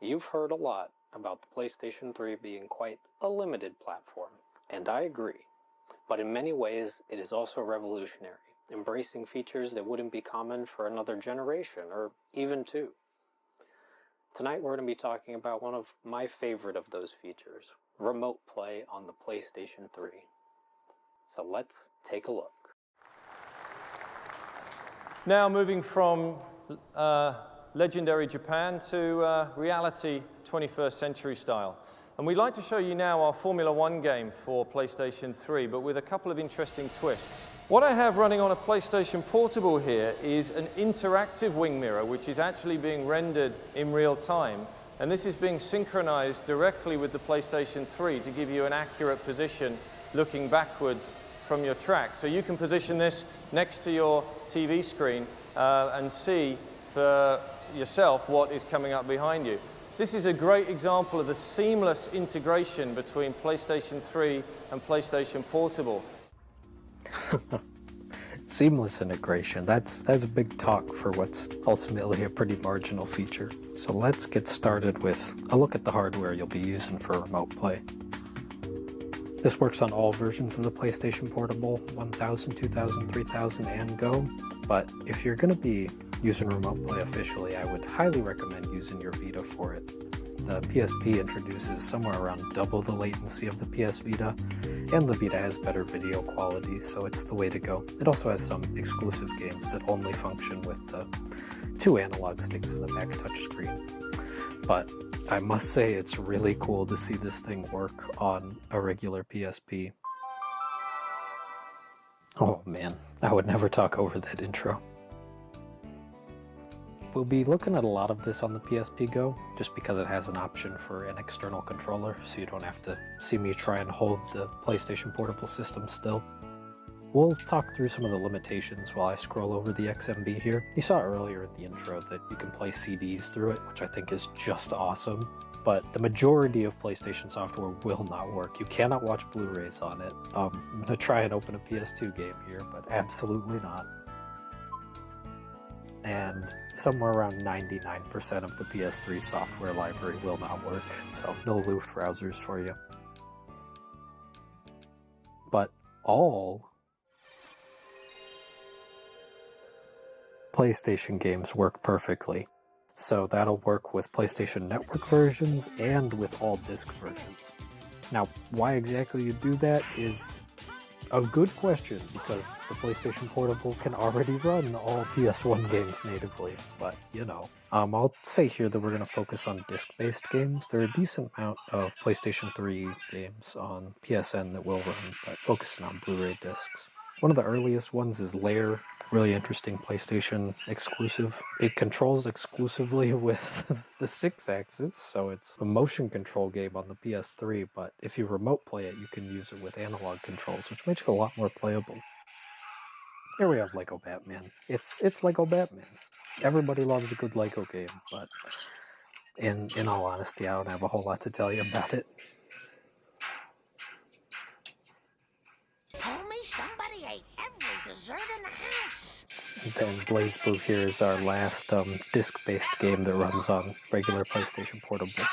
you've heard a lot about the PlayStation 3 being quite a limited platform, and I agree. But in many ways, it is also revolutionary, embracing features that wouldn't be common for another generation, or even two. Tonight we're going to be talking about one of my favorite of those features, remote play on the PlayStation 3. So let's take a look. Now moving from legendary Japan to reality 21st century style. And we'd like to show you now our Formula 1 game for PlayStation 3, but with a couple of interesting twists. What I have running on a PlayStation Portable here is an interactive wing mirror, which is actually being rendered in real time. And this is being synchronized directly with the PlayStation 3 to give you an accurate position looking backwards from your track. So you can position this next to your TV screen and see for yourself what is coming up behind you. This is a great example of the seamless integration between PlayStation 3 and PlayStation Portable. Seamless integration, that's a big talk for what's ultimately a pretty marginal feature. So let's get started with a look at the hardware you'll be using for remote play. This works on all versions of the PlayStation Portable, 1000, 2000, 3000, and Go. But if you're going to be using remote play officially, I would highly recommend using your Vita for it. The PSP introduces somewhere around double the latency of the PS Vita, and the Vita has better video quality, so it's the way to go. It also has some exclusive games that only function with the 2 analog sticks in the back touchscreen. But I must say it's really cool to see this thing work on a regular PSP. Oh man, I would never talk over that intro. We'll be looking at a lot of this on the PSP Go, just because it has an option for an external controller, so you don't have to see me try and hold the PlayStation Portable system still. We'll talk through some of the limitations while I scroll over the XMB here. You saw earlier in the intro that you can play CDs through it, which I think is just awesome, but the majority of PlayStation software will not work. You cannot watch Blu-rays on it. I'm going to try and open a PS2 game here, but absolutely not. And somewhere around 99% of the PS3 software library will not work, so no Luft browsers for you. But all PlayStation games work perfectly, so that'll work with PlayStation Network versions and with all disc versions. Now, why exactly you do that is a good question, because the PlayStation Portable can already run all PS1 games natively, but you know. I'll say here that we're going to focus on disc-based games. There are a decent amount of PlayStation 3 games on PSN that will run, but focusing on Blu-ray discs. One of the earliest ones is Lair, really interesting PlayStation exclusive. It controls exclusively with the 6-axis, so it's a motion control game on the PS3, but if you remote play it, you can use it with analog controls, which makes it a lot more playable. Here we have Lego Batman. It's Lego Batman. Everybody loves a good Lego game, but in all honesty, I don't have a whole lot to tell you about it. Told me somebody ate every dessert in the house. And then BlazBlue here is our last disc-based game that runs on regular PlayStation Portable.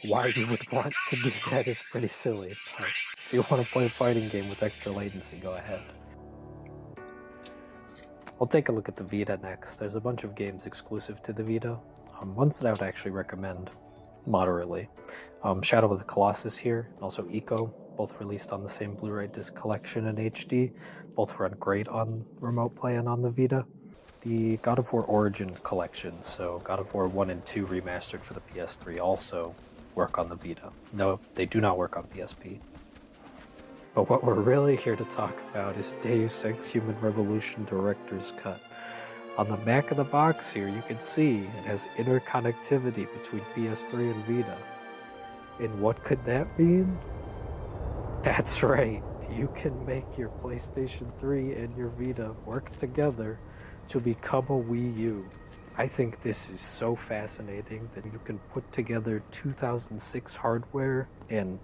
Why you would want to do that is pretty silly, but if you want to play a fighting game with extra latency, go ahead. We'll take a look at the Vita next. There's a bunch of games exclusive to the Vita. Ones that I would actually recommend moderately. Shadow of the Colossus here, and also Eco, both released on the same Blu-ray disc collection in HD. Both run great on remote play and on the Vita. The God of War Origin collection, so God of War 1 and 2 remastered for the PS3, also work on the Vita. No, they do not work on PSP. But what we're really here to talk about is Deus Ex Human Revolution Director's Cut. On the back of the box here, you can see it has interconnectivity between PS3 and Vita. And what could that mean? That's right, you can make your PlayStation 3 and your Vita work together to become a Wii U. I think this is so fascinating that you can put together 2006 hardware and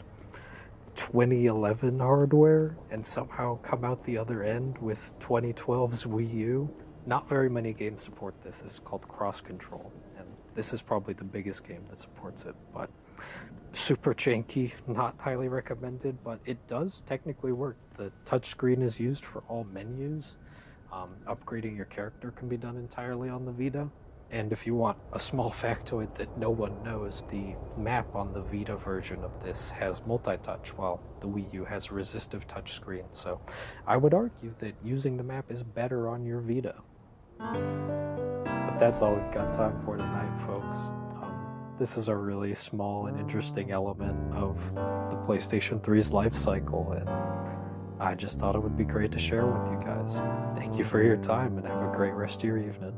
2011 hardware and somehow come out the other end with 2012's Wii U. Not very many games support this. This is called Cross Control, and this is probably the biggest game that supports it, but super janky, not highly recommended, but it does technically work. The touchscreen is used for all menus. Upgrading your character can be done entirely on the Vita. And if you want a small factoid that no one knows, the map on the Vita version of this has multi-touch, while the Wii U has a resistive touchscreen. So I would argue that using the map is better on your Vita. But that's all we've got time for tonight, folks. This is a really small and interesting element of the PlayStation 3's life cycle, and I just thought it would be great to share with you guys. Thank you for your time, and have a great rest of your evening.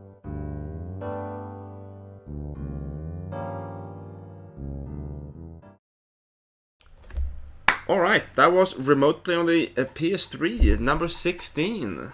Alright, that was remote play on the PS3, number 16.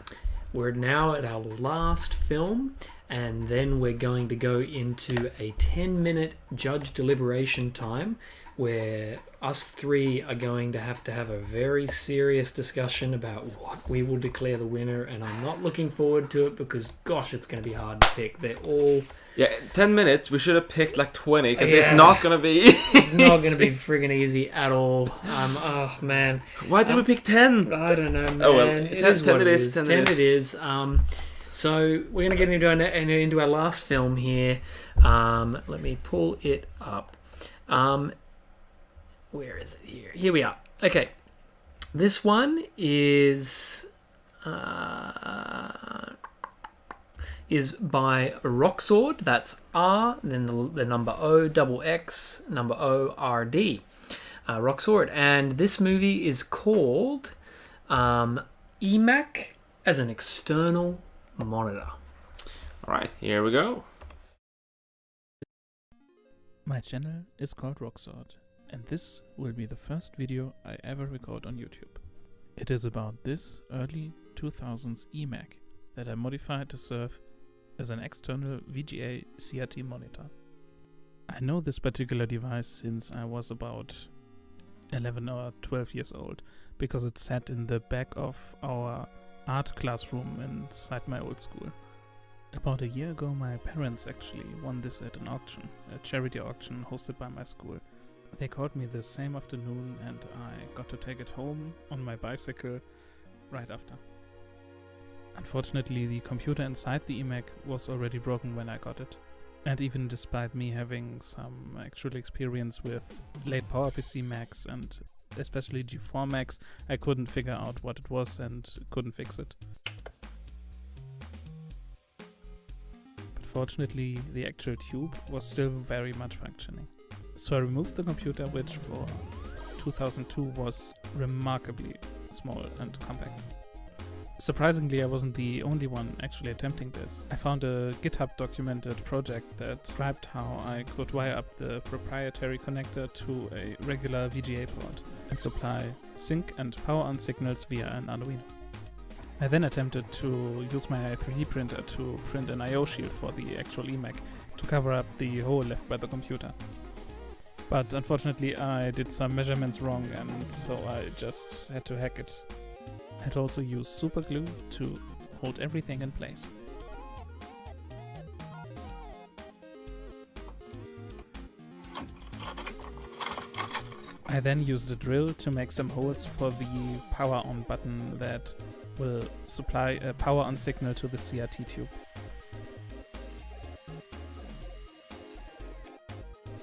We're now at our last film, and then we're going to go into a 10-minute judge deliberation time where us three are going to have a very serious discussion about what we will declare the winner, and I'm not looking forward to it because, gosh, it's going to be hard to pick. They're all... Yeah, 10 minutes, we should have picked like 20, because it's not going to be It's not going to be friggin' easy at all. Oh, man. Why did we pick 10? I don't know, man. Oh, well, 10 it is. 10 it is. 10 it is. So we're going to get into our last film here. Let me pull it up. Where is it here? Here we are. Okay. This one is by Rocksword. That's R, then the number O, double X, number O, R, D. Rocksword. And this movie is called EMAC as an external monitor. Alright, here we go. My channel is called Rocksword, and this will be the first video I ever record on YouTube. It is about this early 2000s EMAC that I modified to serve as an external VGA CRT monitor. I know this particular device since I was about 11 or 12 years old, because it sat in the back of our art classroom inside my old school. About a year ago, my parents actually won this at an auction, a charity auction hosted by my school. They called me the same afternoon and I got to take it home on my bicycle right after. Unfortunately, the computer inside the EMAC was already broken when I got it. And even despite me having some actual experience with late PowerPC Macs and especially G4 Macs, I couldn't figure out what it was and couldn't fix it. But fortunately, the actual tube was still very much functioning. So I removed the computer, which for 2002 was remarkably small and compact. Surprisingly, I wasn't the only one actually attempting this. I found a GitHub documented project that described how I could wire up the proprietary connector to a regular VGA port and supply sync and power on signals via an Arduino. I then attempted to use my 3D printer to print an I/O shield for the actual EMAC to cover up the hole left by the computer. But unfortunately I did some measurements wrong, and so I just had to hack it. I'd also use super glue to hold everything in place. I then used a drill to make some holes for the power on button that will supply a power on signal to the CRT tube.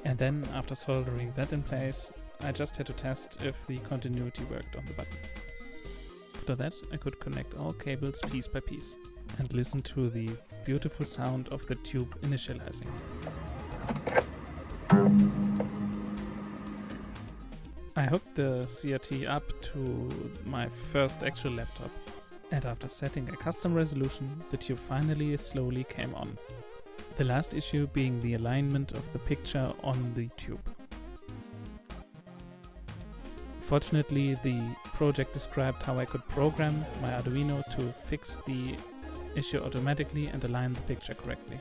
And then, after soldering that in place, I just had to test if the continuity worked on the button. After that, I could connect all cables piece by piece and listen to the beautiful sound of the tube initializing. I hooked the CRT up to my first actual laptop, and after setting a custom resolution, the tube finally slowly came on. The last issue being the alignment of the picture on the tube. Fortunately, the project described how I could program my Arduino to fix the issue automatically and align the picture correctly.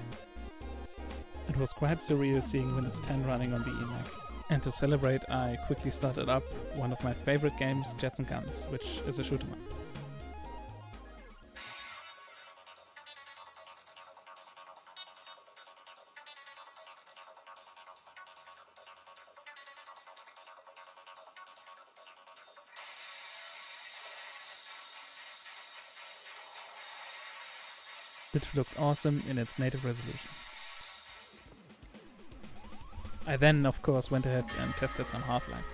It was quite surreal seeing Windows 10 running on the EMAC. And to celebrate, I quickly started up one of my favorite games, Jets and Guns, which is a shoot 'em up. Which looked awesome in its native resolution. I then, of course, went ahead and tested some Half-Life.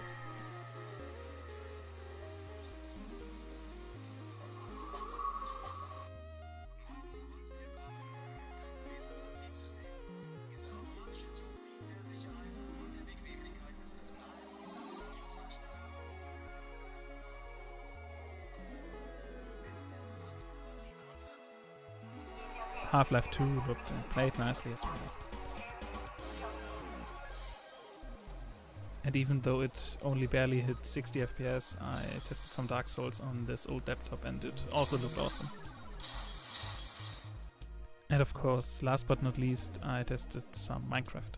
Half-Life 2 looked and played nicely as well. And even though it only barely hit 60 FPS, I tested some Dark Souls on this old laptop and it also looked awesome. And of course, last but not least, I tested some Minecraft.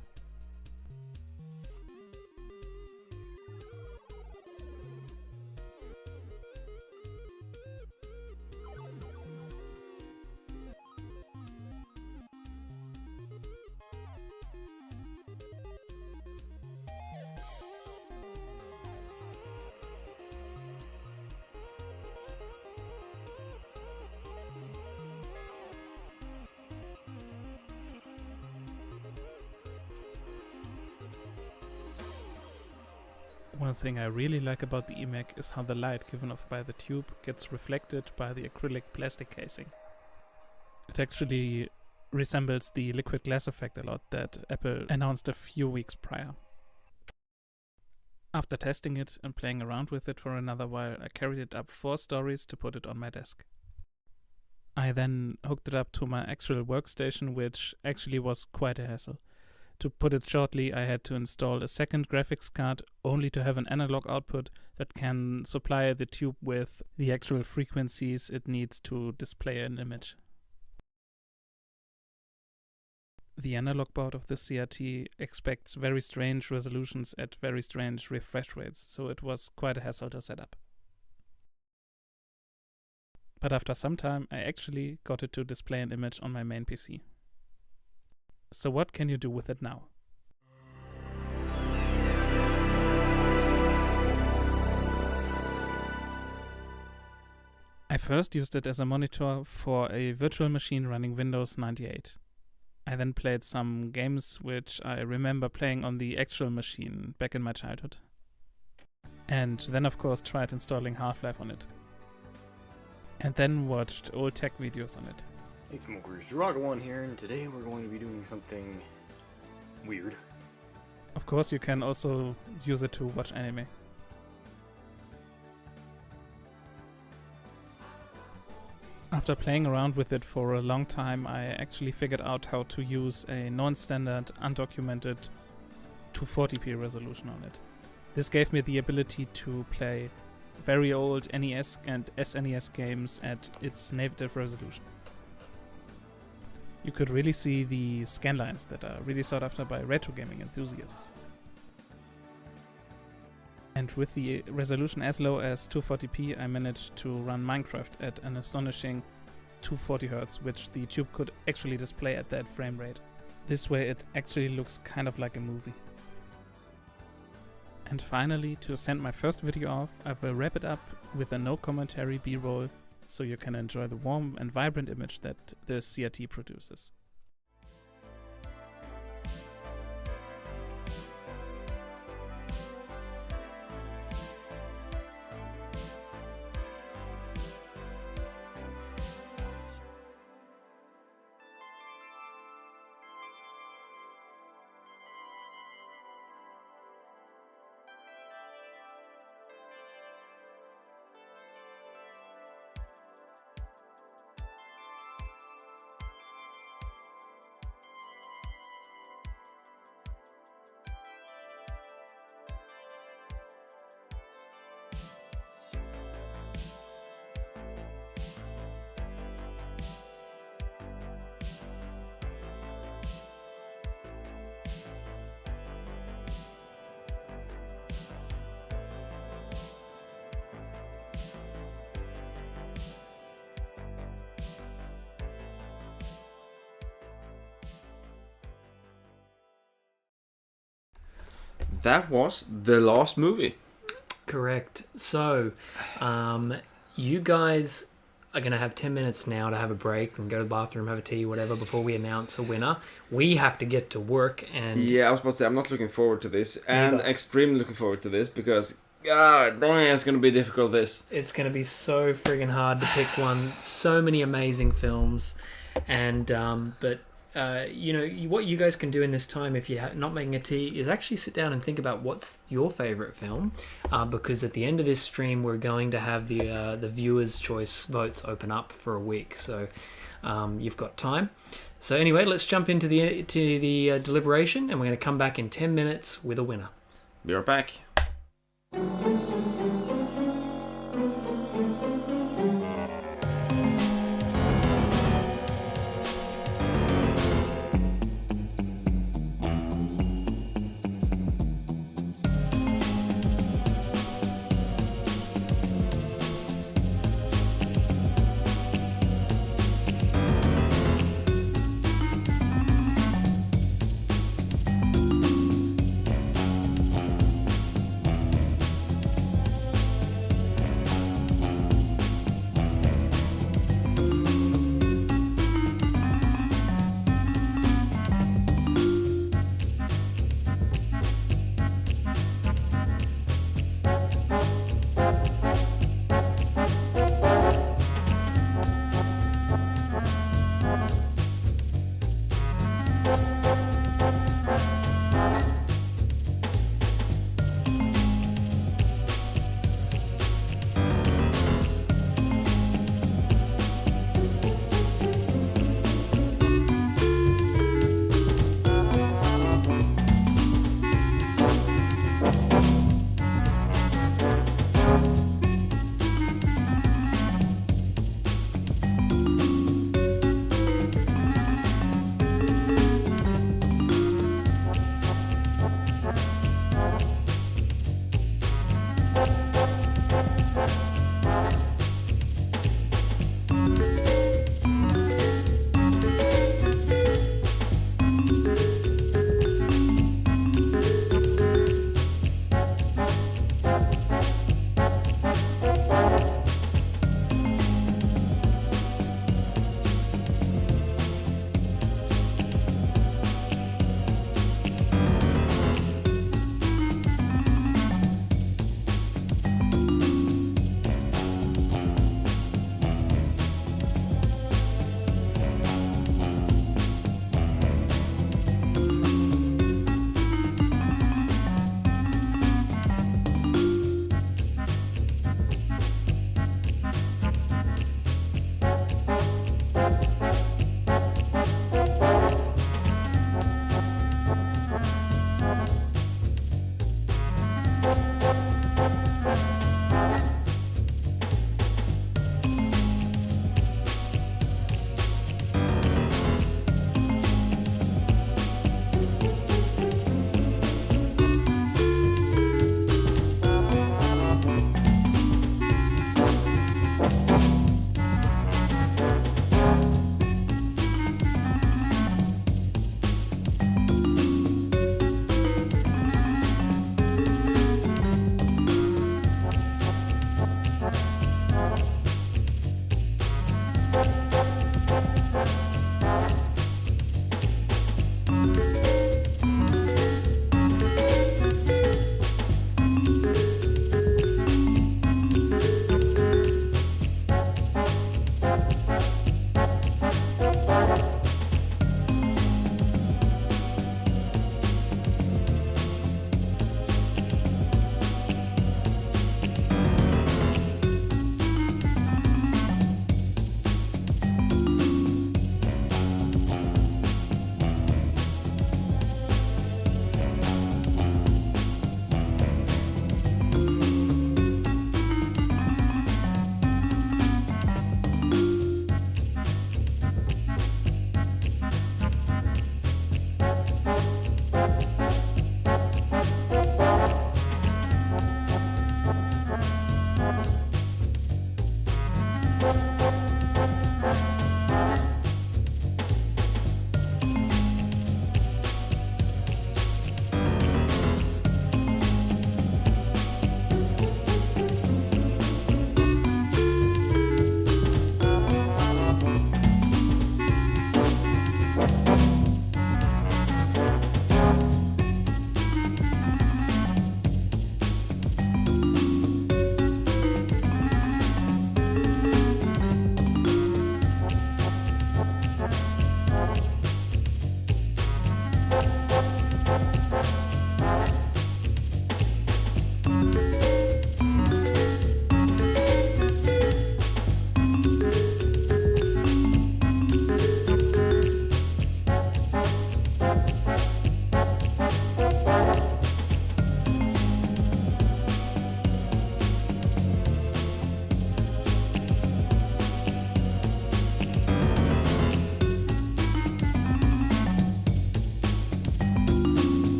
One thing I really like about the eMac is how the light given off by the tube gets reflected by the acrylic plastic casing. It actually resembles the liquid glass effect a lot that Apple announced a few weeks prior. After testing it and playing around with it for another while, I carried it up 4 stories to put it on my desk. I then hooked it up to my actual workstation, which actually was quite a hassle. To put it shortly, I had to install a second graphics card only to have an analog output that can supply the tube with the actual frequencies it needs to display an image. The analog board of the CRT expects very strange resolutions at very strange refresh rates, so it was quite a hassle to set up. But after some time, I actually got it to display an image on my main PC. So what can you do with it now? I first used it as a monitor for a virtual machine running Windows 98. I then played some games which I remember playing on the actual machine back in my childhood. And then of course tried installing Half-Life on it. And then watched old tech videos on it. Hey smokers, Draga1 here, and today we're going to be doing something weird. Of course you can also use it to watch anime. After playing around with it for a long time, I actually figured out how to use a non-standard, undocumented 240p resolution on it. This gave me the ability to play very old NES and SNES games at its native resolution. You could really see the scanlines that are really sought after by retro gaming enthusiasts. And with the resolution as low as 240p, I managed to run Minecraft at an astonishing 240Hz, which the tube could actually display at that frame rate. This way it actually looks kind of like a movie. And finally, to send my first video off, I will wrap it up with a no commentary B-roll, so you can enjoy the warm and vibrant image that the CRT produces. That was the last movie. Correct. So, you guys are going to have 10 minutes now to have a break and go to the bathroom, have a tea, whatever, before we announce a winner. We have to get to work and... Yeah, I was about to say, I'm not looking forward to this. And extremely looking forward to this because, God, it's going to be difficult, this. It's going to be so friggin' hard to pick one. So many amazing films. And, you know, what you guys can do in this time, if you're not making a tea, is actually sit down and think about what's your favorite film, because at the end of this stream we're going to have the viewers' choice votes open up for a week, so you've got time. So anyway, let's jump into the deliberation, and we're going to come back in 10 minutes with a winner. Be right back.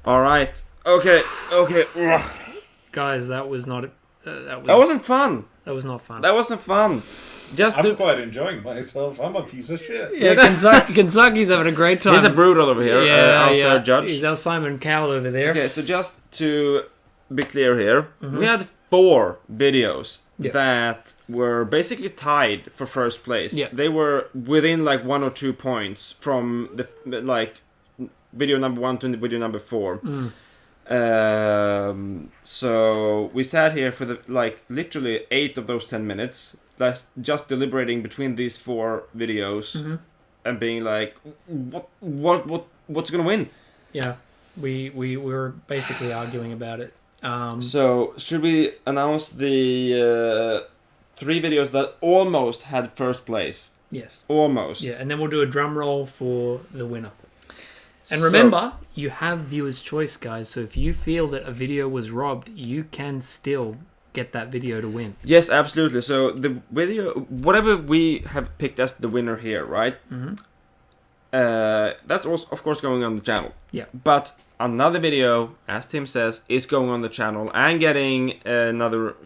All right. Okay. Ugh. Guys, that was not. That wasn't fun. That was not fun. That wasn't fun. I'm quite enjoying myself. I'm a piece of shit. Yeah, Kensaki's having a great time. He's a brutal over here. After judge. He's our Simon Cowell over there. Okay, so just to be clear here, we had 4 videos that were basically tied for first place. Yeah. They were within like 1 or 2 points from the like video number 1 to video number 4. So we sat here for the like literally 8 of those 10 minutes, just deliberating between these 4 videos and being like, what's gonna win? Yeah, we were basically arguing about it. So should we announce the 3 videos that almost had first place? Yes. Almost. Yeah, and then we'll do a drum roll for the winner. And remember, you have viewer's choice, guys. So if you feel that a video was robbed, you can still get that video to win. Yes, absolutely. So the video, whatever we have picked as the winner here, right? That's also, of course, going on the channel. Yeah. But another video, as Tim says, is going on the channel and getting another,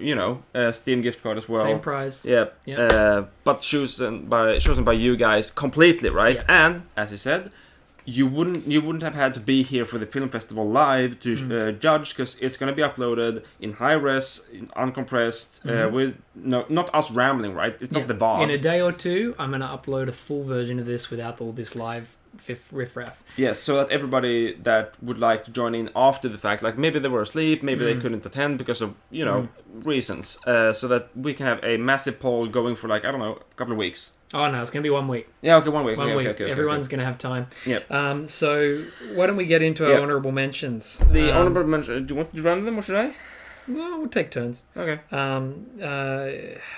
Steam gift card as well. Same prize. Yeah. Yep. But chosen by you guys completely, right? Yeah. And as he said, you wouldn't have had to be here for the film festival live to judge, because it's going to be uploaded in high res, uncompressed, with not us rambling, right? It's not the bar. In a day or 2, I'm going to upload a full version of this without all this live riffraff. Yes, so that everybody that would like to join in after the fact, like maybe they were asleep, maybe they couldn't attend because of reasons, so that we can have a massive poll going for like, I don't know, a couple of weeks. Oh no, it's going to be 1 week. Yeah, okay, 1 week. Okay, Everyone's going to have time. Yep. So why don't we get into our honourable mentions? The honourable mention. Do you want to run them or should I? Well, we'll take turns. Okay.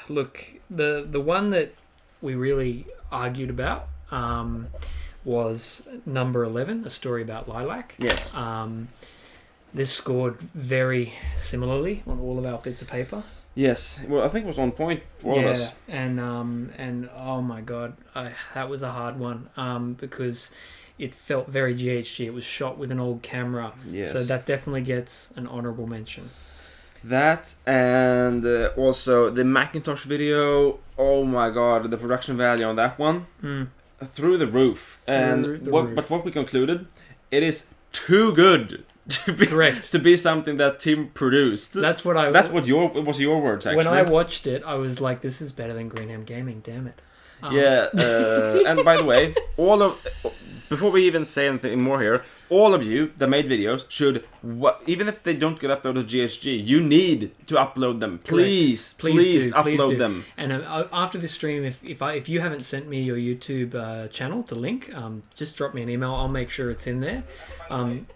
Look, the one that we really argued about was number 11, A Story About Lilac. Yes. This scored very similarly on all of our bits of paper. Yes, well, I think it was on point for all of us. And oh my god, that was a hard one because it felt very GHG. It was shot with an old camera, so that definitely gets an honourable mention. That and Also the Macintosh video. Oh my god, the production value on that one through the roof. But what we concluded, it is too good. To be something that Tim produced. That's what was your words actually. When I watched it, I was like, "This is better than Greenham Gaming." Damn it. And by the way, before we even say anything more here, all of you that made videos should, even if they don't get uploaded to GHG, you need to upload them. Please upload them. And after this stream, if you haven't sent me your YouTube channel to link, just drop me an email. I'll make sure it's in there.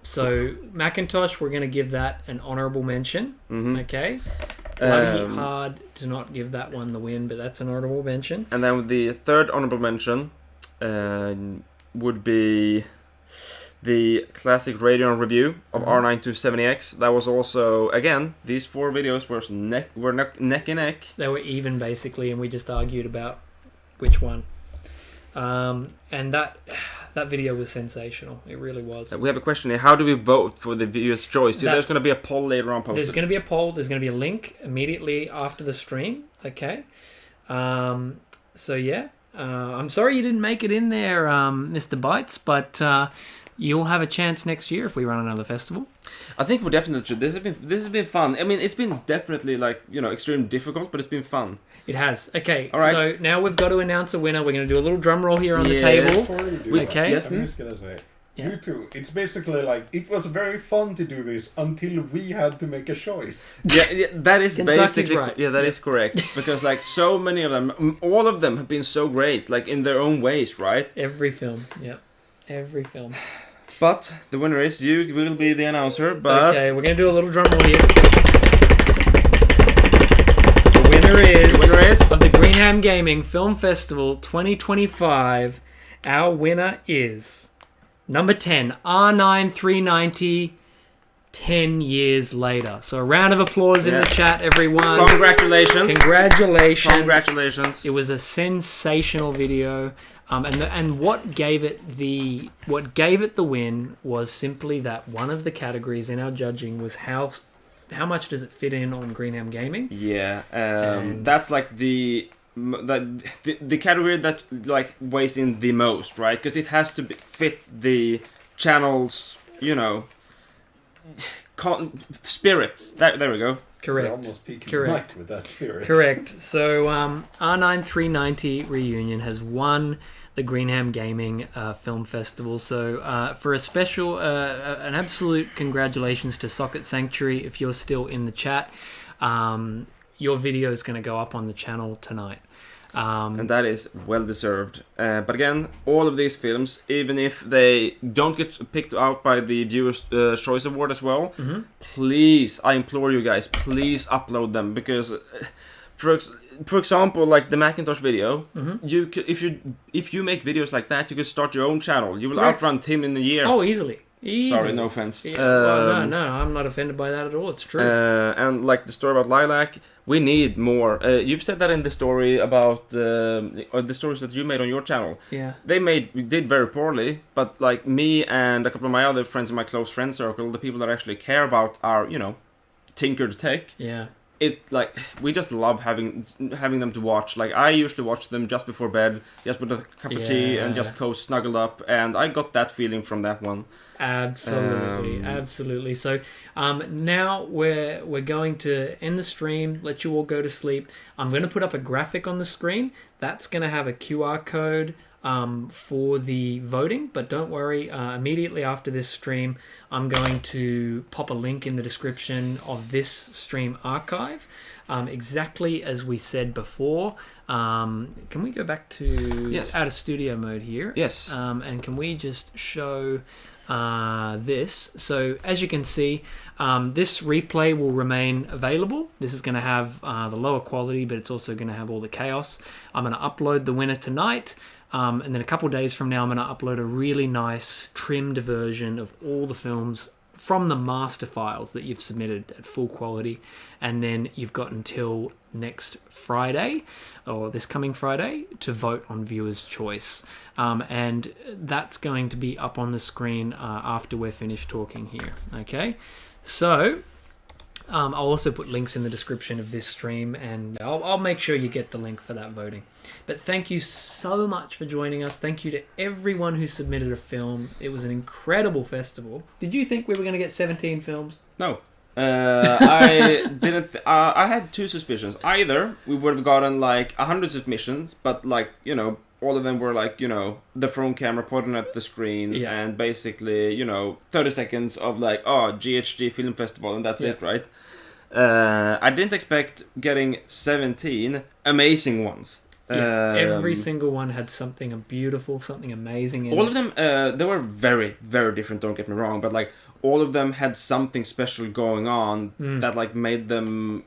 So Macintosh, we're going to give that an honourable mention. Okay. Bloody hard to not give that one the win, but that's an honourable mention. And then the third honourable mention would be the classic Radeon review of R927X. That was also, again, these 4 videos were neck and neck. They were even basically, and we just argued about which one. And that video was sensational. It really was. We have a question here. How do we vote for the viewer's choice? There's going to be a poll later on posted. There's going to be a poll. There's going to be a link immediately after the stream. Okay. So yeah. I'm sorry you didn't make it in there, Mr. Bites, but you'll have a chance next year if we run another festival. I think we definitely should. This has been fun. I mean, it's been definitely extremely difficult, but it's been fun. It has. Okay, all right. So now we've got to announce a winner. We're going to do a little drum roll here on the table. Before you do Okay. that, I'm just going to say, you two, it's basically like, it was very fun to do this until we had to make a choice. Yeah, that is basically right. Yeah, that is correct. Because so many of them, all of them have been so great, in their own ways, right? Every film, yeah. Every film. But the winner is you. Will be the announcer. But okay, we're gonna do a little drum roll here. The winner is of the Greenham Gaming Film Festival 2025. Our winner is number 10, R9390. 10 years later. So a round of applause in the chat, everyone. Congratulations. Congratulations. Congratulations. It was a sensational video. And what gave it the win was simply that one of the categories in our judging was how much does it fit in on Greenham Gaming? Yeah, that's like the category that like weighs in the most, right? Because it has to fit the channel's, spirit. There we go. Correct. Almost peaking Correct. right with that spirit. Correct. So R9 390 Reunion has won the Greenham Gaming Film Festival. So for a special, an absolute congratulations to Socket Sanctuary. If you're still in the chat, your video is going to go up on the channel tonight. And that is well deserved. But again, all of these films, even if they don't get picked out by the Viewers' Choice Award as well, please, I implore you guys, please upload them, because, for example, like the Macintosh video, you could, if you make videos like that, you could start your own channel. You will outrun Tim in a year. Oh, easily. Sorry, no offense. Yeah, well, no, I'm not offended by that at all. It's true. And like the story about Lilac, we need more. You've said that in the story about the stories that you made on your channel. Yeah. Did very poorly, but like me and a couple of my other friends in my close friend circle, the people that actually care about our, tinkered tech. Yeah. We just love having them to watch. Like, I usually watch them just before bed, just with a cup of tea and just snuggled up, and I got that feeling from that one. Absolutely. So now we're going to end the stream, let you all go to sleep. I'm going to put up a graphic on the screen that's going to have a QR code for the voting, but don't worry, immediately after this stream I'm going to pop a link in the description of this stream archive, exactly as we said before. Can we go back to out of studio mode here? Yes. And can we just show this? So as you can see, this replay will remain available. This is going to have the lower quality, but it's also going to have all the chaos. I'm going to upload the winner tonight. And then a couple days from now, I'm going to upload a really nice trimmed version of all the films from the master files that you've submitted at full quality. And then you've got until next Friday, or this coming Friday, to vote on Viewers' Choice. And that's going to be up on the screen after we're finished talking here. Okay, so I'll also put links in the description of this stream, and I'll make sure you get the link for that voting. But thank you so much for joining us. Thank you to everyone who submitted a film. It was an incredible festival. Did you think we were going to get 17 films? No. I didn't. I had two suspicions. Either we would have gotten like 100 submissions, but like, all of them were like, the front camera pointing at the screen and basically, 30 seconds of like, GHG Film Festival, and that's it, right? I didn't expect getting 17 amazing ones. Every single one had something beautiful, something amazing in it. All of them, they were very, very different, don't get me wrong, but like, all of them had something special going on that like made them,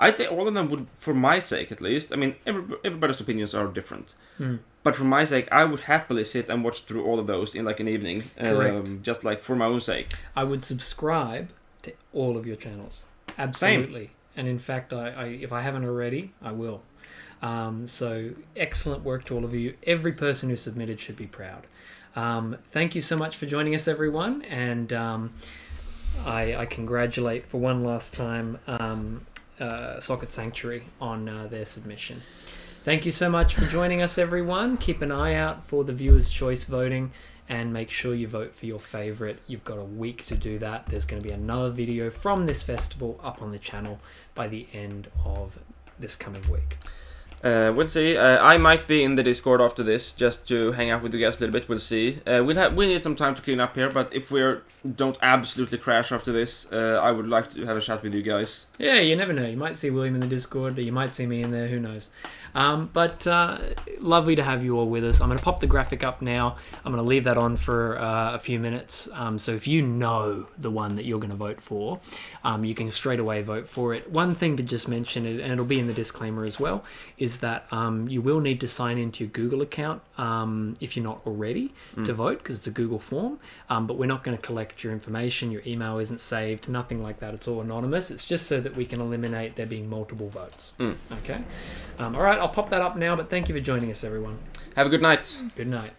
I'd say all of them would, for my sake at least. I mean, everybody's opinions are different. But for my sake, I would happily sit and watch through all of those in like an evening. Correct. Just like for my own sake. I would subscribe to all of your channels. Absolutely. Same. And in fact, I if I haven't already, I will. So excellent work to all of you. Every person who submitted should be proud. Thank you so much for joining us, everyone. And I congratulate for one last time Socket Sanctuary on their submission. Thank you so much for joining us, everyone. Keep an eye out for the Viewers' Choice voting and make sure you vote for your favorite. You've got a week to do that. There's going to be another video from this festival up on the channel by the end of this coming week. We'll see. I might be in the Discord after this, just to hang out with you guys a little bit. We'll see. We need some time to clean up here, but if we don't absolutely crash after this, I would like to have a chat with you guys. Yeah, you never know. You might see William in the Discord, or you might see me in there. Who knows? But lovely to have you all with us. I'm going to pop the graphic up now. I'm going to leave that on for a few minutes. So if you know the one that you're going to vote for, you can straight away vote for it. One thing to just mention, and it'll be in the disclaimer as well, is is that you will need to sign into your Google account if you're not already to vote, because it's a Google form. But we're not going to collect your information. Your email isn't saved, nothing like that. It's all anonymous. It's just so that we can eliminate there being multiple votes. Okay. All right, I'll pop that up now, but thank you for joining us, everyone. Have a good night. Good night.